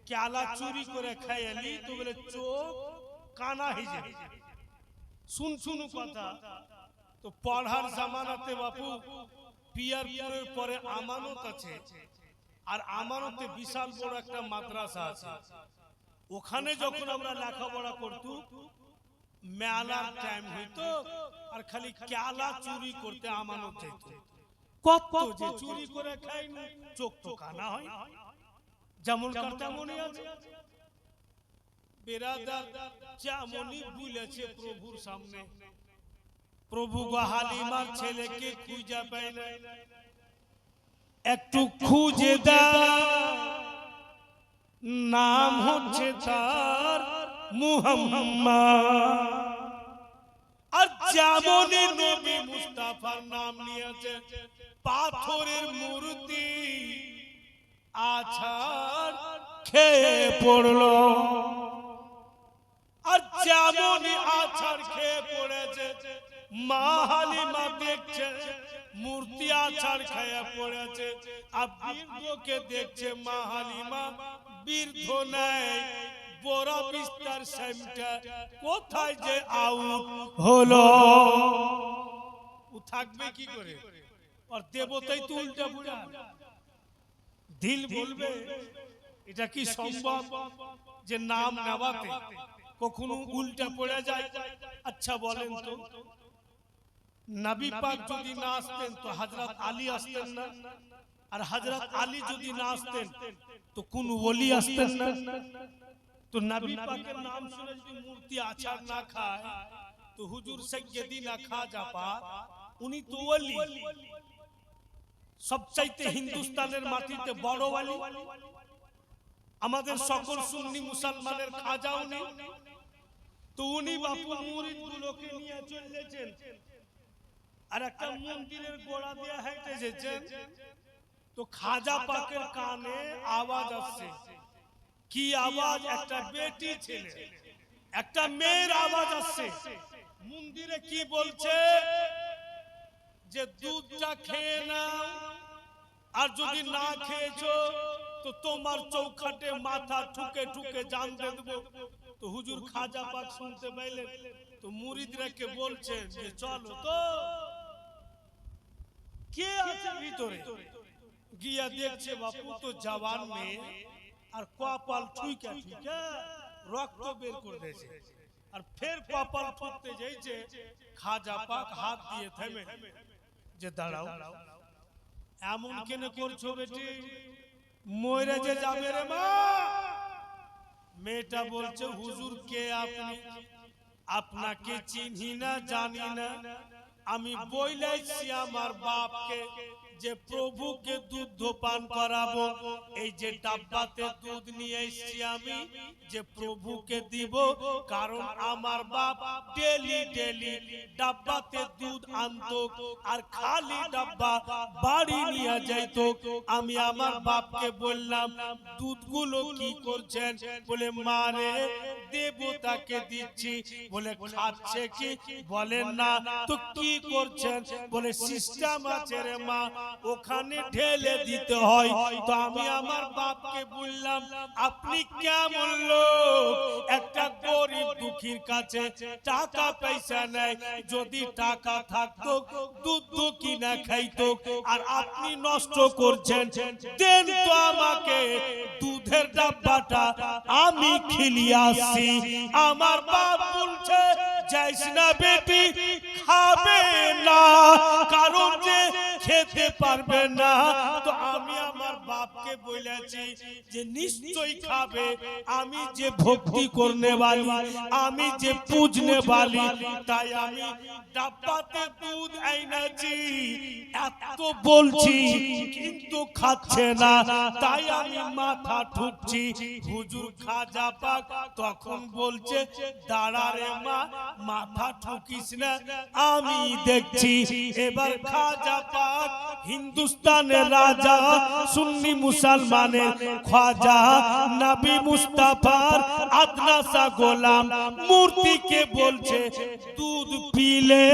কেলা চুরি করে খাইলি তো বলে চোখ কানা হয়ে যাবে। শুনু কথা। তো পড়ার জামানাতে বাপু পিয়ারপুরের পরে আমানত আছে, আর আমানতে বিশাল বড় একটা মাদ্রাসা আছে। ওখানে যখন আমরা লেখাপড়া করতু, মেলার টাইম হইতো, আর খালি কেলা চুরি করতে আমানত যেত। কত যে চুরি করে খাই না, চোখ তো কানা হয়। যেমন তেমনই আছে। বেরাদার যেমনই বলেছে প্রভুর সামনে, প্রভু গো হালিমার ছেলেকে খুঁজে পায় না, একটু খুঁজে দাও, নাম হচ্ছে তার মুহাম্মদ। আর যেমনই নবী মুস্তাফার নাম নিয়েছে, পাথরের মূর্তি আছাড় খেয়ে পড়লো। আর যেমনই আছাড় খেয়ে পড়েছে, মা হালিমা দেখছে মূর্তি আছাড় খেয়ে পড়েছে, আর বৃদ্ধকে দেখছে মা হালিমা বৃদ্ধ নাই, বড় বিস্তার সেমটা কোথায় যে আউট হলো। ও থাকবে কি করে? আর দেবতাই তো উল্টা পুরা দিল বলবে এটা কি সম্ভব যে নাম নেওয়াতে কখনো উল্টা পড়ে যায়? আচ্ছা বলেন তো, নবী পাক যদি না আসতেন তো হযরত আলী আসতেন না, আর হযরত আলী যদি না আসতেন তো কোন ওলি আসতেন না। তো নবী পাকের নাম শুনে যদি মূর্তি আছাড় না খায়, তো হুজুর সাইয়্যিদিনা খাজা পাক উনি তো ওলি, সবচাইতে হিন্দুস্তানের মাটিতে বড় ওলি। আমাদের সকল সুন্নি মুসলমানের খাজা উনি, তো উনি বাপু মুরিদগুলোকে নিয়ে চলেছেন, আর একটা মন্দিরের গোড়া দিয়ে হেঁটে এসেছেন। তো খাজা পাকের কানে আওয়াজ আসছে, কি আওয়াজ? একটা বেটি ছেলে, একটা মেয়ের আওয়াজ আসছে। মন্দিরে কি বলছে যে দুধটা খেয়ে নাও, আর যদি না খেয়েছো তো তোমার চৌখাটে মাথা ঠুকে ঠুকে জান দিয়ে দেবো। তো হুজুর খাজা পাক শুনতে পাইলেন, তো মুরিদরাকে বলছেন যে চলো তো, কে আছে ভিতরে? গিয়া দেখছে বাপু তো জওয়ান মেয়ে, আর কপাল ঠুইকা ঠুইকা রক্ত বের করে দিয়েছে। আর ফের কপাল ঠুকতে যাইছে, খাজা পাক হাত দিয়ে থেমে যে দাঁড়াও, এমন কেন করছো বেটি? মরে যে যাবে রে মা। মেয়েটা বলছে হুজুর কে আপনি? আপনাকে চিনি না, জানি না। আমি বইলাইছি আমার বাপকে যে প্রভুকে দুধ পান করাবো, এই যে ডাব্বাতে দুধ নিয়ে এসেছি আমি যে প্রভুকে দিব, কারণ আমার বাপ ডেলি ডেলি ডাব্বাতে দুধ আনতো, আর খালি ডাব্বা বাড়ি নিয়ে যাইতো। আমি আমার বাপকে বললাম দুধগুলো কি করছেন? বলে মারে দেবতাকে দিচ্ছি। বলে খাচ্ছে কি? বলেন না। তো কি করছেন? বলে সিস্টেম আছে রে মা, ওখানে ঢেলে দিতে হয়। তো আমি আমার বাপকে বললাম আপনি কেমন লোক, একটা গরিব দুঃখীর কাছে টাকা পয়সা নেই, যদি টাকা থাকতো দুধ কিনা খাইতো, আর আপনি নষ্ট করছেন, দেন তো আমাকে দুধের ডাব্বাটা, আমি খেলিয়ে আসি। আমার বাপ বলছে যাইস না বেটি, খাবে না, কারণ যে খেতে পারবে না। তো আমি আমার বাপকে বলি বলেছি যে নিশ্চয়ই খাবে, আমি যে ভক্তি করনে वाली, আমি যে পূজনে वाली, তাই আমি ডাব্বাতে দুধ এনেছি। এত বলছি কিন্তু খাচ্ছে না, তাই আমি মাথা ঠুকছি। হুজুর খাজা পাক তখন বলছে, দাঁড়া রে মা, মাথা ঠুকিস না, আমি দেখছি। এবার খাজা পাক হিন্দুস্তানের রাজা, সুন্নি মুসলমানের ख्वाजा, नबी मुस्तफार अदना सा गोलाम मूर्ति के बोलছে दूध पी ले,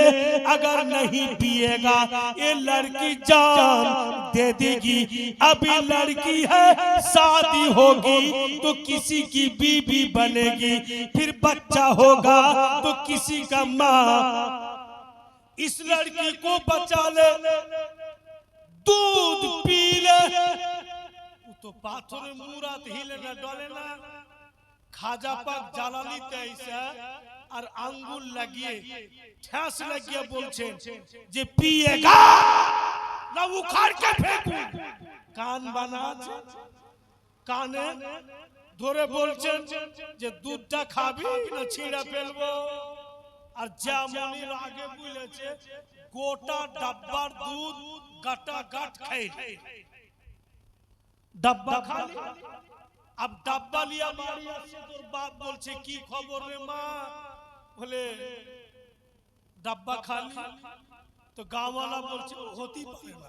अगर नहीं पिएगा ये लड़की जान दे देगी। अभी लड़की है, शादी होगी तो किसी की बीवी बनेगी, फिर बच्चा होगा तो किसी का माँ। इस लड़की को बचा ले, दूध पी ले। तो पाथरे मुरात हिले ना डले ना। खाजा पाक জ্বালানিতে আইসা আর আঙ্গুল লাগিয়ে ঠ্যাস লাগিয়ে বলছেন যে পিয়েগা না উখাড় কে ফেকু। কান বানা আছে, কানে ধরে বলছেন যে দুধটা খাবি না ছিঁড়ে ফেলবো। আর যেমনই আগে বলেছে গোটা ডাব্বার দুধ গাটা গাট খাই, डब्बा खाली। अब डब्बा लिया बाड़ी से তোর বাপ বলছে কি খবর রে মা, বলে डब्बा खाली। তো গাঁওয়ালা বলছে হতেই পারে না,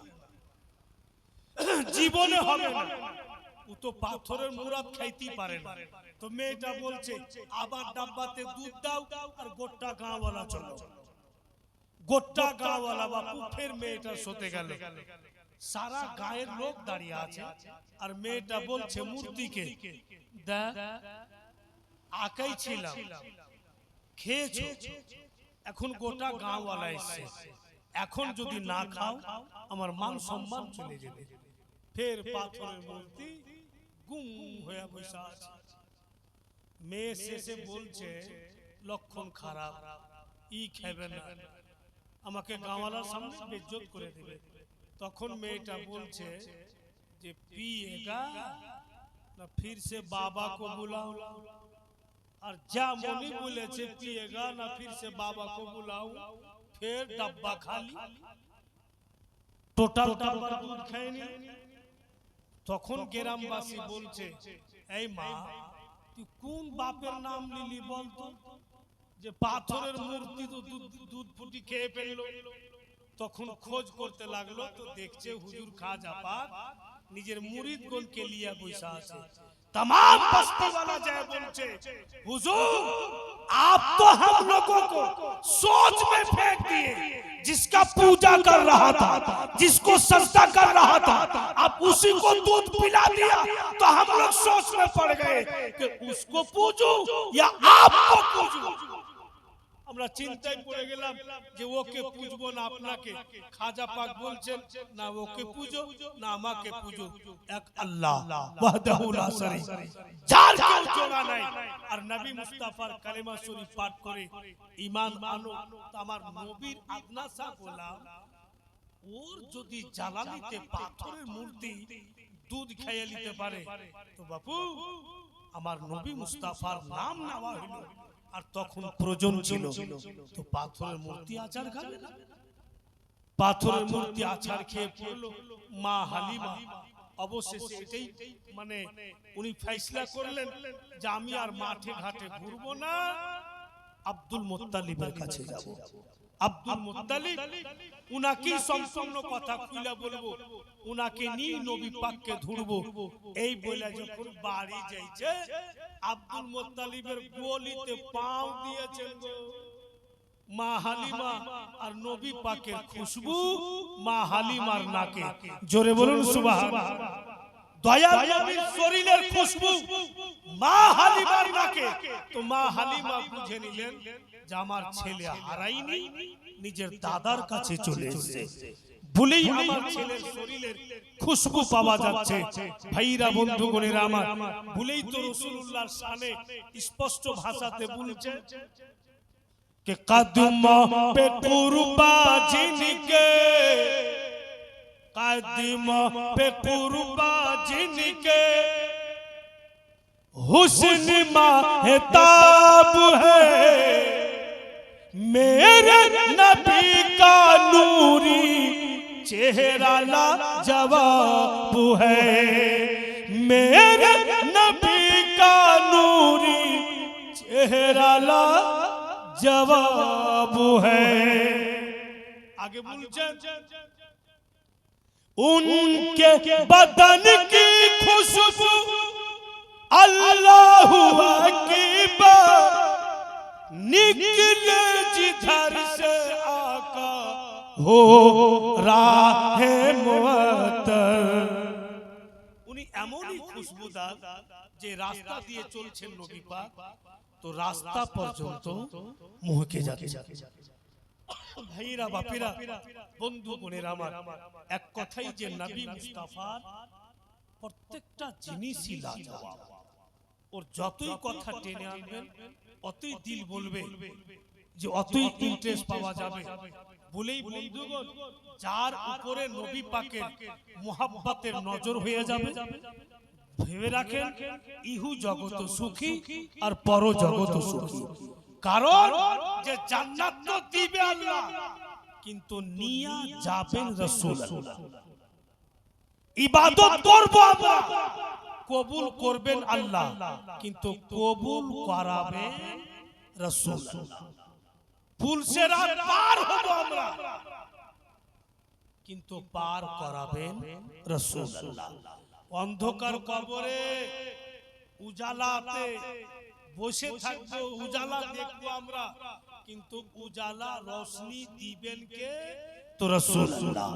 জীবনে হবে না, ও তো পাথরের মুরাদ খাইতেই পারে না। তো মেয়েটা বলছে আবার ডাব্বাতে দুধ দাও আর গোটা গাঁওয়ালা চলো। গোটা গাঁওয়ালা বাপু ফের মেয়েটা শুতে গেল। সারা গায়ের লোক দাঁড়িয়ে আছে আর মেয়েটা বলছে মূর্তিকে, দেখ আকাই ছিলাম, খেয়েছো, এখন গোটা গাঁওয়ালা এসছে, এখন যদি না খাও আমার মান সম্মান চলে যাবে। ফের পাথরের মূর্তি গুম হয়ে বসে আছে। মেয়ে শেষে বলছে লক্ষণ খারাপ, ই খাবে না, আমাকে গাঁওয়ালার সামনে বেইজ্জত করে দেবে। তখন মেয়েটা বলছে যে পিएगा না फिर से बाबा को बुलाओ। और যেমনই বলেছে पिएगा ना फिर से बाबा को बुलाओ, फिर डब्बा खाली, টোটাল ডাব্বা দুধ খায়নি। তখন গ্রামবাসী বলছে এই মা তুই কোন বাপের নাম নিলি বলতো, যে পাথরের মূর্তি তো দুধ ফুটি খেয়ে ফেললো। তখন খোঁজ করতে লাগলো, তো দেখছে হুজুর খাজা পাক নিজের মুরিদগণকে লিয়ে বসে আছে। तमाम बस्ती वाला जाए बोलছে हुजूर आप तो हम लोगों को सोच में फेंक दिए, जिसका पूजा कर रहा था, जिसको सजदा कर रहा था, आप उसी को दूध पिला दिया, तो हम लोग सोच में पड़ गए कि उसको पूजूं या आपको पूजूं। আমরা চিন্তায় পড়ে গেলাম যে ওকে পূজবো না আপনাকে। খাজা পাক বলছেন না ওকে পূজো না আমাকে পূজো, এক আল্লাহ ওয়াহদাহু লা শারীক, যার কেউ জোড়া নাই। আর নবী মুস্তাফার কালেমা শরীফ পাঠ করে ঈমান আনো। তো আমার নবীর আদনা সা গোলাম, ওর যদি জ্বালানিতে পাথরের মূর্তি দুধ খেয়ে নিতে পারে, তো বাপু আমার নবী মুস্তাফার নাম নেওয়া হলো। আর তখন প্রয়োজন ছিল, তো পাথরের মূর্তি আচার খাবে না। পাথরের মূর্তি আচার খেয়ে পড়লো মা হালিমা। অবশেষে এটাই মানে উনি ফয়সালা করলেন যে আমি আর মাঠে ঘাটে ঘুরবো না, আব্দুল মুত্তালিবের কাছে যাব। আব্দুল মুত্তালিব উনাকে সম্পূর্ণ কথা খুলে বলবো, উনাকে নিয়ে নবী পাককে ধরবো। এই বলে যখন বাড়ি যাইছে, আব্দুল মুত্তালিবের গোলিতে পাও দিয়েছেন গো মা হালিমা। আর নবী পাকের খুশবু মা হালিমার নাকে। জোরে বলুন সুবহানাল্লাহ। দয়াল নবীর শরীরের খুশবু মা হালিমার নাকে। তো মা হালিমা বুঝে নিলেন যে আমার ছেলে হারাইনি, নিজের দাদার কাছে চলে এসেছে। ভুলেই আমার ছেলের শরীরের খুশবু পাওয়া যাচ্ছে। ভাইরা বন্ধুগণেরা আমার, ভুলেই তো রাসূলুল্লাহর শানে স্পষ্ট ভাষাতে বলছে कि कदम पे कुर्बा जिनके, कदमों पे कुर्बा जिनके हुस्न महताब है, मेरे नबी का नूरी चेहरा लाजवाब है, मेरे नबी का नूरी चेहरा लाजवाब है। आगे बोलছেন उनके बदन की खुशबू अल्लाह अकबर, निकले जिधर से आका हो राहे मुअत्तर। उनी एमोनी खुशबूदार যে রাস্তা দিয়ে চলছেন নবী পাক, তো রাস্তা পর্যন্ত মুহকে যাচ্ছে। ভাইরা বাপেরা বন্ধু বোনেরা আমার, এক কথাই যে নবী মুস্তাফার প্রত্যেকটা জিনিসই লাজবাব। ওর যতই কথা টেনে আনবেন অতই দিল বলবে যে অতই ইন্টারেস্ট পাওয়া যাবে। বলেই বন্ধুগণ, যার উপরে নবী পাকের মুহাব্বতের নজর হয়ে যাবে, ভেবে রাখেন ইহু জগত সুখী আর পর জগত সুখী। কারণ যে জান্নাত তো দিবে আল্লাহ, কিন্তু নিয়া যাবেন রাসূলুল্লাহ। ইবাদত করব আমরা, কবুল করবেন আল্লাহ, কিন্তু কবুল করাবে রাসূলুল্লাহ। ফুলসেরাত পার হব আমরা, কিন্তু পার করাবেন রাসূলুল্লাহ। অন্ধকার কবরে উজালাতে বসে থাকবো, উজালা দেখবো আমরা, কিন্তু উজালা রোশনি দিবেন কে? তো রাসূলুল্লাহ।